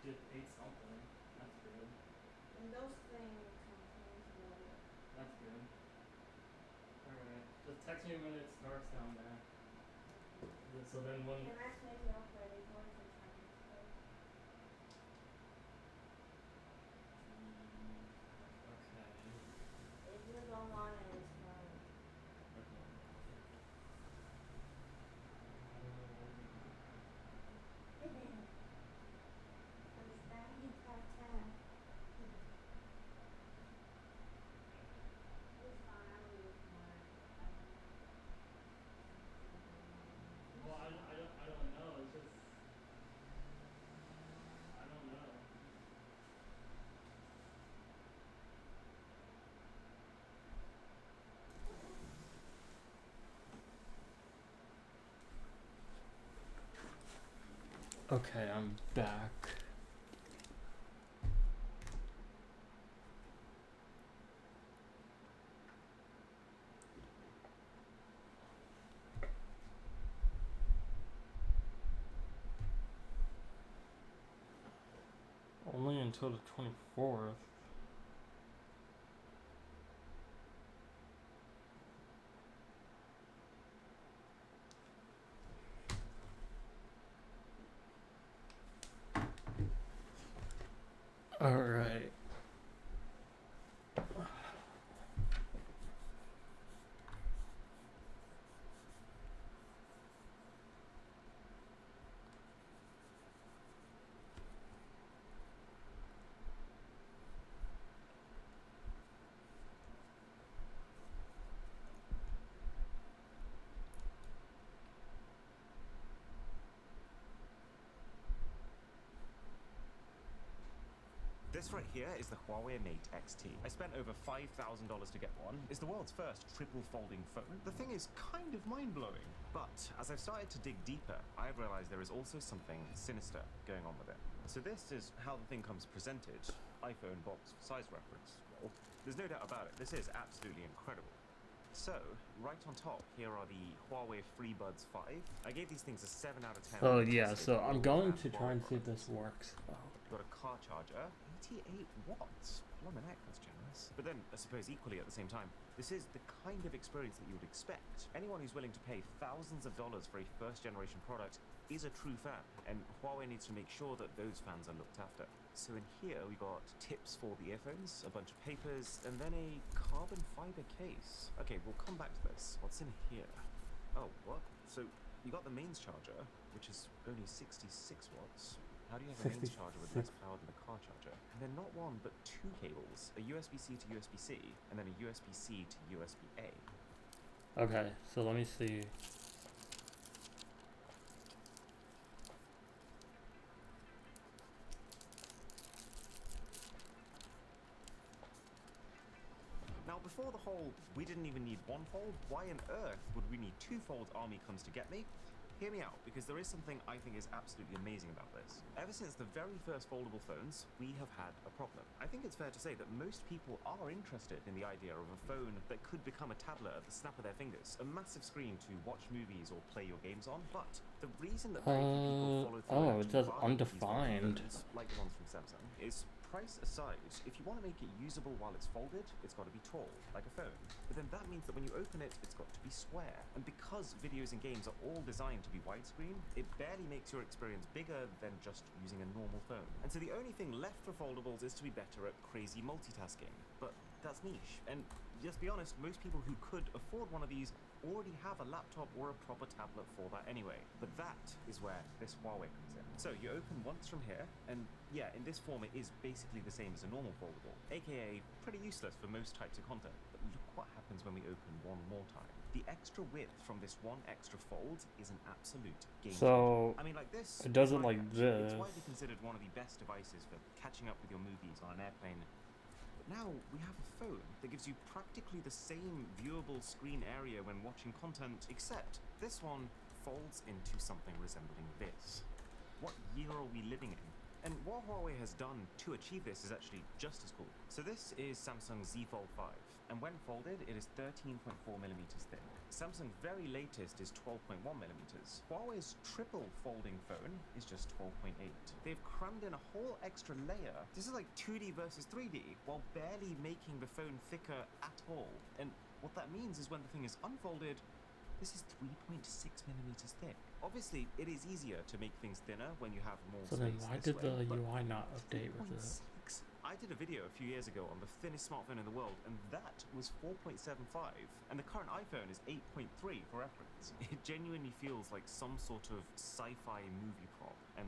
just ate something. That's good. And those things contain water. That's good. Alright. Just text me when it starts down there. So then when... And Max maybe I'll play it. What is it trying to play? Okay. If you don't want it, it's fine. Okay. Because that means I can. It's fine, I will use mine. Well, I don't know. It's just... I don't know. Okay, I'm back. Only until the 24th. Alright. This right here is the Huawei Mate XT. I spent over $5,000 to get one. It's the world's first triple folding phone. The thing is kind of mind-blowing. But as I've started to dig deeper, I've realized there is also something sinister going on with it. So this is how the thing comes presented. iPhone box size reference. Well, there's no doubt about it. This is absolutely incredible. So, right on top, here are the Huawei FreeBuds 5. I gave these things a 7 out of 10. Oh yeah, so I'm going to try and see if this works. Got a car charger, 88 watts. Blimey heck, that's generous. But then, I suppose equally at the same time, this is the kind of experience that you would expect. Anyone who's willing to pay thousands of dollars for a first-generation product is a true fan, and Huawei needs to make sure that those fans are looked after. So in here we got tips for the earphones, a bunch of papers, and then a carbon fiber case. Okay, we'll come back to this. What's in here? Oh, what? So you got the mains charger, which is only 66 watts. How do you have a mains charger with less power than a car charger? And then not one, but two cables, a USB-C to USB-C, and then a USB-C to USB-A. Okay, so let me see. Now, before the whole we didn't even need one fold, why on earth would we need two folds army comes to get me? Hear me out, because there is something I think is absolutely amazing about this. Ever since the very first foldable phones, we have had a problem. I think it's fair to say that most people are interested in the idea of a phone that could become a tablet at the snap of their fingers, a massive screen to watch movies or play your games on, but the reason that very few people follow through oh, it says these undefined. phones, like the ones from Samsung, is price aside, if you want to make it usable while it's folded, it's got to be tall, like a phone. But then that means that when you open it, it's got to be square. And because videos and games are all designed to be widescreen, it barely makes your experience bigger than just using a normal phone. And so the only thing left for foldables is to be better at crazy multitasking. But that's niche. And just be honest, most people who could afford one of these already have a laptop or a proper tablet for that anyway. But that is where this Huawei comes in. So you open once from here, and yeah, in this form it is basically the same as a normal foldable, aka pretty useless for most types of content. But look what happens when we open one more time. The extra width from this one extra fold is an absolute game So changer. I mean, like this, it does it like it's this. widely considered one of the best devices for catching up with your movies on an airplane. But now we have a phone that gives you practically the same viewable screen area when watching content, except this one folds into something resembling this. What year are we living in? And what Huawei has done to achieve this is actually just as cool. So this is Samsung Z Fold 5, and when folded, it is 13.4 millimeters thick. Samsung's very latest is 12.1 millimeters. Huawei's triple folding phone is just 12.8. They've crammed in a whole extra layer. This is like 2D versus 3D, while barely making the phone thicker at all. And what that means is when the thing is unfolded, this is 3.6 millimeters thick. Obviously, it is easier to make things thinner when you have more So space. then why this did way, the but UI not update with it? 3.6. I did a video a few years ago on the thinnest smartphone in the world, and that was 4.75, and the current iPhone is 8.3 for reference. It genuinely feels like some sort of sci-fi movie prop, and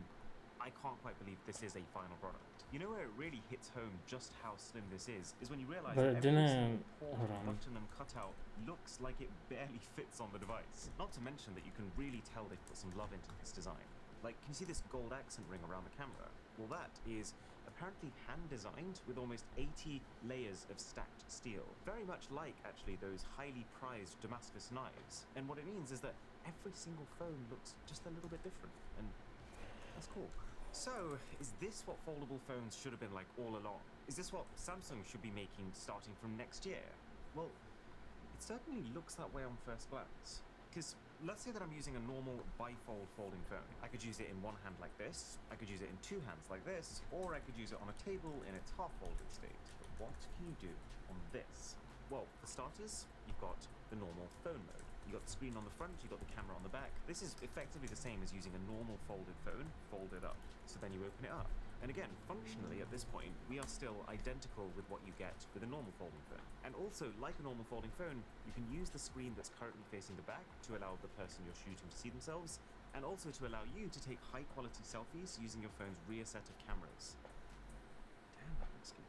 I can't quite believe this is a final product. You know where it really hits home just how slim this is when you realize But it every didn't. single port, Hold on. button and cutout looks like it barely fits on the device. Not to mention that you can really tell they've put some love into this design. Like, can you see this gold accent ring around the camera? Well, that is apparently hand-designed with almost 80 layers of stacked steel. Very much like, actually, those highly prized Damascus knives. And what it means is that every single phone looks just a little bit different, and that's cool. So, is this what foldable phones should have been like all along? Is this what Samsung should be making starting from next year? Well, it certainly looks that way on first glance. Because let's say that I'm using a normal bifold folding phone. I could use it in one hand like this, I could use it in two hands like this, or I could use it on a table in its half-folded state. But what can you do on this? Well, for starters, you've got the normal phone mode. You've got the screen on the front, you've got the camera on the back. This is effectively the same as using a normal folded phone, folded up. So then you open it up. And again, functionally at this point, we are still identical with what you get with a normal folding phone. And also, like a normal folding phone, you can use the screen that's currently facing the back to allow the person you're shooting to see themselves, and also to allow you to take high-quality selfies using your phone's rear set of cameras. Damn, that looks good.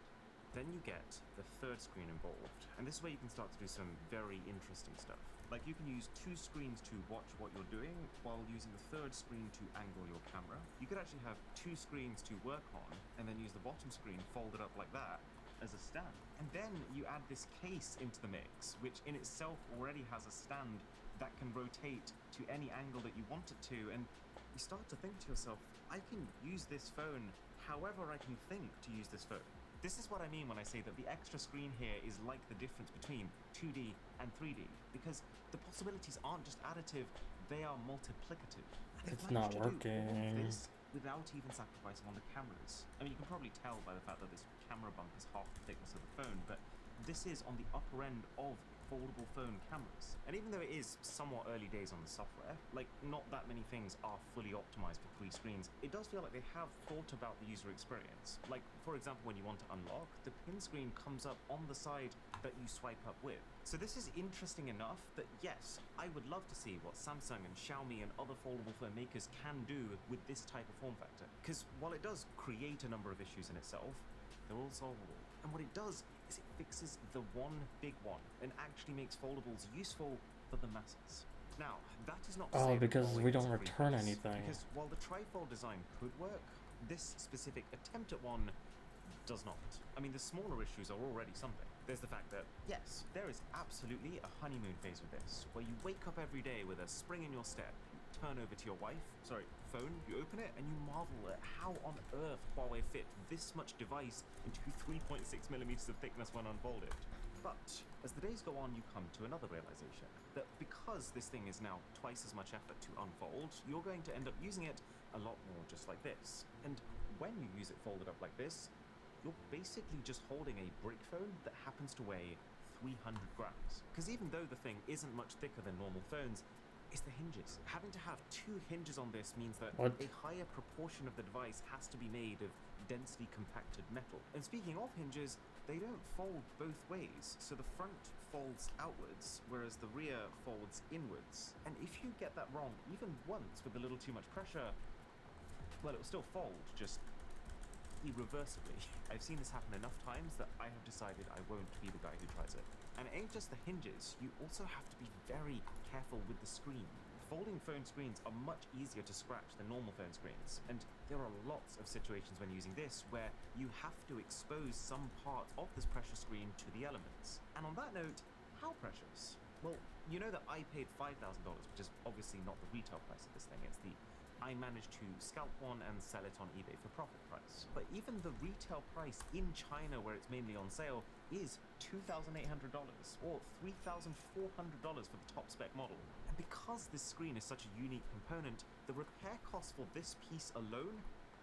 Then you get the third screen involved, and this is where you can start to do some very interesting stuff. Like, you can use two screens to watch what you're doing while using the third screen to angle your camera. You could actually have two screens to work on and then use the bottom screen folded up like that as a stand. And then you add this case into the mix, which in itself already has a stand that can rotate to any angle that you want it to, and you start to think to yourself, I can use this phone however I can think to use this phone. This is what I mean when I say that the extra screen here is like the difference between 2D and 3D, because the possibilities aren't just additive, they are multiplicative. And It's not managed to do all of working. this without even sacrificing on the cameras. I mean, you can probably tell by the fact that this camera bump is half the thickness of the phone, but this is on the upper end of foldable phone cameras. And even though it is somewhat early days on the software, like, not that many things are fully optimized for 3 screens, it does feel like they have thought about the user experience. Like, for example, when you want to unlock, the pin screen comes up on the side that you swipe up with. So this is interesting enough that, yes, I would love to see what Samsung and Xiaomi and other foldable phone makers can do with this type of form factor. Because while it does create a number of issues in itself, they're all solvable. And what it does is it fixes the one big one and actually makes foldables useful for the masses. Now, that is not to say that Because Huawei we is don't a free return pass, anything. Because while the trifold design could work, this specific attempt at one does not. I mean, the smaller issues are already something. There's the fact that, yes, there is absolutely a honeymoon phase with this, where you wake up every day with a spring in your step, you turn over to your phone, you open it, and you marvel at how on earth Huawei fit this much device into 3.6 millimeters of thickness when unfolded. But as the days go on, you come to another realization, that because this thing is now twice as much effort to unfold, you're going to end up using it a lot more just like this. And when you use it folded up like this, you're basically just holding a brick phone that happens to weigh 300 grams. Because even though the thing isn't much thicker than normal phones, it's the hinges. Having to have 2 hinges on this means that What? a higher proportion of the device has to be made of densely compacted metal. And speaking of hinges, they don't fold both ways. So the front folds outwards, whereas the rear folds inwards. And if you get that wrong even once with a little too much pressure, well, it will still fold, just irreversibly. I've seen this happen enough times that I have decided I won't be the guy who tries it. And it ain't just the hinges, you also have to be very careful with the screen. Folding phone screens are much easier to scratch than normal phone screens, and there are lots of situations when using this where you have to expose some part of this precious screen to the elements. And on that note, how precious? Well, you know that I paid $5,000, which is obviously not the retail price of this thing, it's the I managed to scalp one and sell it on eBay for profit price. But even the retail price in China, where it's mainly on sale, is $2,800 or $3,400 for the top spec model. And because this screen is such a unique component, the repair costs for this piece alone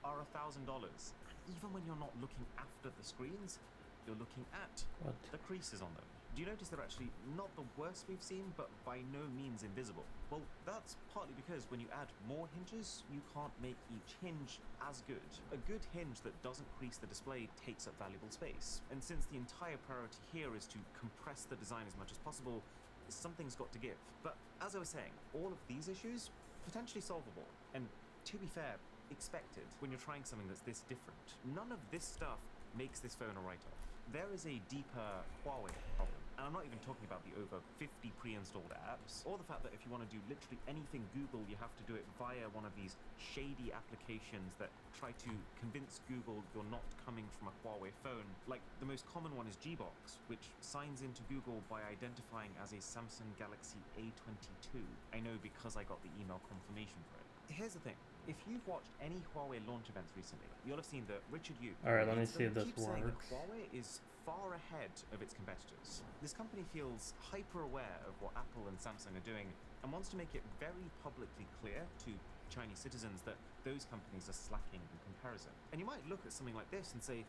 are $1,000. And even when you're not looking after the screens, you're looking at the creases on them. Do you notice they're actually not the worst we've seen, but by no means invisible? Well, that's partly because when you add more hinges, you can't make each hinge as good. A good hinge that doesn't crease the display takes up valuable space. And since the entire priority here is to compress the design as much as possible, something's got to give. But as I was saying, all of these issues, potentially solvable. And to be fair, expected when you're trying something that's this different. None of this stuff makes this phone a write-off. There is a deeper Huawei problem. And I'm not even talking about the over 50 pre-installed apps, or the fact that if you want to do literally anything Google, you have to do it via one of these shady applications that try to convince Google you're not coming from a Huawei phone. Like, the most common one is Gbox, which signs into Google by identifying as a Samsung Galaxy A22. I know because I got the email confirmation for it. Here's the thing. If you've watched any Huawei launch events recently, you'll have seen that Richard Yu Alright, let me see if this keeps saying that works. Huawei is far ahead of its competitors. This company feels hyper aware of what Apple and Samsung are doing and wants to make it very publicly clear to Chinese citizens that those companies are slacking in comparison. And you might look at something like this and say,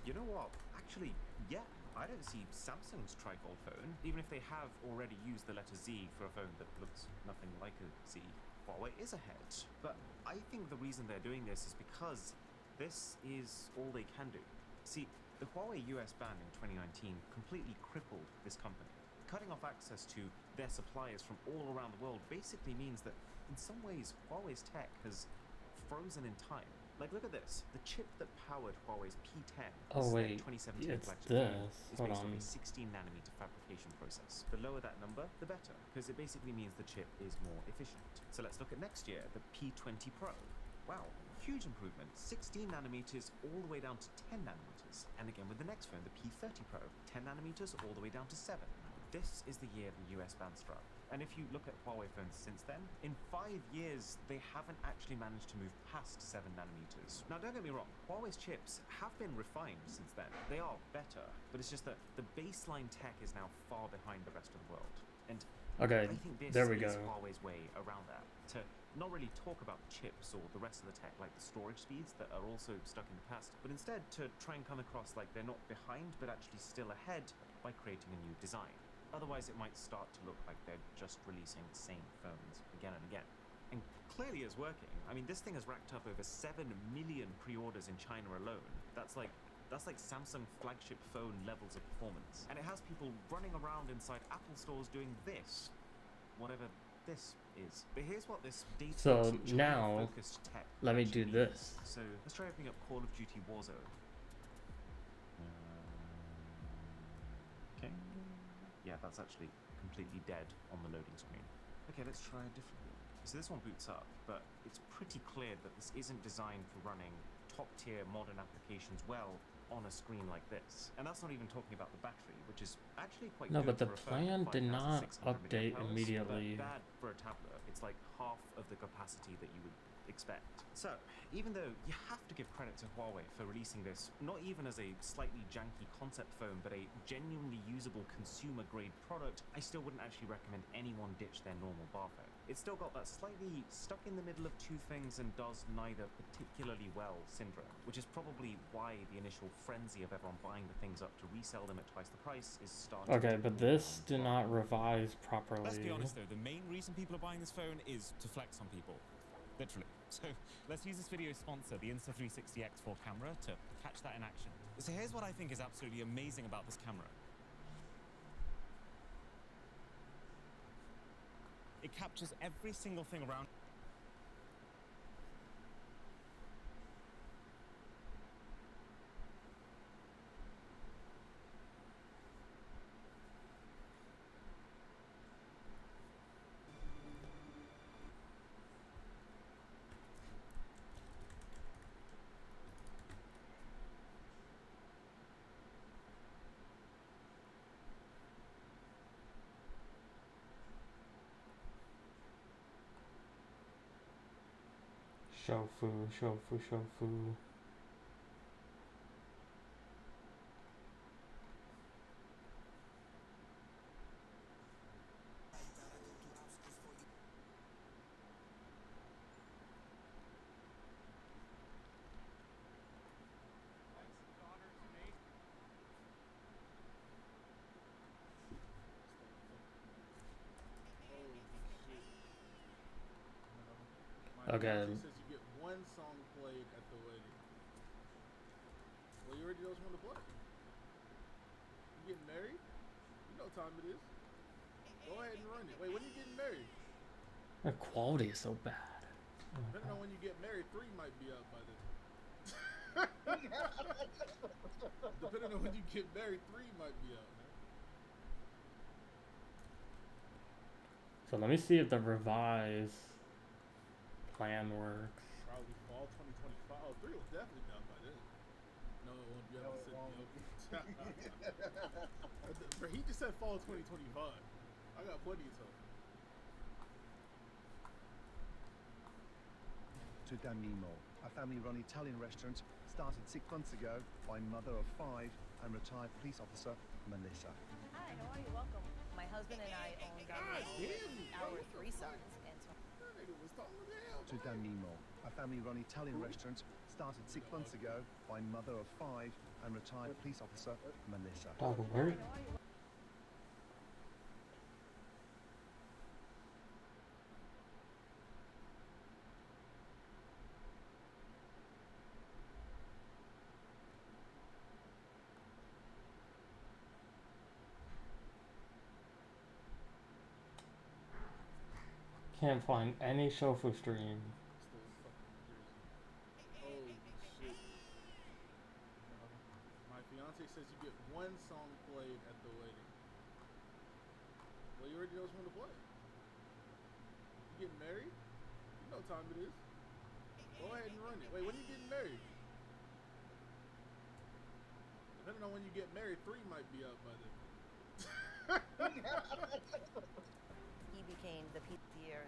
you know what, actually, yeah, I don't see Samsung's trifold phone, even if they have already used the letter Z for a phone that looks nothing like a Z. Huawei is ahead, but I think the reason they're doing this is because this is all they can do. See, the Huawei US ban in 2019 completely crippled this company. Cutting off access to their suppliers from all around the world basically means that in some ways Huawei's tech has frozen in time. Like, look at this. The chip that powered Huawei's P10, Oh wait, 2017 it's flagship this. phone, is Hold based on on. a 16nm fabrication process. The lower that number, the better, because it basically means the chip is more efficient. So let's look at next year, the P20 Pro. Wow, huge improvement, 16nm all the way down to 10nm. And again with the next phone, the P30 Pro, 10nm all the way down to 7. This is the year the US ban struck. And if you look at Huawei phones since then, in 5 years, they haven't actually managed to move past 7nm. Now, don't get me wrong, Huawei's chips have been refined since then. They are better, but it's just that the baseline tech is now far behind the rest of the world. And Okay, I think this there we is go. Huawei's way around that, to not really talk about the chips or the rest of the tech like the storage speeds that are also stuck in the past, but instead to try and come across like they're not behind but actually still ahead by creating a new design. Otherwise it might start to look like they're just releasing the same phones again and again. And clearly it's working. I mean, this thing has racked up over 7 million pre-orders in China alone. That's like Samsung flagship phone levels of performance. And it has people running around inside Apple stores doing this, whatever this is. But here's what this data So now, tech let me do actually this. means. So let's try opening up Call of Duty Warzone. Okay. Yeah, that's actually completely dead on the loading screen. Okay, let's try a different one. So this one boots up, but it's pretty clear that this isn't designed for running top-tier modern applications well on a screen like this. And that's not even talking about the battery, which is actually quite No, good but the for a phone, plan did not 5,600 update mAh, immediately. but bad for a tablet. It's like half of the capacity that you would expect. So, even though you have to give credit to Huawei for releasing this, not even as a slightly janky concept phone, but a genuinely usable consumer-grade product, I still wouldn't actually recommend anyone ditch their normal bar phone. It's still got that slightly stuck in the middle of two things and does neither particularly well syndrome, which is probably why the initial frenzy of everyone buying the things up to resell them at twice the price is starting. Okay, but this did not revise properly. Let's be honest though, the main reason people are buying this phone is to flex on people. Literally. So let's use this video's sponsor, the Insta360 X4 camera, to catch that in action. So here's what I think is absolutely amazing about this camera. It captures every single thing around. Shofu, shofu, shofu. Okay. Fiance says you get one song played at the wedding. Well, you already know which one to play. You getting married? You know what time it is. Go ahead and run it. Wait, when are you getting married? The quality is so bad. Oh my Depending God. on when you get married, 3 might be out by then. Depending on when you get married, 3 might be out, man. So let me see if the revised plan works. Probably fall 2025. Oh, 3 will definitely be out by then. No, it won't. You haven't said Bro, he just said fall 2025. I got plenty of time. To Danimo, a family-run Italian restaurant started 6 months ago by mother of 5 and retired police officer Melissa. Hi, how are you? Welcome. My husband and I own our 3 sons and To Danimo, a family-run Italian restaurant started 6 months ago by mother of 5 and retired police officer Melissa. Dog alert. Can't find any Shofu stream. Holy shit. My fiance says you get one song played at the wedding. Well, you already know which one to play. You getting married? You know what time it is. Go ahead and run it. Wait, when are you getting married? Depending on when you get married, 3 might be out by then. he became the pizzier.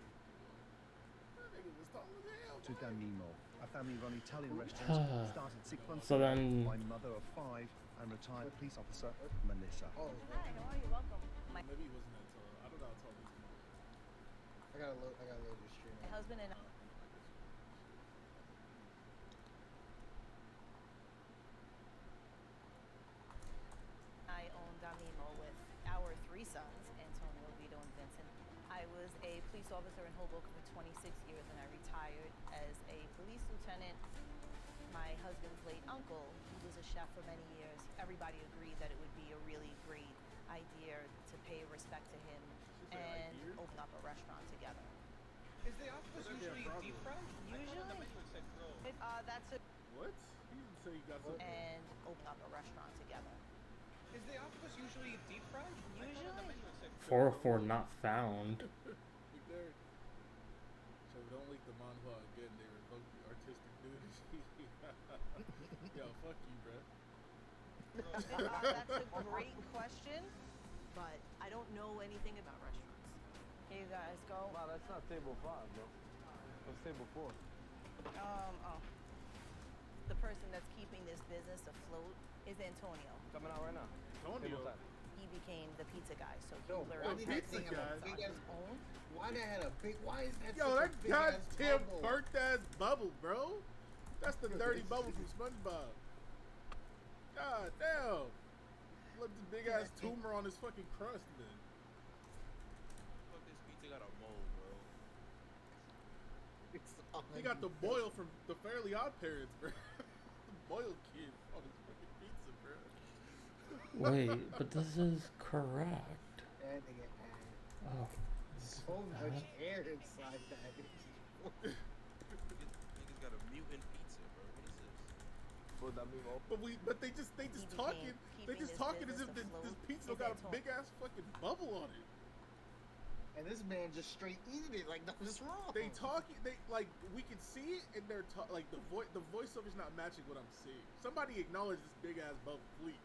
To Danimo, a family-run Italian restaurant started 6 months So ago then- by mother of 5 and retired police officer Melissa. Hi, how are you? Welcome. Maybe he wasn't that tall. I don't know how tall he is. I gotta load your stream. My husband and I own Damimo with our 3 sons, Antonio, Vito, and Vincent. I was a police officer in Hoboken for 26 years and I retired as a police lieutenant. My husband's late uncle, he was a chef for many years. Everybody agreed that it would be a really great idea to pay respect to him and open up a restaurant together. Is the octopus usually deep fried? Usually, that's it. What? He didn't say he got something. And open up a restaurant together. Is the octopus usually deep fried? Usually. 404 not found. Big Derek. So don't leak the manhwa again. They revoke the artistic nudity. Yo, fuck you, bro. That's a great question, but I don't know anything about restaurants. Here you guys go. Wow, that's not table 5, bro. That's table 4. The person that's keeping this business afloat is Antonio. Coming out right now. Antonio? He became the pizza guy, so he Yo, learned why how did to that thing make have a it big on his own. Why that had a big? Why is that? Yo, such that a big ass goddamn bubble? burnt ass bubble, bro. That's the dirty bubble from SpongeBob. God damn. Look, the big ass tumor on his fucking crust, man. Fuck, this pizza got a mold, bro. He got the boil from the Fairly Odd Parents, bro. The boil kid on his fucking pizza, bro. Wait, but this is correct. That nigga had Oh. so much air inside that. Niggas got a mutant pizza, bro. What is this? For that meal. But they just talking. They just talking as if this pizza got a big ass fucking bubble on it. And this man just straight eating it like nothing's wrong. They talking. They like we can see it, and they're like the voiceover's not matching what I'm seeing. Somebody acknowledge this big ass bubble, please.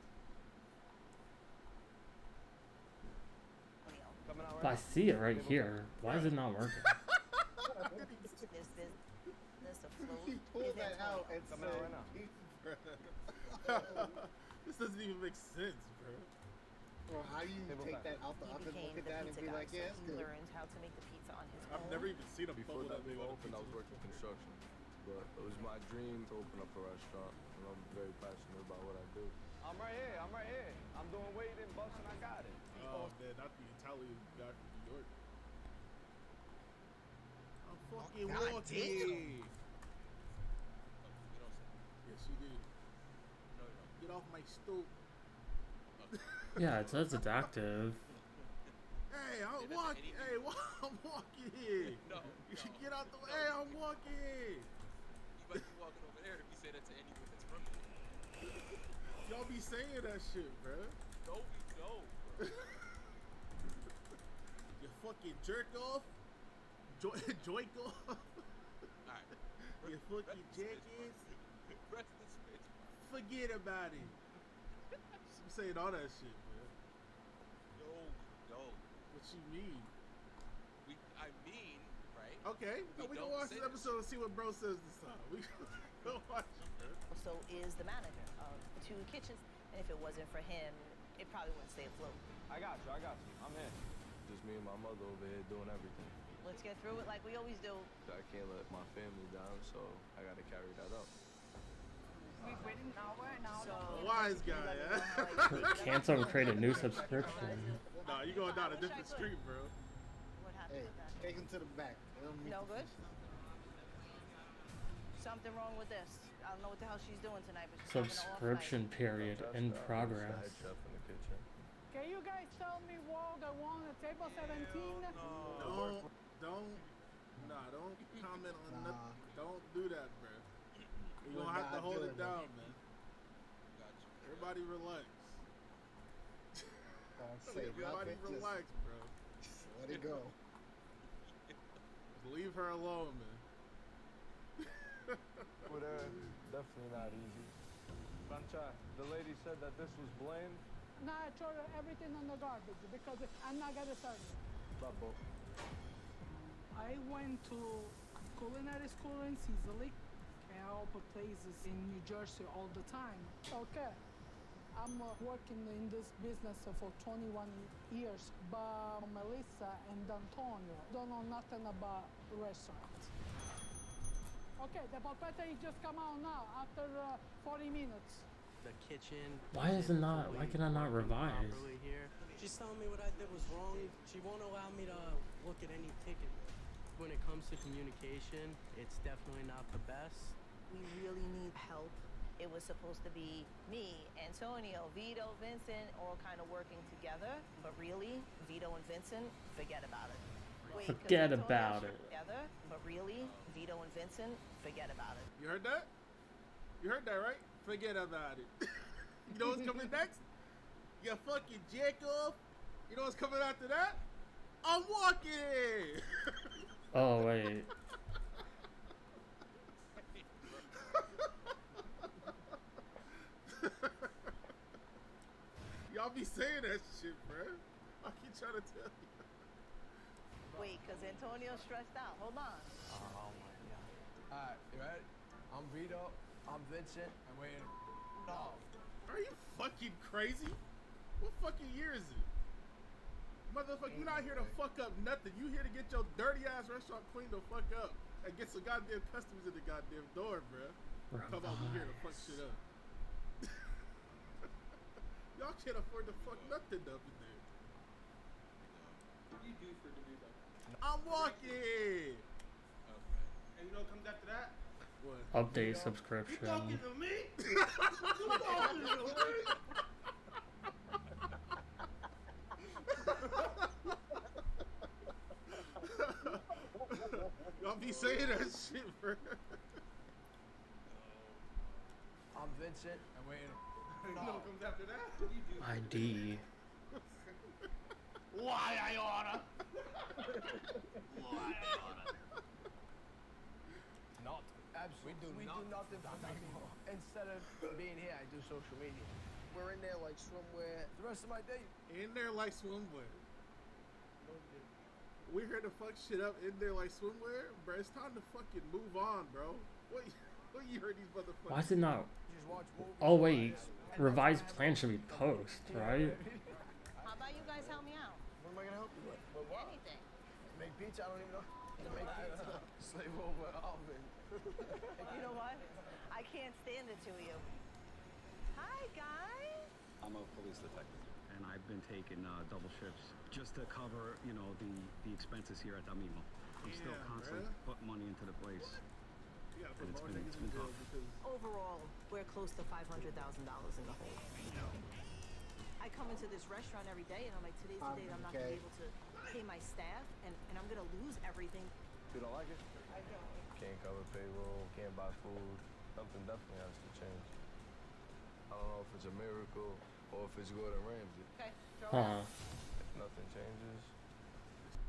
I see it right here. Why is it not working? He pulled that out and said, "This doesn't even make sense, bro." Well, how do you take that out the oven, look at that, and be like, "Yeah, it's He good." learned how to make the pizza on his I've own. never even seen a Before bubble that big meal on a opened, I was pizza. working construction. But it was my dream to open up a restaurant, and I'm very passionate about what I do. I'm right here. I'm doing waiting, busting. I got it. Oh man, not the Italian guy from New York. I'm fucking God walkie. damn. Yes, you did. No, you don't. Get off my stoop. Yeah, it says it's active. Hey, I'm Say that to walking. any Hey, I'm walking here. No, You should no, get out the way. no. Hey, I'm walking here. You might be walking over there if you say that to anyone that's from here. Y'all be saying that shit, bro. No, we don't, bro. You fucking jerk off. Joink off. Alright. You fucking jackass. Rest this bitch. Forget about it. I'm saying all that shit, man. No, we don't. What you mean? I mean, right? Okay, we can watch this episode and see what bro says this time. We go watch it, bro. So is the manager of 2 kitchens, and if it wasn't for him, it probably wouldn't stay afloat. I got you. I'm in. Just me and my mother over here doing everything. Let's get through it like we always do. I can't let my family down, so I gotta carry that up. We've written an hour and now. Wise guy, yeah? Cancel and create a new subscription. Nah, you going down a different street, bro. What happened Hey, with that? take him to the back. Let him meet No the good? Something wrong with this. I don't know what the hell she's doing tonight, but she's Subscription period in progress. Head chef in the kitchen. Can you guys tell me what I want at table 17? Don't comment on nothing. Don't do that, bro. You gonna have to hold it down, man. Everybody relax. Everybody relax, bro. Let it go. Just leave her alone, man. But definitely not easy. Pancha, the lady said that this was blamed. Now I throw everything on the garbage because I'm not gonna serve you. Babo. I went to culinary school in Sicily and I open places in New Jersey all the time. Okay, I'm working in this business for 21 years, but Melissa and Antonio don't know nothing about restaurants. Okay, the polpetta just come out now after 40 minutes. The kitchen. Why is it not? Why can I not revise? Here. She's telling me what I did was wrong. She won't allow me to look at any ticket. When it comes to communication, it's definitely not the best. We really need help. It was supposed to be me, Antonio, Vito, Vincent, all kind of working together. But really, Vito and Vincent, forget about it. Wait, 'cause Forget Antonio about should it. Together, but really, Vito and Vincent, forget about it. You heard that? You heard that, right? Forget about it. You know what's coming next? You fucking jack off. You know what's coming after that? I'm walking. Oh wait. Y'all be saying that shit, bro. I keep trying to tell you. Wait, because Antonio's stressed out. Hold on. Oh my god. Alright, you ready? I'm Vito. I'm Vincent. And we're in. No. Are you fucking crazy? What fucking year is it? Motherfucker, you're not here to fuck up nothing. You here to get your dirty ass restaurant cleaned the fuck up and get some goddamn customers in the goddamn door, bruh. Come on, we here to fuck shit up. Y'all can't afford to fuck nothing up in there. What do you do to do that? I'm walking. Okay. And you know what comes after that? What? Update You subscription. talking to me? You talking to me? Y'all be saying that shit, bro. I'm Vincent. And we're in. You know what comes after that? What do you do? ID. Why I oughta? Why I oughta? Not. Absolutely. We do nothing for nothing. Instead of being here, I do social media. We're in there like swimwear. The rest of my day. In there like swimwear. We're here to fuck shit up in there like swimwear, bro. It's time to fucking move on, bro. What you heard these motherfuckers? Why is it not? Oh wait, revised plan should be post, right? How about you guys help me out? What am I gonna help you with? With what? Anything. Make pizza? I don't even know how to make pizza. Slave over an oven. You know what? I can't stand the two of you. Hi, guys. I'm a police detective, and I've been taking double shifts just to cover, you know, the expenses here at Damimo. I'm still constantly putting money into the place. You gotta put And more it's niggas in been jail tough. because Overall, we're close to $500,000 in the hole. I come into this restaurant every day and I'm like, today's the day that I'm not gonna be able to pay my staff and I'm gonna lose everything. You don't like it? I don't. Can't cover payroll, can't buy food. Something definitely has to change. I don't know if it's a miracle or if it's Gordon Ramsay. Okay, If nothing changes.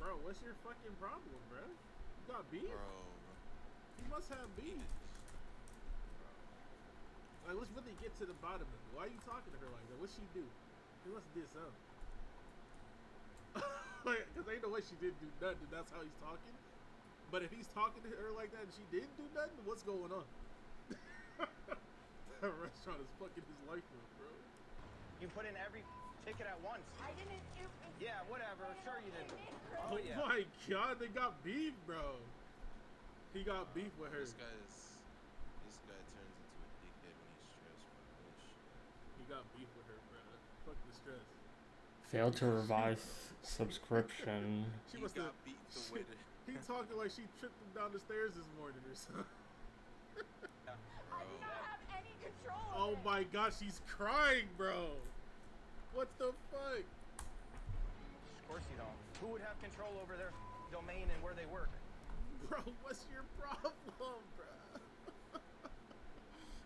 bro, what's your fucking problem, bro? You got beef? Bro. You must have beef. Like, let's really get to the bottom of it. Why are you talking to her like that? What she do? She must have did something. Like, cause ain't no way she didn't do nothing. That's how he's talking. But if he's talking to her like that and she didn't do nothing, what's going on? That restaurant is fucking his life up, bro. You put in every ticket at once. I didn't do. Yeah, whatever. Sure you didn't. Oh yeah. my god, they got beef, bro. He got beef with her. This guy turns into a dickhead when he's stressed from bullshit. He got beef with her, bro. Fuck the stress. Failed to revise subscription. She must have beat the way that he talking like she tripped him down the stairs this morning or something. I do not have any control. Oh my god, she's crying, bro. What the fuck? Of course you don't. Who would have control over their domain and where they work? Bro, what's your problem, bro?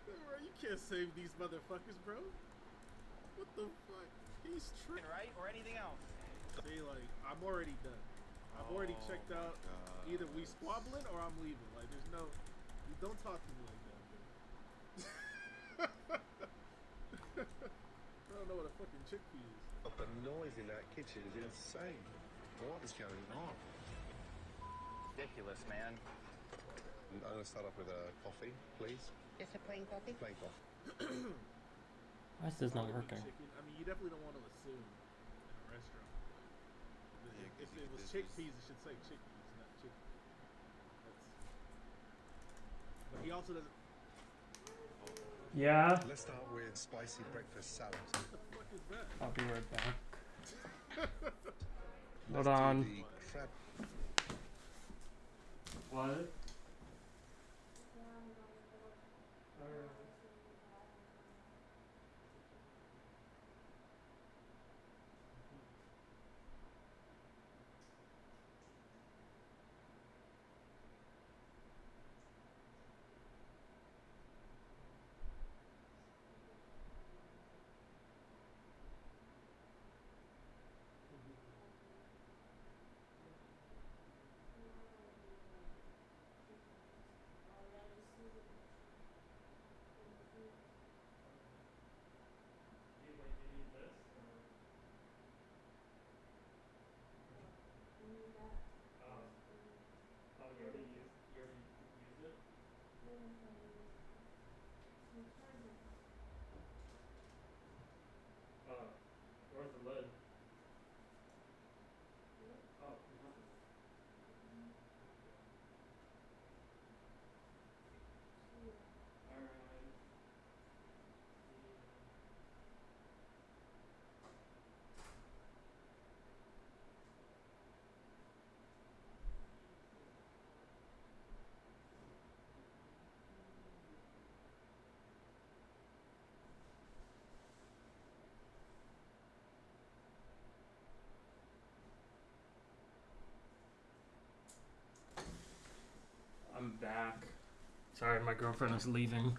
Bro, you can't save these motherfuckers, bro. What the fuck? He's tripping. Right? Or anything else? See, like, I'm already done. I've already checked out. Either we squabbling or I'm leaving. Like, there's no... You don't talk to me like that, bro. I don't know what a fucking chickpea is. But the noise in that kitchen is insane. What is going on? Ridiculous, man. I'm going to start off with a coffee, please. Just a plain coffee? Plain coffee. Why is this not working? Chicken. I mean, you definitely don't want to assume in a restaurant. Like, if it was chickpeas, it should say chickpeas, not chicken. But he also doesn't... Yeah. Let's start with spicy breakfast salad. What the fuck is that? I'll be right back. Hold Let's on. do the crab. What? Where's the lid? Oh, alright. I'm back. Sorry, my girlfriend is leaving.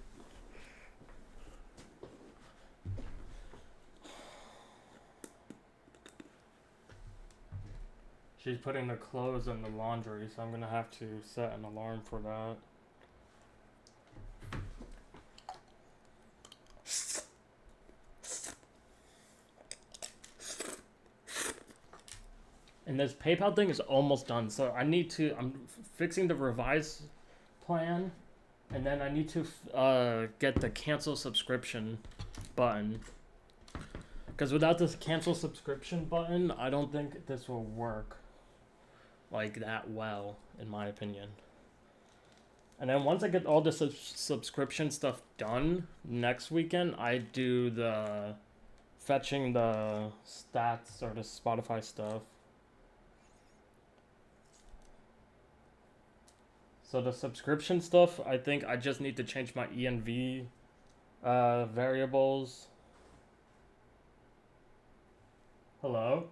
She's putting the clothes in the laundry, so I'm gonna have to set an alarm for that. And this PayPal thing is almost done, so I'm fixing the revise plan, and then I need to get the cancel subscription button. Because without this cancel subscription button, I don't think this will work like that well, in my opinion. And then once I get all the subscription stuff done next weekend, I do the fetching the stats or the Spotify stuff. So the subscription stuff, I think I just need to change my ENV variables. Hello?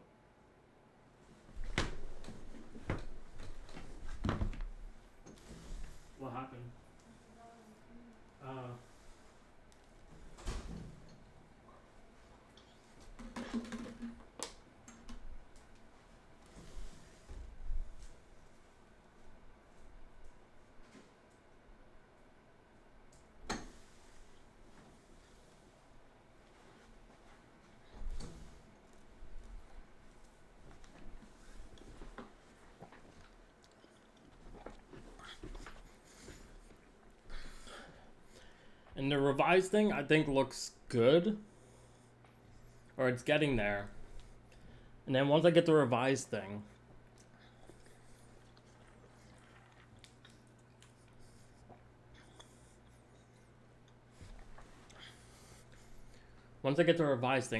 What happened? And the revised thing, I think, looks good. Or it's getting there. And then once I get the revised thing,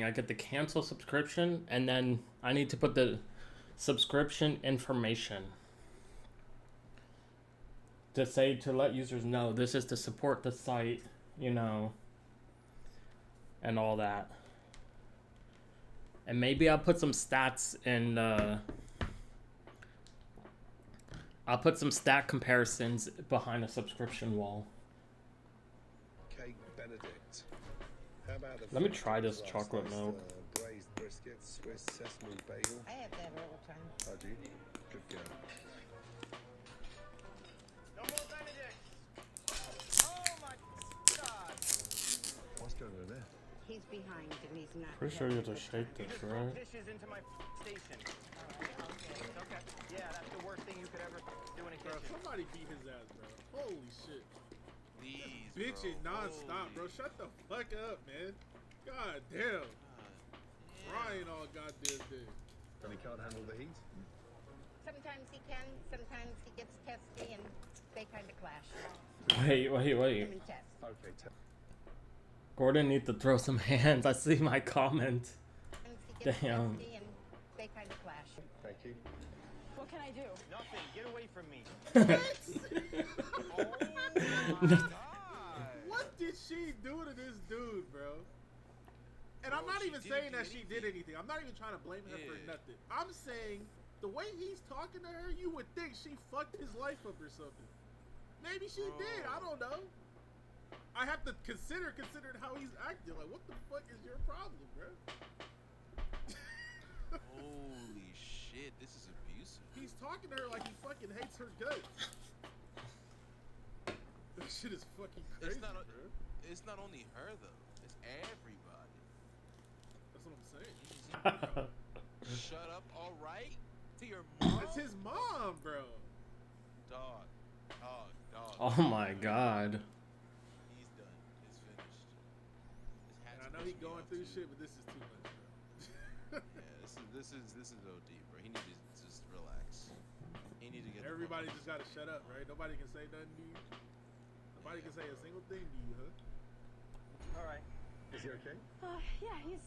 I get the cancel subscription, and then I need to put the subscription information to say, to let users know this is to support the site, you know, and all that. And maybe I'll put some stats in, I'll put some stat comparisons behind a subscription wall. Cake Benedict. How about the Let me try this chocolate milk. Braised brisket, Swiss sesame bagel. I have that all the time. I do. Good girl. No more Benedicts! Oh my God! What's going on there? He's behind and he's not. Pretty sure you have to shake this, You just right? throw dishes into my station. Okay. Yeah, that's the worst thing you could ever do in a Bro, kitchen. somebody beat his ass, bro. Holy shit. Please, Bitching bro. non-stop, bro. Shut the fuck up, man. God damn. Crying all goddamn day. And he can't handle the heat? Sometimes he can, sometimes he gets testy, and they kind of clash. Wait. Him and Tess. Okay, Gordon needs to throw some hands. I see my comment. Sometimes he gets Damn. testy, and they kind of clash. Thank you. What can I do? Nothing. Get away from me. Oh my God. What did she do to this dude, bro? And I'm not even saying that she did anything. I'm not even trying to blame her for nothing. I'm saying the way he's talking to her, you would think she fucked his life up or something. Maybe she did. I don't know. I have to consider how he's acting. Like, what the fuck is your problem, bro? Holy shit, this is abusive. He's talking to her like he fucking hates her guts. That shit is fucking crazy, bro. It's not only her though. It's everybody. That's what I'm saying. Shut up, all right? To your mom. That's his mom, bro. Dog. Oh my God. He's done. It's finished. And I know he's going through shit, but this is too much, bro. Yeah, this is OD, bro. He needs to just relax. He needs to get. Everybody just gotta shut up, right? Nobody can say nothing to you. Nobody can say a single thing to you, huh? All right. Is he okay? Yeah, he's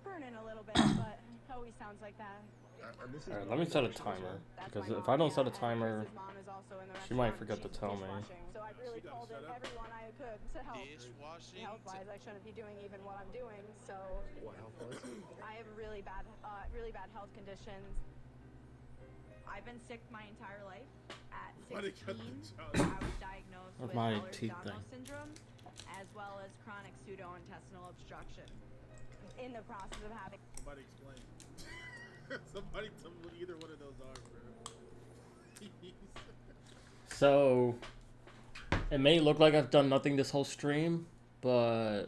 burning a little bit, but always sounds like that. Alright, let me set a timer. Because if I don't set a timer, she might forget to tell me. So I really called in everyone I could to help. Dishwashing. Health-wise, I shouldn't be doing even what I'm doing. So What health-wise? I have really bad health conditions. I've been sick my entire life. At 16, I was diagnosed with my teeth Ehlers-Danlos thing. syndrome, as well as chronic pseudointestinal obstruction. In the process of having. Somebody explain. Somebody tell me what either one of those are, bro. So, it may look like I've done nothing this whole stream, but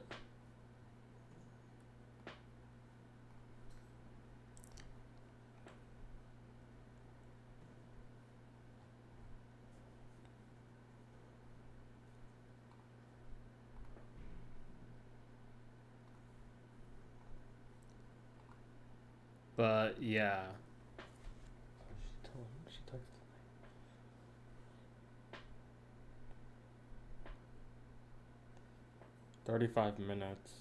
yeah. She texted me. 35 minutes.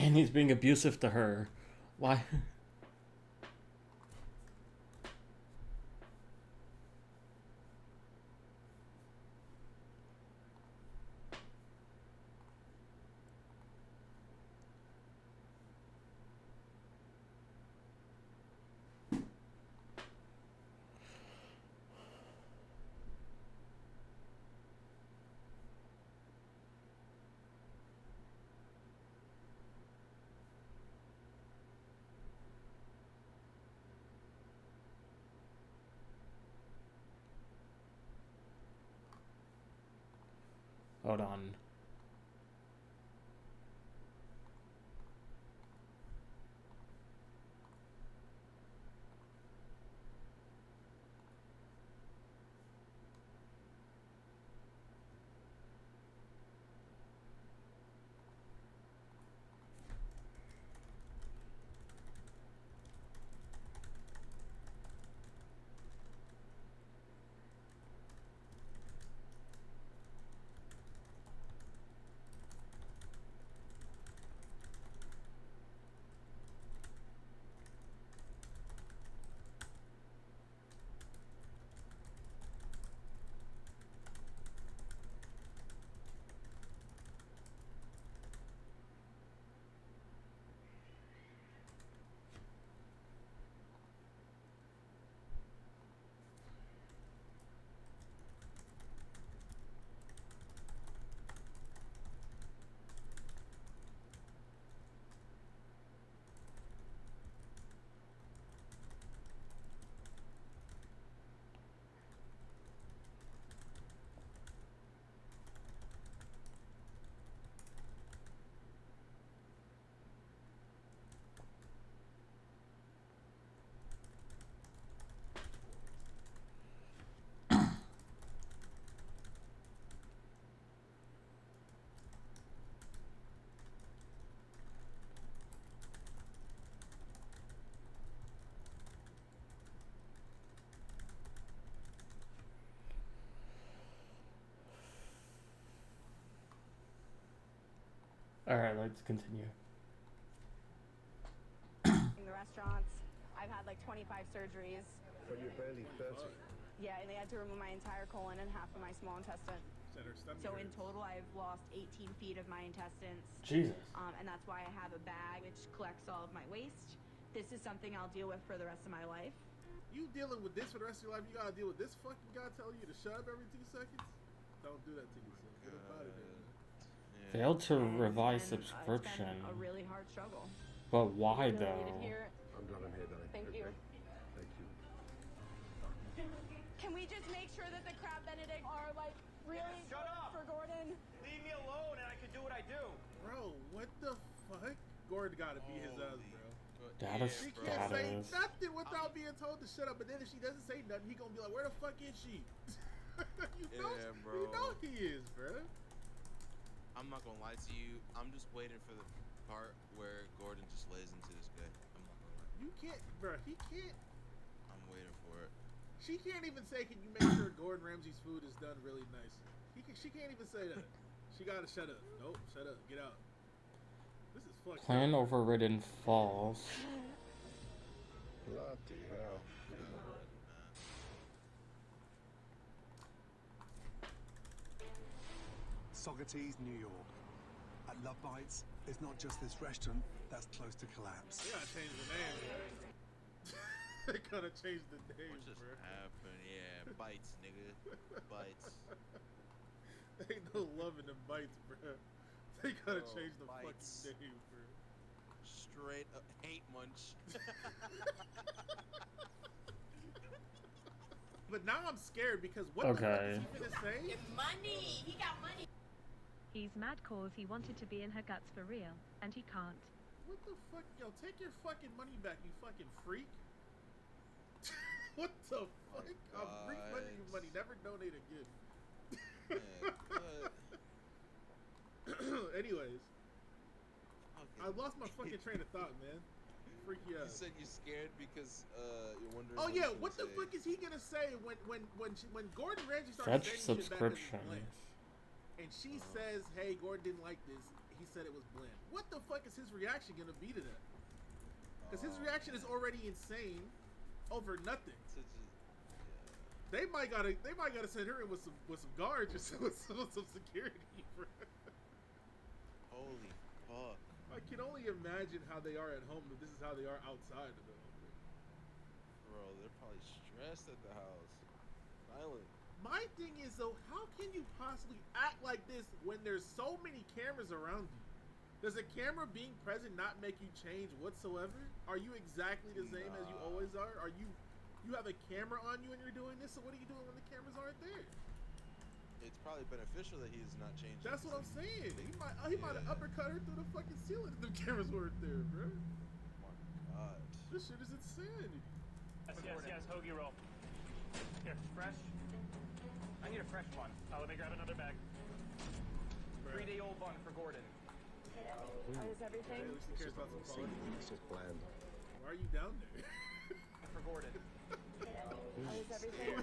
And he's being abusive to her. Why? Hold on. Alright, let's continue. In the restaurants, I've had like 25 surgeries. But you're barely 30. Yeah, and they had to remove my entire colon and half of my small intestine. So in total, I've lost 18 feet of my intestines. Jesus. And that's why I have a bag which collects all of my waste. This is something I'll deal with for the rest of my life. You dealing with this for the rest of your life? You gotta deal with this fucking guy telling you to shut up every 2 seconds? Don't do that to yourself. Get up out of there, man. Failed to revise subscription. It's been a really hard struggle. But why Really though? needed here. I'm glad I'm here, darling. Thank you. Thank you. Can we just make sure that the crab benedict are like really Shut up! for Gordon? Leave me alone and I can do what I do. Bro, what the fuck? Gordon gotta be his ass, bro. That is She can't say status. nothing without being told to shut up. But then if she doesn't say nothing, he gonna be like, "Where the fuck is she?" you know he is, bro. I'm not gonna lie to you. I'm just waiting for the part where Gordon just lays into this guy. I'm not gonna lie. You can't, bro. He can't. I'm waiting for it. She can't even say, "Can you make sure Gordon Ramsay's food is done really nice?" She can't even say that. She gotta shut up. Nope, shut up. Get out. This is fucked Plan up. overridden false. Bloody hell. Socrates, New York. At Love Bites, it's not just this restaurant that's close to collapse. They gotta change the name, bro. They gotta change the name, What just bro. happened? Yeah, bites, nigga. Bites. Ain't no love in the bites, bro. They gotta Bro, change the bites. fucking name, bro. Straight up hate munch. But now I'm scared because what Okay. the fuck is he gonna say? Money! He got money! He's mad cause he wanted to be in her guts for real, and he can't. What the fuck? Yo, take your fucking money back, you fucking freak. What the fuck? I'm refunding you money. Never donate again. Anyways. Okay. I lost my fucking train of thought, man. Freaky You ass. said you're scared because you're wondering. Oh what yeah, he's what the gonna say. fuck is he gonna say when Gordon Ramsay started Fetch saying shit back as his subscription. blank, and she says, "Hey, Gordon didn't like this." he said it was bland. What the fuck is his reaction gonna be to that? Because his reaction is already insane over nothing. They might gotta send her in with some guards or some security, bro. Holy fuck. I can only imagine how they are at home, but this is how they are outside of the home. Bro, they're probably stressed at the house. Silent. My thing is though, how can you possibly act like this when there's so many cameras around you? Does a camera being present not make you change whatsoever? Are you exactly the same as you always are? Are you have a camera on you and you're doing this, so what are you doing when the cameras aren't there? It's probably beneficial that he is not changing. That's what I'm saying. He might have uppercut her through the fucking ceiling if the cameras weren't there, bro. Oh my god. This shit is insanity. Yes, hoagie roll. Here, fresh. I need a fresh one. Let me grab another bag. 3-day-old bun for Gordon. Is everything? It's just bland. Why are you down there? For Gordon. Is everything?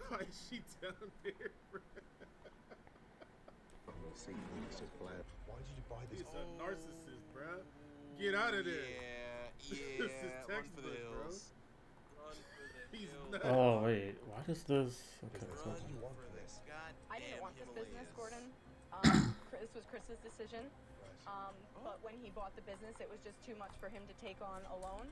Why is she down there, bro? It's just bland. Why did you buy this? He's a narcissist, bro. Get out of there. Yeah. This is Run for the textbook, bro. hills. He's nuts. Oh wait, what is this? Okay. Run for this. God I didn't damn want this Himalayas. business, Gordon. This was Chris's decision. But when he bought the business, it was just too much for him to take on alone.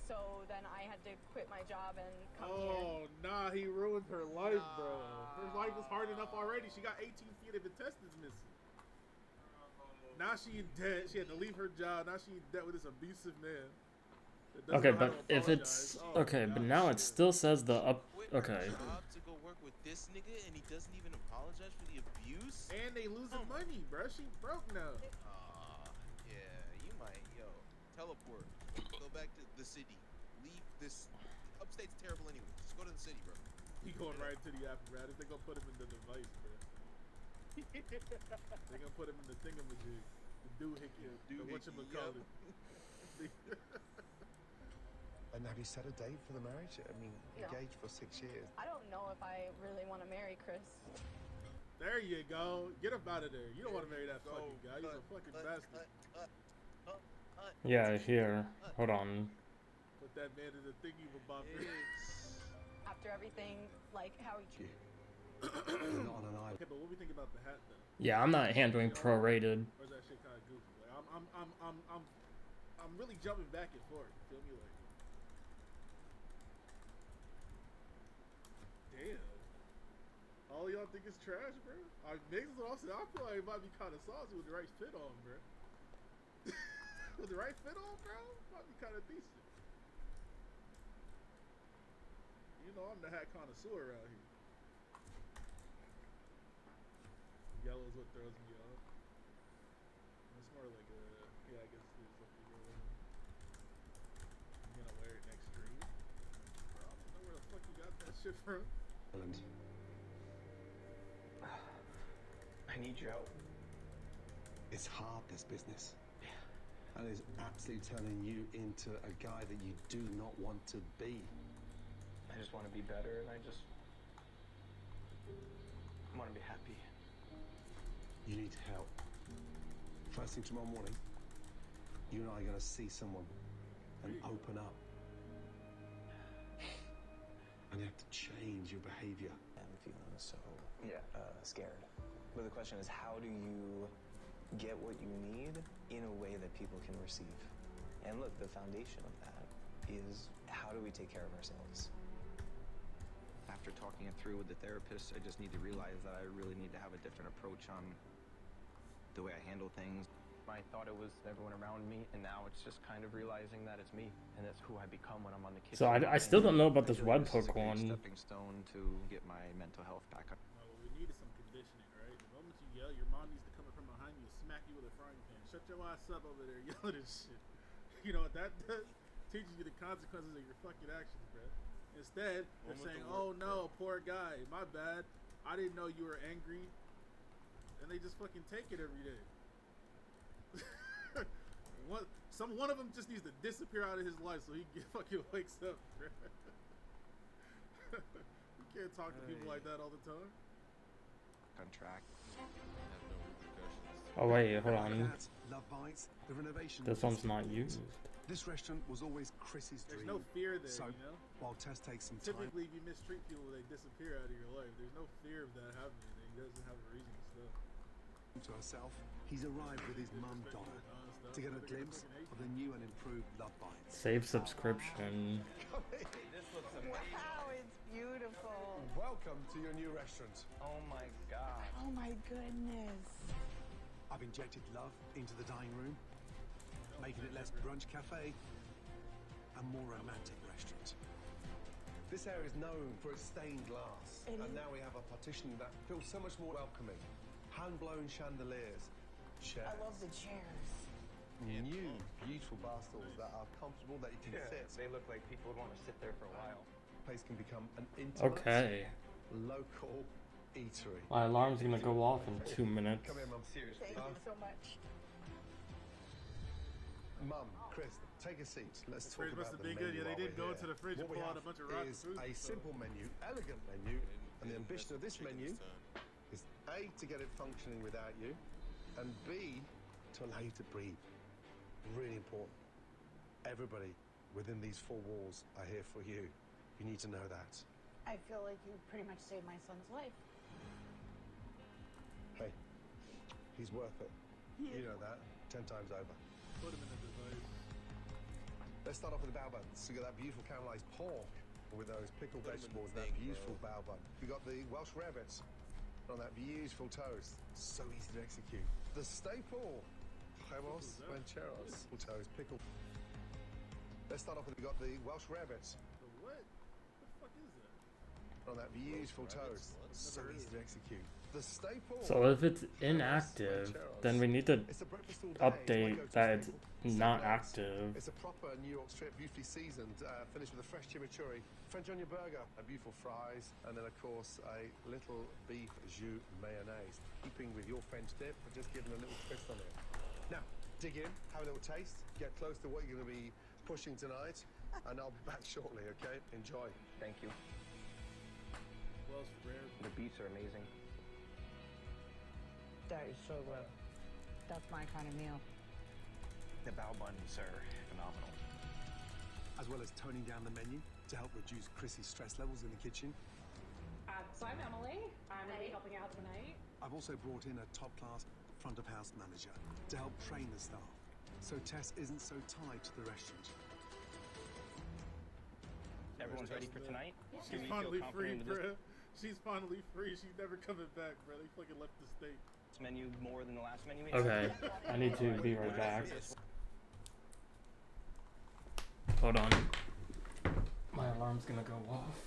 So then I had to quit my job and come here. Oh, nah, he ruined her life, bro. Her life was hard enough already. She got 18 feet of intestines missing. Now she in debt. She had to leave her job. Now she in debt with this abusive man. Okay, but if it's okay, but now it still says the up. Okay. Job to go work with this nigga and he doesn't even apologize for the abuse. And they losing money, bro. She broke now. Yeah, you might, teleport. Go back to the city. Leave this. Upstate's terrible anyway. Just go to the city, bro. He going right to the apparatus. They gonna put him in the device, bro. They gonna put him in the thingamajig. The doohickey. The whatchamacallit. And have you set a date for the marriage? I mean, No. engaged for 6 years. I don't know if I really want to marry Chris. There you go. Get up out of there. You don't want to marry that fucking guy. He's a fucking bastard. Yeah, here. Hold on. Put that man in the thingy bobber. After everything, like how he. Not on an island. Okay, but what do we think about the hat though? Yeah, I'm not handling prorated. Or is that shit kind of goofy? Like I'm really jumping back and forth. You feel me? Like, damn. All y'all think it's trash, bro? Niggas also, I feel like it might be kind of saucy with the right fit on, bro. With the right fit on, bro, might be kind of decent. You know, I'm the hat connoisseur around here. Yellow is what throws me off. It's more like a, yeah, I guess it's something yellow. I'm gonna wear it next stream. Bro, I don't know where the fuck you got that shit from. I need your help. It's hard, this business. And it's absolutely turning you into a guy that you do not want to be. I just want to be better, and I want to be happy. You need help. First thing tomorrow morning, you and I are going to see someone and open up. And you have to change your behavior. I'm feeling so scared. But the question is, how do you get what you need in a way that people can receive? And look, the foundation of that is, how do we take care of ourselves? After talking it through with the therapist, I just need to realize that I really need to have a different approach on the way I handle things. I thought it was everyone around me, and now it's just kind of realizing that it's me, and it's who I become when I'm on the kitchen. So I still don't know about this feel like webhook this is a great one. stepping stone to get my mental health back up. No, what we need is some conditioning, right? The moment you yell, your mom needs to come up from behind you and smack you with a frying pan. Shut your ass up over there, yelling this shit. You know what that does? Teaches you the consequences of your fucking actions, bro. Instead, they're saying, oh no, poor guy, my bad. I didn't know you were angry. And they just fucking take it every day. One of them just needs to disappear out of his life so he fucking wakes up, bro. You can't talk to people like that all the time. On track. Have no repercussions. Oh wait, hold on. Love Bites, the renovation. This one's not used. This restaurant was always Chris's dream. There's no fear there, so, you know? while Tess takes some time Typically, if you mistreat people, they disappear out of your life. There's no fear of that happening. He doesn't have a reason to stay. to herself, he's arrived with his mum Donna to get a glimpse of the new and improved Love Bites. Save subscription. Wow, it's beautiful. Welcome to your new restaurant. Oh my god. Oh my goodness. I've injected love into the dining room, making it less brunch cafe and more romantic restaurant. This area is known for its stained glass, and now we have a partitioning that feels so much more welcoming. Hand-blown chandeliers, chairs. I love the chairs. New, beautiful bar stools that are comfortable, that you can sit. They look like people would want to sit there for a while. Place can become an intimate, Okay. local eatery. My alarm's gonna go off in 2 minutes. Come here, Mum. Seriously. Thank you so much. Mum, Chris, take a seat. Let's talk Fridge about must have the been menu good. Yeah, they while did we're go here. into the fridge and What we pull out have a bunch of rotten is food. a simple menu, elegant menu, and the ambition of this menu is A, to get it functioning without you, and B, to allow you to breathe. Really important. Everybody within these four walls are here for you. You need to know that. I feel like you pretty much saved my son's life. Hey, he's worth it. You know that. 10 times over. Put him in the device. Let's start off with the bao buns. So you got that beautiful caramelized pork with those pickled vegetables, that beautiful bao bun. We got the Welsh rabbits on that beautiful toast. So easy to execute. The staple, huevos rancheros, toast, pickled. Let's start off with, we got the Welsh rabbits The what? What the fuck is that? on that beautiful toast. So easy to execute. The staple. So if it's inactive, then we need to update that it's not active. It's a proper New York strip, beautifully seasoned, finished with a fresh chimichurri, French onion burger, a beautiful fries, and then of course a little beef jus mayonnaise, keeping with your French dip, but just giving a little twist on it. Now, dig in, have a little taste, get close to what you're going to be pushing tonight, and I'll be back shortly. Okay, enjoy. Thank you. Welsh rare. The beefs are amazing. That is so good. That's my kind of meal. The bao buns are phenomenal. As well as toning down the menu to help reduce Chrissy's stress levels in the kitchen. So I'm Emily. I'm going to be helping out tonight. I've also brought in a top-class front-of-house manager to help train the staff, so Tess isn't so tied to the restaurant. Everyone's ready for tonight? She's finally free, bro. She's finally free. She's never coming back, bro. They fucking left the state. This menu more than the last menu. Okay, I need to be right back. Hold on. My alarm's gonna go off.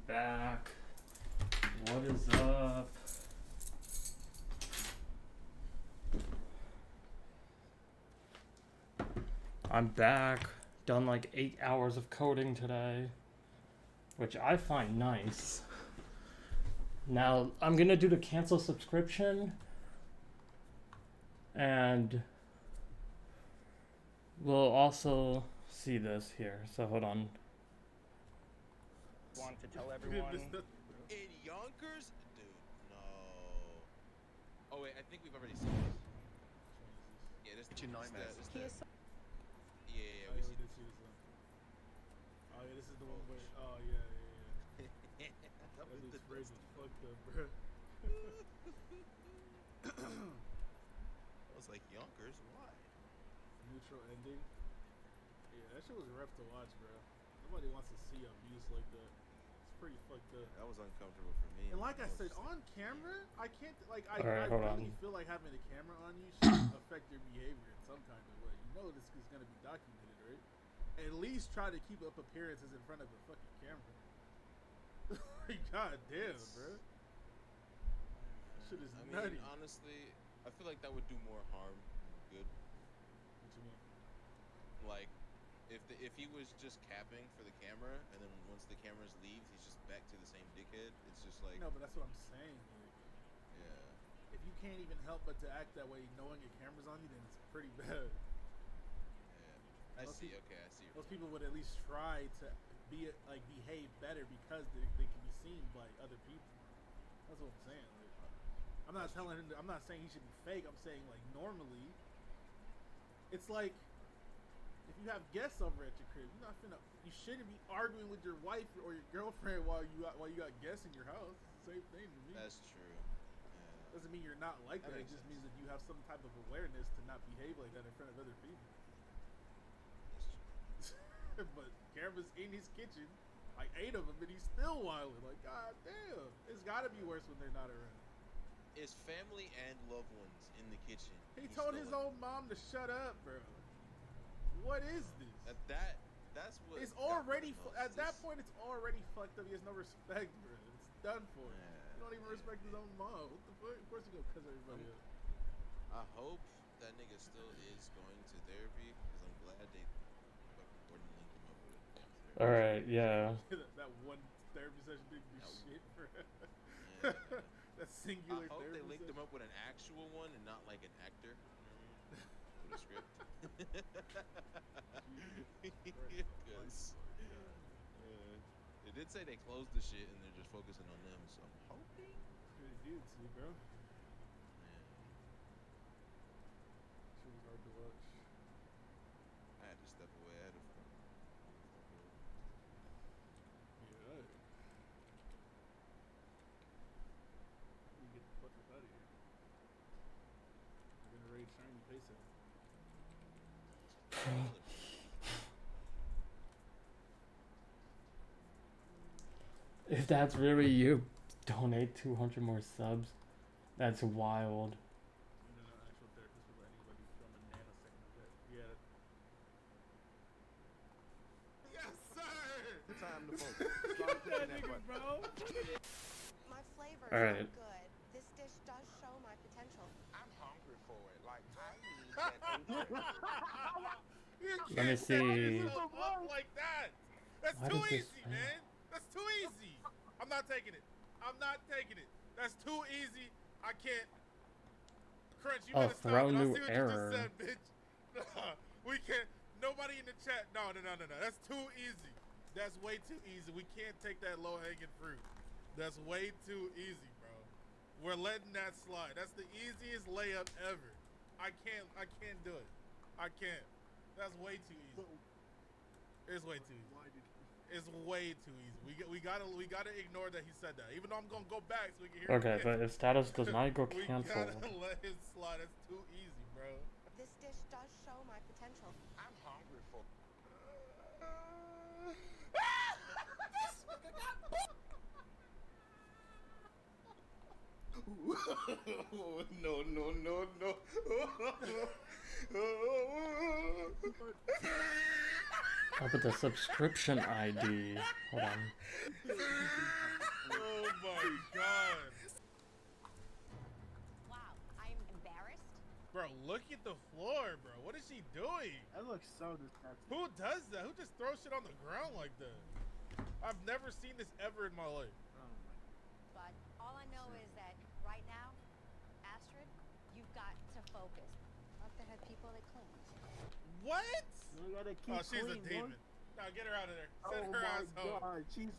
back. What is up? I'm back. Done like 8 hours of coding today, which I find nice. Now I'm gonna do the cancel subscription, and we'll also see this here. So hold on. Want to tell everyone. In Yonkers? Dude, no. Oh wait, I think we've already seen this. Yeah, this Two nightmares. Yeah, we see did see this one. Oh yeah, this is the one where. Oh yeah. That dude's phrase is fucked up, bro. I was like, Yonkers? Why? Neutral ending. Yeah, that shit was rough to watch, bro. Nobody wants to see abuse like that. It's pretty fucked up. That was uncomfortable for me. And like I said, on camera, I can't, like, I Alright, really feel like having a camera on you should affect your behavior in some kind of way. You know this is going to be documented, right? At least try to keep up appearances in front of a fucking camera. God damn, bro. Shit is nutty. Mean, honestly, I feel like that would do more harm than good. What you mean? Like, if he was just capping for the camera, and then once the cameras leave, he's just back to the same dickhead. It's just like. No, but that's what I'm saying. Like, yeah. If you can't even help but to act that way, knowing a camera's on you, then it's pretty bad. Yeah. I see. Okay, I see. Most people would at least try to behave better because they can be seen by other people. That's what I'm saying. Like, I'm not telling him. I'm not saying he should be fake. I'm saying like normally, it's like if you have guests over at your crib, you shouldn't be arguing with your wife or your girlfriend while you got guests in your house. It's the same thing to me. That's true. Yeah. Doesn't mean you're not like that. It just means that you have some type of awareness to not behave like that in front of other people. But cameras in his kitchen, like 8 of them, and he's still wilding. Like, god damn, it's gotta be worse when they're not around. It's family and loved ones in the kitchen. He told his own mom to shut up, bro. What is this? That's what. It's already at that point. It's already fucked up. He has no respect, bro. It's done for. Yeah, he don't even respect his own mom. What the fuck? Of course he gonna cuss everybody up. I hope that nigga still is going to therapy because I'm glad they fucking Gordon linked him up with it. All right, yeah. That one therapy session didn't do shit, bro. Yeah. That singular. I hope therapy they linked session. him up with an actual one and not like an actor. With a script. Because they did say they closed the shit and they're just focusing on them, so I'm hoping. They did, see, bro. Man. Shit was hard to watch. I had to step away. I had to fuck. Yeah. You get the fuck up out of here. We're gonna raid shiny peso. If that's really you, donate 200 more subs. That's wild. You know, actual therapist would let anybody film a nanosecond of that. Yeah. Yes, sir! Time to focus. Start pushing that button. Bro. My flavor All right. is so good. This dish does show my potential. I'm hungry for it. Like, I need that. Let me see. Up like that. That's Why too does this easy, man. That's too easy. I'm not taking it. I'm not taking it. That's too easy. I can't. Crunch, you better stop. throw I new see what error. you just said, bitch. We can't. Nobody in the chat. No. That's too easy. That's way too easy. We can't take that low-hanging fruit. That's way too easy, bro. We're letting that slide. That's the easiest layup ever. I can't do it. I can't. That's way too easy. It's way too easy. It's way too easy. We gotta ignore that he said that. Even though I'm gonna go back so we can hear. Okay, but if status does not go we canceled. gotta let him slide. That's too easy, bro. This dish does show my potential. I'm hungry for No. Oh, but the subscription ID. Hold on. my god. Wow, I'm embarrassed. Bro, look at the floor, bro. What is she doing? That looks so disgusting. Who does that? Who just throws shit on the ground like that? I've never seen this ever in my life. But all I know is that right now, Astrid, you've got to focus. Not to have people that clean. What? You gotta keep Oh, she's clean, a demon. boy. Now get her out of there. Send Oh her my ass home. god, she's...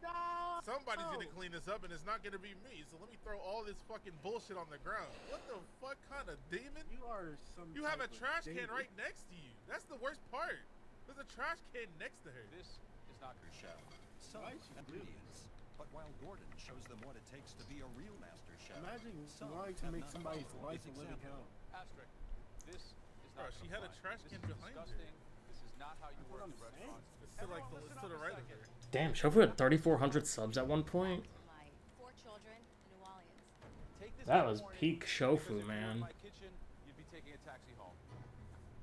No! Somebody's gonna clean this up, and it's not gonna be me. So let me throw all this fucking bullshit on the ground. What the fuck kind of demon? You are some. You have a type of trash can demon. right next to you. That's the worst part. There's a trash can next to her. This is not her chef. Some Why is she blue? ingredients. But while Gordon shows them what it takes to be a real master chef, Imagine some wanting to have make not somebody's followed life his a living example. hell. Asterisk. This is Bro, not she had a compliant. trash can This is behind her. disgusting. This is not how you That's work what in I'm saying. restaurants. It's to like Everyone it's listen to the up a right of second. her. Damn, Shofu had 3,400 subs at one point. My 4 children in New Orleans. Take this That in the was morning, peak because Shofu, if you were in man. my kitchen, you'd be taking a taxi home.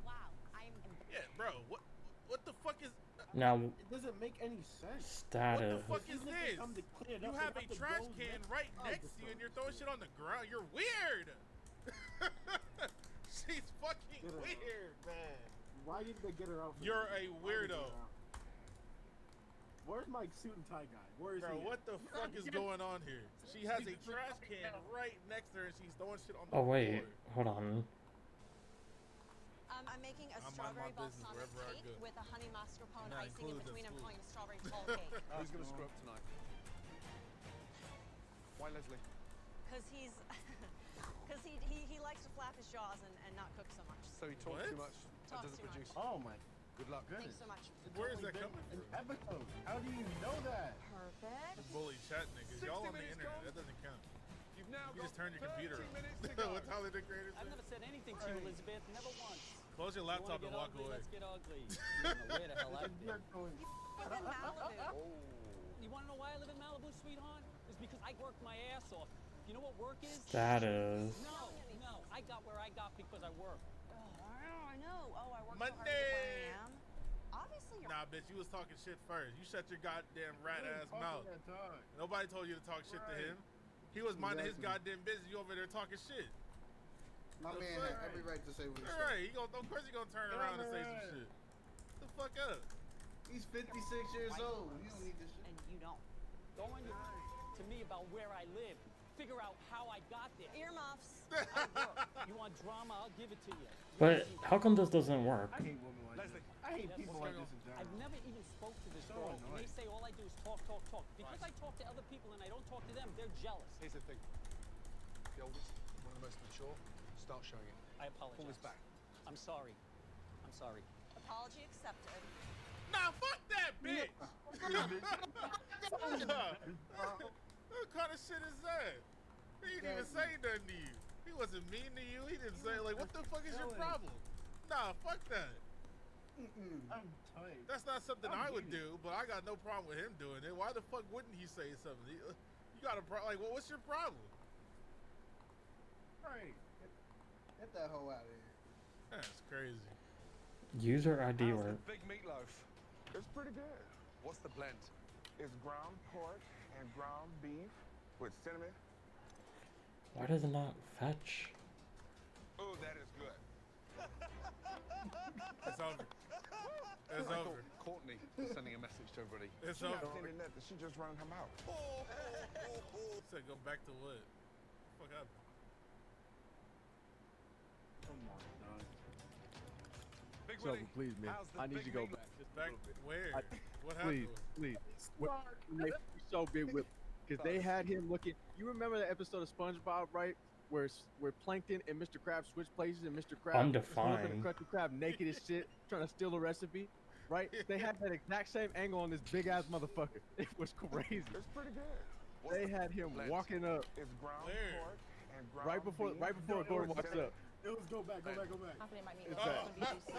Wow, I'm Yeah, bro. What the fuck is? Now, It doesn't make any sense. status. What the fuck is Even if they this? come to clean it You up, have they a to trash go can next right to next to you, and you're throwing shit on the ground. You're weird. She's fucking Get her out. weird, man. Why did they get her out? You're a weirdo. Where's my suit and tie guy? Where is Bro, he? what the fuck is going on here? She has a trash can right next to her, and she's throwing shit on the Oh wait, floor. hold on. I'm making a I mind my strawberry business balsamic wherever I cake go. with a honey mascarpone Not icing in included, between. I'm food. calling it a strawberry tall cake. Who's gonna screw up tonight? Why Leslie? Because he likes to flap his jaws and not cook so much. So he talks too much and Talks doesn't too produce. Oh my Good luck. Thanks so much. Where is that been coming an from? episode. How do you know that? Perfect. Bully chat niggas. 60 Y'all on the minutes internet. gone. That doesn't count. You've now You just got turn your computer 30 on. minutes to go. What Tyler the Creator I've said? never said anything to you, Elizabeth. Never once. Close your laptop and walk away. Let's get ugly. You don't know where the hell I've been. You're going. Live in Malibu. You want to know why I live in Malibu, sweetheart? It's because I worked my ass off. You know what work is? Status. No. I got where I got because I worked. I know. Oh, I work so hard to Monday. get where I am. Obviously, you're Nah, bitch, you was talking shit first. You shut your goddamn rat ass mouth. Nobody told you to talk shit to him. He was minding his goddamn business. You over there talking shit. My The man fuck? had every right to say what he All said. right, of course he gonna turn around and say some shit. The fuck up. He's 56 years old. You don't need this shit. and you don't. Go on to me about where I live. Figure out how I got there. Earmuffs. I work. You want drama? I'll give it to you. But how come this doesn't work? I hate women like this. I hate people like this in general. I've never even spoke to this So girl. And annoying. they say all I do is talk. Because I talk to other people and I don't talk to them, they're jealous. Here's the thing. The oldest, one of the most mature, start showing it. I apologize. Pull this back. I'm sorry. Apology accepted. Nah, fuck that bitch. What kind of shit is that? He didn't even say nothing to you. He wasn't mean to you. He didn't say like, what the fuck is your problem? Nah, fuck that. I'm tight. That's not something I would do, but I got no problem with him doing it. Why the fuck wouldn't he say something? You got a problem? Like, well, what's your problem? Right. Get that hoe out of here. That's crazy. User ID How's work. the big meatloaf? It's pretty good. What's the blend? It's ground pork and ground beef with cinnamon. Why does it not fetch? Oh, that is good. It's over. It's I over. thought Courtney was sending a message to everybody. It's She over. not sending nothing. She just running her mouth. Said go back to what? Fuck up. Come on, dog. Big So Willie, please, man, how's the I need big you to go meatloaf? back. Back where? What Please, happened? please. When they so big with, because they had him looking. You remember the episode of SpongeBob, right? Where Plankton and Mr. Krabs switch places, and Mr. Krabs Undefined. Krusty Krab naked as shit, trying to steal the recipe. Right? They had that exact same angle on this big ass motherfucker. It was crazy. It's pretty good. They had him walking up It's ground Where? pork and ground right before beef. Gordon walks up. It was go back. Company might meet It's with bad. some BGC.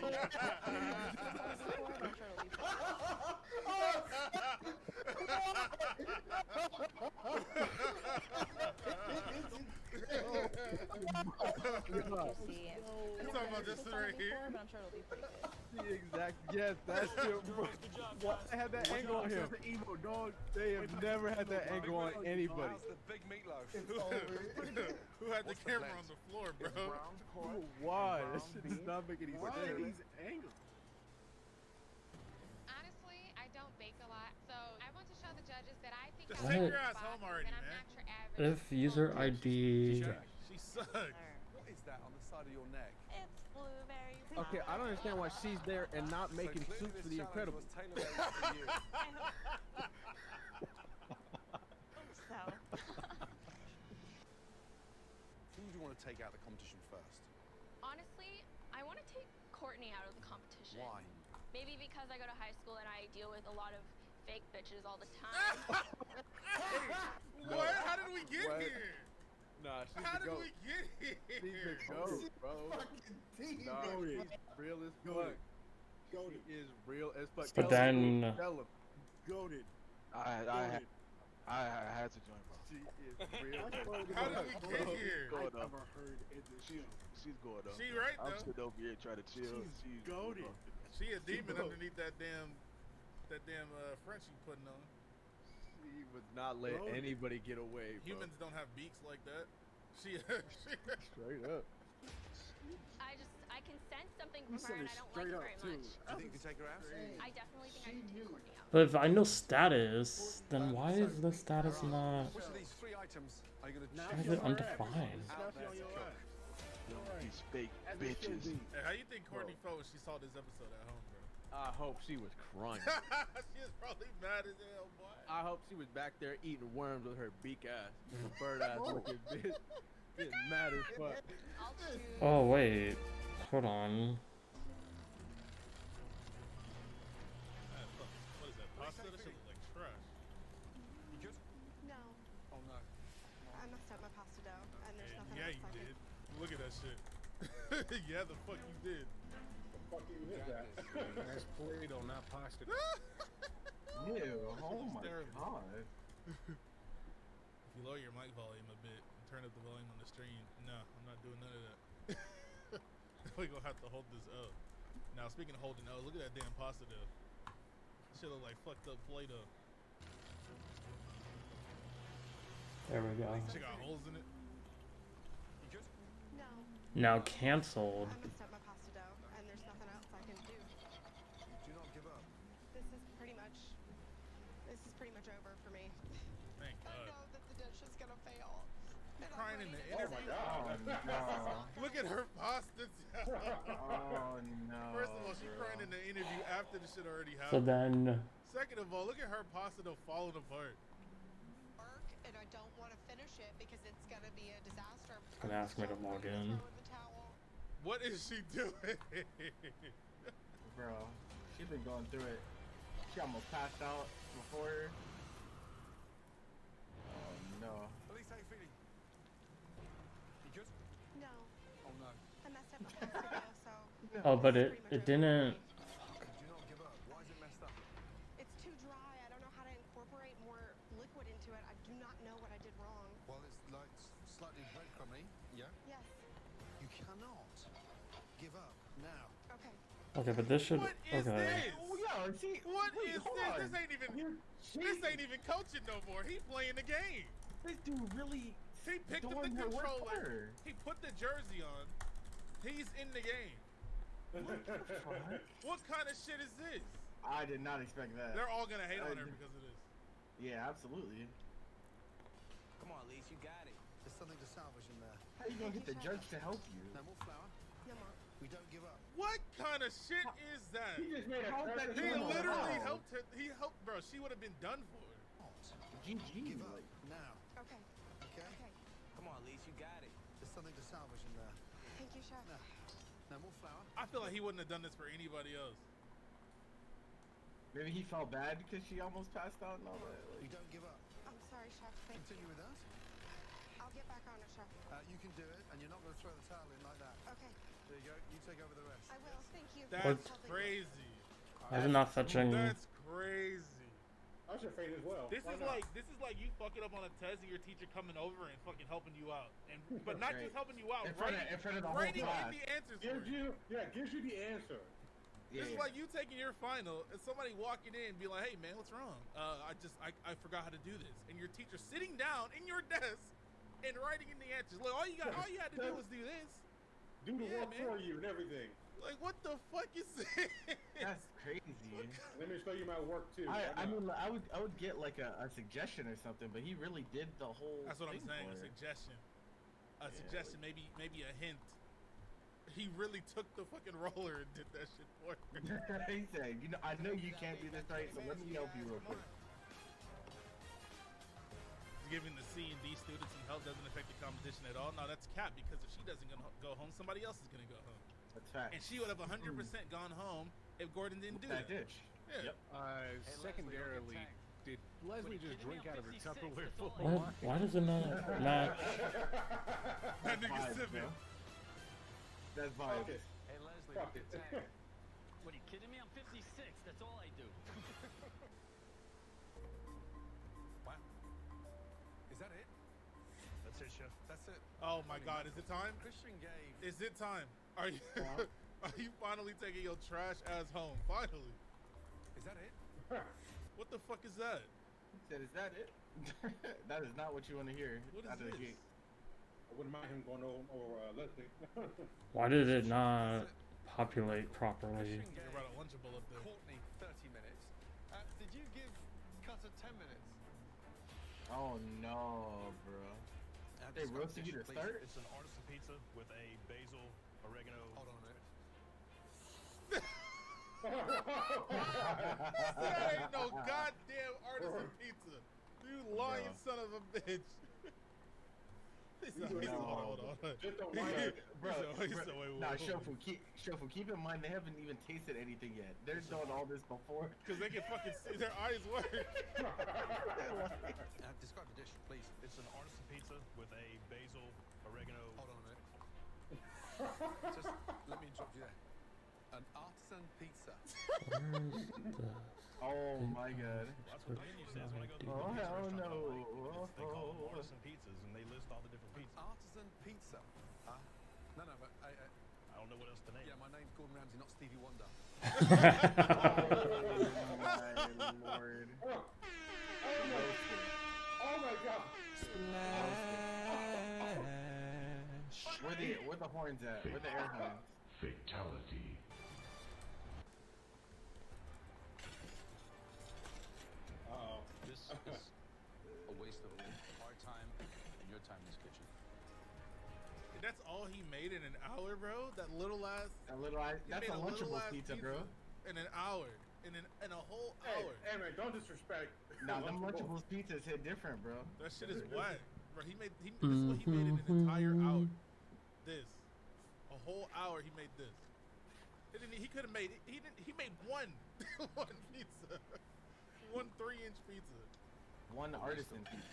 I'm sure it'll be You talking about this right here? but I'm sure it'll be pretty good. The exact, yes, that's it, bro. Why they had that angle on him? That's the emo dog. They have never had that angle on anybody. How's the big meatloaf? Who had the camera on the floor, bro? Why? That shit does not make any Why sense. he's angry? Honestly, I don't bake a lot, so I want to show the judges that I think Just I'm take What? your ass home already, that I'm man. not your average. If user ID. She sucks. What is that on the side of your neck? It's blueberry. Okay, I don't understand why she's there and not making So soup clearly for the challenge Incredibles. was tailor-made for you. So, Who do you want to take out of the competition first? Honestly, I want to take Courtney out of the competition. Why? Maybe because I go to high school and I deal with a lot of fake bitches all the time. What? How did we get What? here? Nah, she's How the did goat. we get She's here? the goat, bro. Fucking team. Nah, Goated. she's real as Goated. fuck. She is real as fuck. But Tell him, then- tell him. Goated. I had to join, bro. She is real. How did we get here? I never heard in the show. She's going though. She right I'm though. sitting over here trying to chill. She's goated. She a demon goat. underneath that damn French you putting on. She would not let Goated. anybody get away, bro. Humans don't have beaks like that. She Straight up. I can sense something He from said her and it I don't like straight it up very too. much. Do you think you can take her out? I definitely think I can take Courtney out. But if I know status, then why is the status not? Which of these three items are you going to Now Why is you're it on her ass. undefined? Snap you on your ass. These fake As it should bitches. be. Hey, how you think Courtney felt when she saw this episode at home, bro? I hope she was crying. She was probably mad as hell, boy. I hope she was back there eating worms with her beak ass, bird ass looking bitch, getting mad as fuck. I'll choose. Oh wait, hold on. What is that? Pasta? That shit look like trash. You good? No, Oh no. I messed up my pasta dough, and there's nothing Yeah, else you I can. did. Look at that shit. Yeah, the fuck you did. Fuck you with that. That's Play-Doh, not pasta. Ew, oh my terrible. god. If you lower your mic volume a bit and turn up the volume on the stream, no, I'm not doing none of that. We're gonna have to hold this up. Now, speaking of holding up, look at that damn pasta though. That shit look like fucked up Play-Doh. There we go. Shit got holes in it. You good? No, Now canceled. I messed up my pasta dough, and there's nothing else I can do. Do not give up. This is pretty much over for me. Thank I God. know that the dish is gonna fail. and I'm Crying in ready the to interview. Oh Look at her pasta. Oh no. First of all, she crying in the interview after the shit already So happened. then, Second of all, look at her pasta though falling apart. work, and I don't want to finish it because it's gonna be a disaster. it's gonna ask me to log in. Throw in the towel. What is she doing? Bro, she's been going through it. She almost passed out before. Oh no. Elise, how you feeling? You good? No, Oh no. I messed up my pasta dough, so oh, but it's it pretty much over for didn't. me. Do not give up. Why is it messed up? It's too dry. I don't know how to incorporate more liquid into it. I do not know what I did wrong. Well, it's like slightly breadcrumby. Yeah? Yes. You cannot give up now. Okay. Okay, but this should. What is Okay. this? Oh yeah, see. What wait, is hold this? on. This ain't even coaching no more. He playing the game. This dude really. He picked up the doing her work for controller. her. He put the jersey on. He's in the game. What kind of shit is this? I did not expect that. They're all gonna hate on her because of this. Yeah, absolutely. Come on, Lise, you got it. There's something to salvage in there. How you gonna get the judge to help you? No more flour. No more. We don't give up. What kind of shit is that? He just made a How's that He doing literally how? helped her. He helped, bro. She would have been done for. GG. Give up Like, now. Okay. Okay? Okay. Come on, Lise, you got it. There's something to salvage in there. Thank you, chef. No. No more flour. I feel like he wouldn't have done this for anybody else. maybe he felt bad because she almost passed out and all that. We Like, don't give up. I'm sorry, chef. Thank you. Continue with that. I'll get back on it, chef. You can do it, and you're not going to throw the towel in like that. Okay. There you go. You take over the rest. I will. Thank you. That's What? crazy. Why is it not fetching? That's crazy. I should fade as well. This Why is not? like you fucking up on a test and your teacher coming over and fucking helping you out, and but not Right. just helping you out, In front of the whole writing class. in the answers for Gives you. you the answer. This is like you taking your final and somebody walking in and be like, "Hey man, what's wrong? I forgot how to do this." And your teacher sitting down in your desk and writing in the answers. Look, all you had to do was do this. Do the work for you and everything. Like, what the fuck is this? That's crazy. Let me show you my work too. I mean, I would get like a suggestion or something, but he really did the whole. That's what I'm saying. A suggestion. A suggestion, maybe a hint. He really took the fucking roller and did that shit for me. He said, "You know, I know you can't do this right, so let me help you real quick." Giving the C and D students some help doesn't affect the competition at all. No, that's cap, because if she doesn't go home, somebody else is gonna go home. That's fact. And she would have 100% gone home if Gordon didn't do that. Dish. Yeah. Yep. Secondarily, did Leslie just drink out of her Tupperware full? Why does it not match? That nigga sipping. That's vibe. Hey, Leslie, look at that. What, are you kidding me? I'm 56. That's all I do. Wow. Is that it? That's it, Chef. That's it. Oh my God, is it time? Christian gave. Is it time? Are you are you finally taking your trash ass home? Finally. Is that it? What the fuck is that? He said, "Is that it?" That is not what you want to hear. What is out of the this? gate. I wouldn't mind him going over Leslie. Why did it not populate properly? You're about a Lunchable up there. Courtney, 30 minutes. Did you give Cutter 10 minutes? Oh no, bro. They roasted you to start? It's an artisan pizza with a basil, oregano. Hold on a minute. That ain't no goddamn artisan pizza. You lying son of a bitch. Hold on. Nah, Shofu, keep in mind they haven't even tasted anything yet. They're doing all this before. Because they can fucking see their eyes work. Describe the dish, please. It's an artisan pizza with a basil, oregano. Hold on a minute. Just let me interrupt you there. An artisan pizza. Oh my God. That's what the menu says when I go to the Oh pizza hell restaurant. no. They call them artisan pizzas, and they list all the different pizzas. Artisan pizza. No, but I don't know what else to name. Yeah, my name's Gordon Ramsay, not Stevie Wonder. Oh my lord. Oh my God. Where the horns at? Where the air horns? Fatality. This is a waste of our time and your time in this kitchen. That's all he made in an hour, bro? That little ass. That's a Lunchable pizza, bro. In an hour. In a whole hour. Hey man, don't disrespect. Nah, them Lunchables pizzas hit different, bro. That shit is whack. Bro, this is what he made in an entire hour. This. A whole hour he made this. He could have made it. He made one pizza. One 3-inch pizza. One artisan pizza.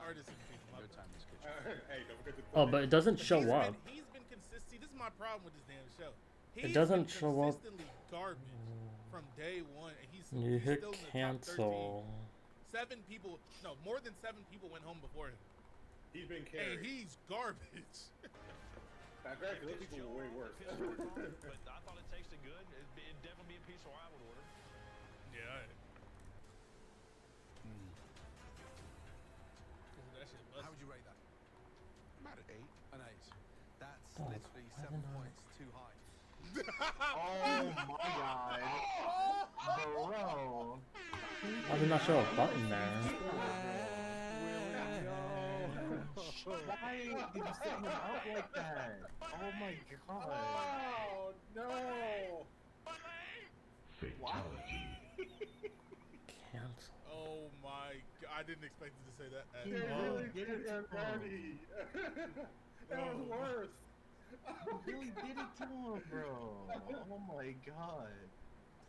Artisan pizza. Your time in this kitchen. Hey, don't forget to Oh, but it doesn't show up. He's been consistent. See, this is my problem with this damn show. It doesn't show up. Consistently garbage from day one, and he's You hit still in the top 13. cancel. 7 people, no, more than 7 people went home before him. He's been And carried. he's garbage. Granted, those people were way worse. but I thought it tasted good. It'd definitely be a pizza I would order. Yeah. That shit busted. How would you rate that? About an 8. An 8. That's Oh, literally 7 points too high. Oh my God. Bro. Why did not show a button there? Why did you set him up like that? Oh my God. Oh no. Fatality. Cancel. Oh my god, I didn't expect you to say that at He all. really did it to him. That was worse. He really did it to him, bro. Oh my God.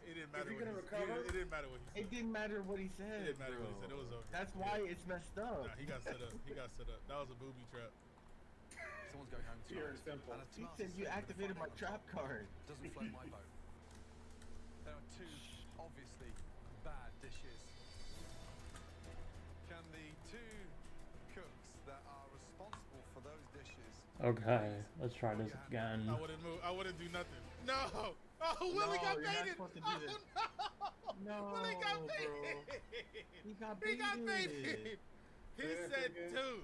It didn't matter he what gonna he recover? It didn't matter what he said. It didn't matter what he said. It didn't matter bro. what he said. It was over. That's why it's messed up. Nah, he got set up. He got set up. That was a booby trap. Someone's going home Pure tonight. and simple. And a He tomato said you soup with a activated my Friday trap on top card. doesn't float my boat. There are 2 obviously bad dishes. Can the 2 cooks that are responsible for those dishes Okay, let's try this again. I wouldn't move. I wouldn't do nothing. No. Oh Willie got you're not baited. supposed to do Oh this. no! No, Willie got bro. baited. He got He got baited. baited. He said two.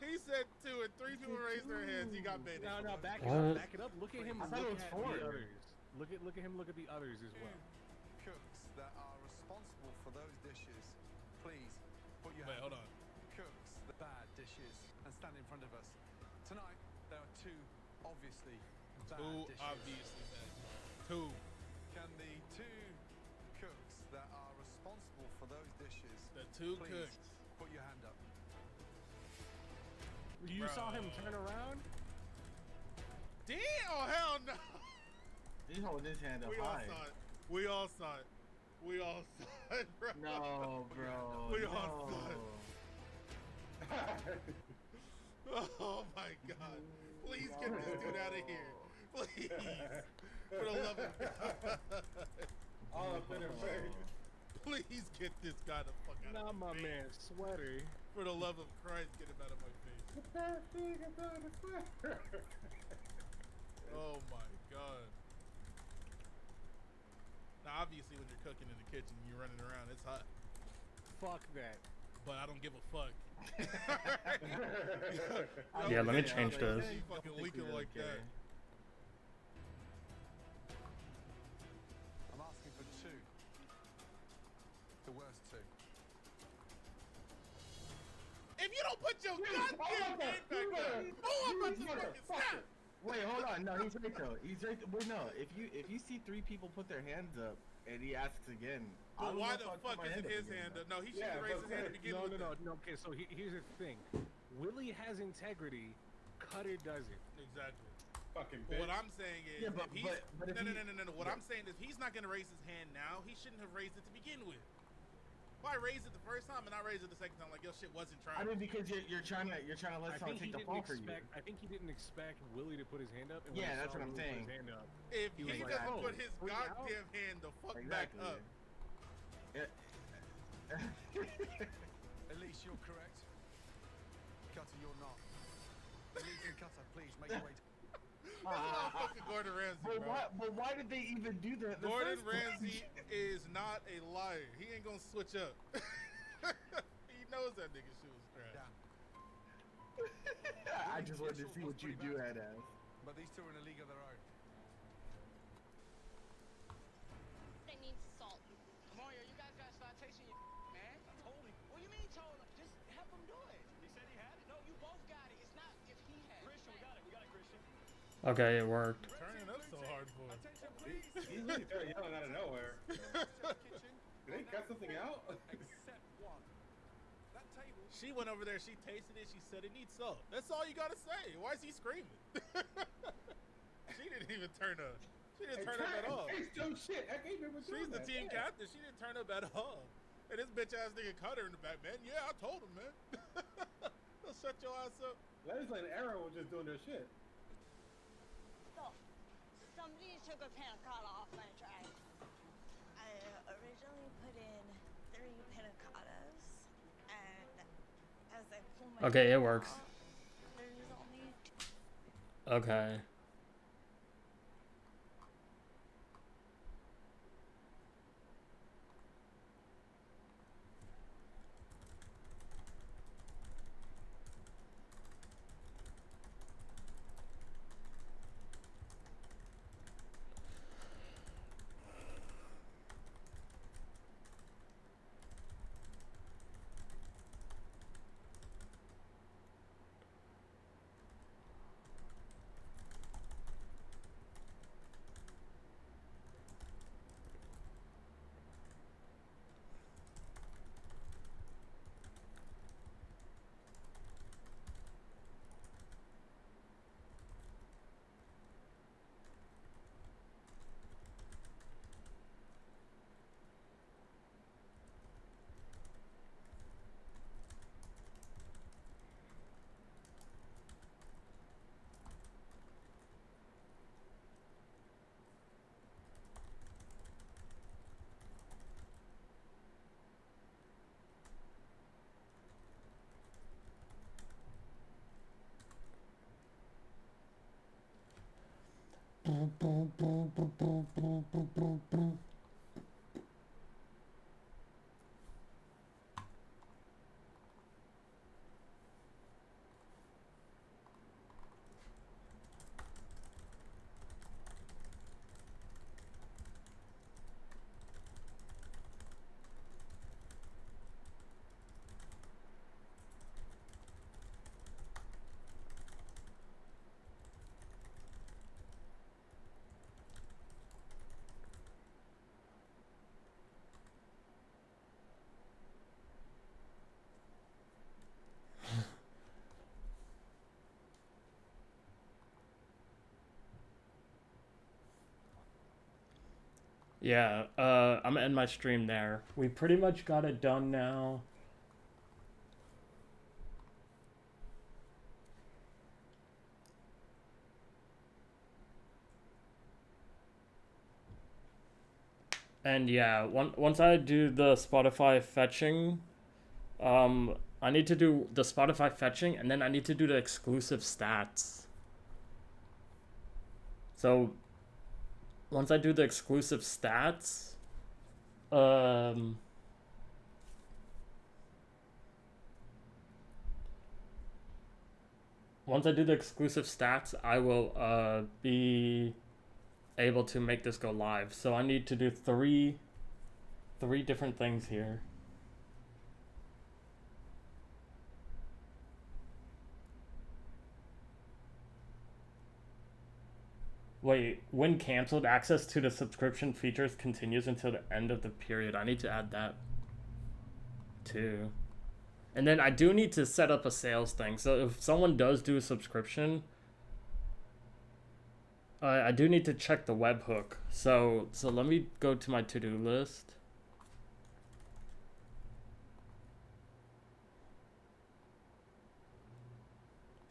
He said two, and three people raised their hands. He got baited. No, back it What? up, back it up. Look at him. I thought it Look was at four. the others. Look at him. Look at the others as well. Cooks that are responsible for those dishes, please put your Wait, hold on. Cooks the bad dishes and stand in front of us. Tonight there are two obviously bad Two dishes. obviously bad. Two. Can the two cooks that are responsible for those dishes, The two please cooks. put your hand up? You saw him turn around? Damn! Oh hell no! He's holding his hand up We all high. saw it. We all saw it. We all saw it, bro. No, bro. We no. all saw it. Oh my god. Please get this dude out of here. Please. For the love of God. All up in her face. Please get this guy the fuck out Not of my my face. man, sweater. For the love of Christ, get him out of my face. Oh my god. Now obviously when you're cooking in the kitchen and you're running around, it's hot. Fuck that. But I don't give a fuck. Yeah, let me change this. You fucking leaking like that. I'm asking for two. The worst two. If you don't put your goddamn hand back up, I'm about to fucking snap. Wait, hold on. No, he's right though. He's right. Wait, no. If you see three people put their hands up and he asks again, I But don't why know the if I'd fuck put my isn't hand up his again, hand though. up? No, he shouldn't raise his hand to begin with. No. Okay, so here's the thing. Willie has integrity. Cutter doesn't. Exactly. Fucking But bitch. what I'm saying is, Yeah, but- if he's, but if no. What I'm saying is, he's not gonna raise his hand now. He shouldn't have raised it to begin with. Why raise it the first time and not raise it the second time? Like your shit wasn't trying. I mean, because you're trying to let someone take the fall for you. I think he didn't expect Willie to put his hand up. And Yeah, when he that's saw what I'm Willie saying. Put his hand up, If he he was doesn't like, put his "Oh, goddamn hand the fuck back up. Elise, you're correct. Cutter, you're not. Elise and Cutter, please make your way. Fucking Gordon Ramsay, But bro. why did they even do that? in the Gordon first place? Ramsay is not a liar. He ain't gonna switch up. He knows that nigga shit was trash. I just wanted to see what you do, head ass. But these two are in a league of their own. They need salt. Come on, yo, you guys gotta start tasting your man. I told him. What do you mean told him? Just help him do it. He said he had it. No, you both got it. It's not if he had it. Christian, we got it. We got it, Christian. Okay, it worked. Turning up so hard for him. He really started yelling out of nowhere. Did they cut something out? Except one. That table. She went over there, she tasted it, she said it needs salt. That's all you gotta say. Why is he screaming? She didn't even turn up. She didn't turn up at all. Shit. I can't remember She's the team captain. She didn't turn up at all. And this bitch ass nigga Cutter in the back, man. Yeah, I told him, man. He'll shut your ass up. Leslie and Arrow were just doing their shit. So, somebody took a panna cotta off my tray. I originally put in 3 panna cottas, and as I pull my Okay, it tray works. out, there's only 2. Okay. Yeah, I'm gonna end my stream there. We pretty much got it done now. And yeah, once I do the Spotify fetching, I need to do the Spotify fetching, and then I need to do the exclusive stats. So once I do the exclusive stats, once I do the exclusive stats, I will be able to make this go live. So I need to do three different things here. Wait, when canceled, access to the subscription features continues until the end of the period. I need to add that too. And then I do need to set up a sales thing. So if someone does do a subscription, I do need to check the webhook. So let me go to my to-do list.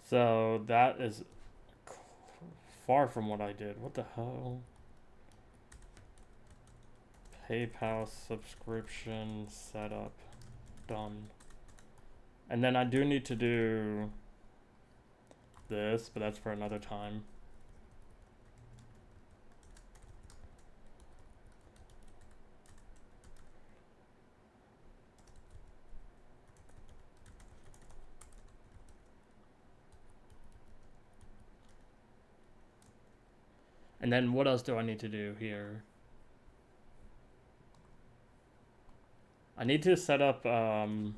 So that is far from what I did. What the hell? PayPal subscription setup. Done. And then I do need to do this, but that's for another time. And then what else do I need to do here? I need to set up and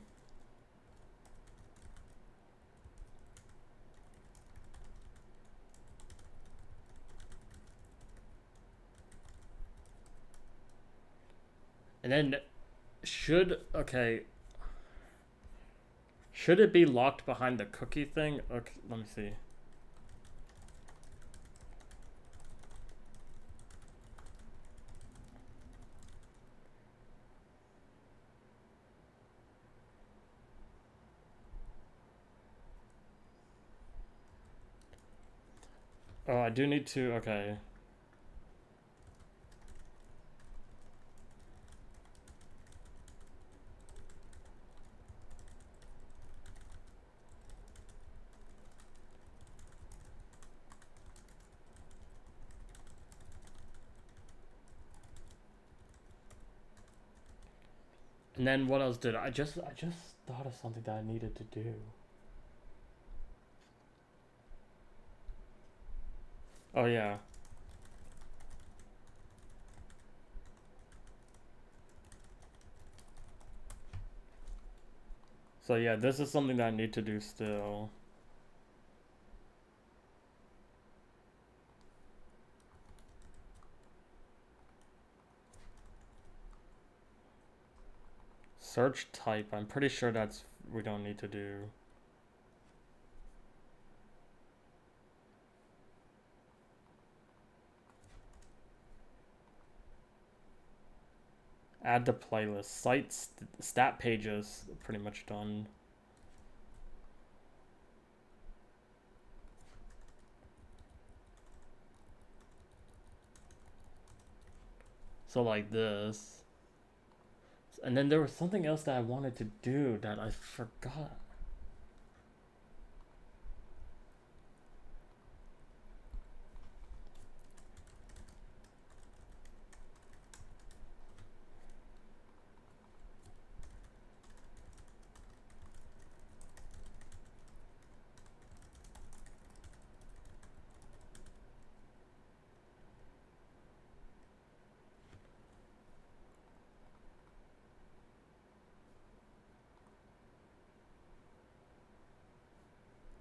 then should it be locked behind the cookie thing? Okay, let me see. Oh, I do need to, okay. And then what else did I just thought of something that I needed to do. Oh yeah. So yeah, this is something that I need to do still. Search type, I'm pretty sure we don't need to do. Add to playlist. Sites, stat pages, pretty much done. So like this. And then there was something else that I wanted to do that I forgot.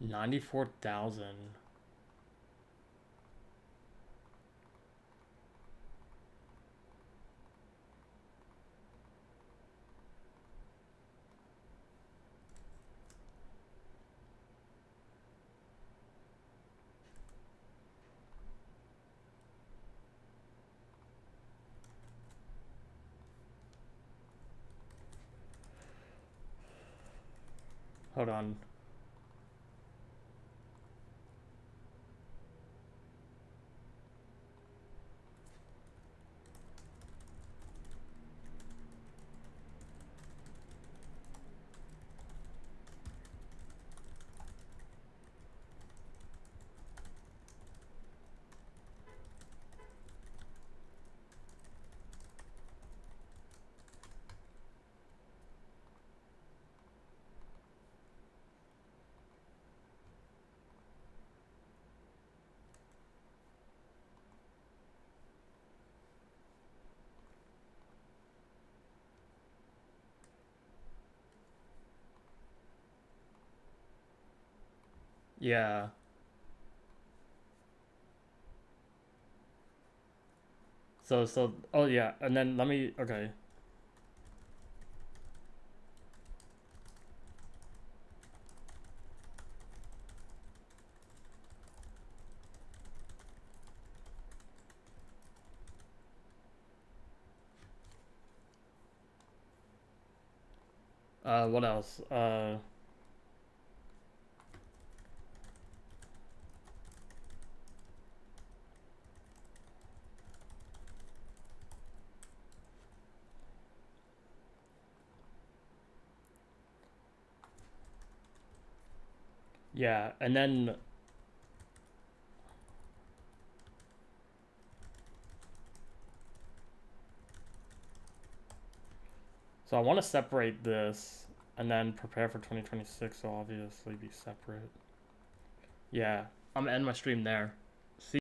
94,000. Hold on. Yeah. So, oh yeah, and then let me, okay. What else? Yeah, and then so I want to separate this and then prepare for 2026, so obviously be separate. Yeah, I'm gonna end my stream there.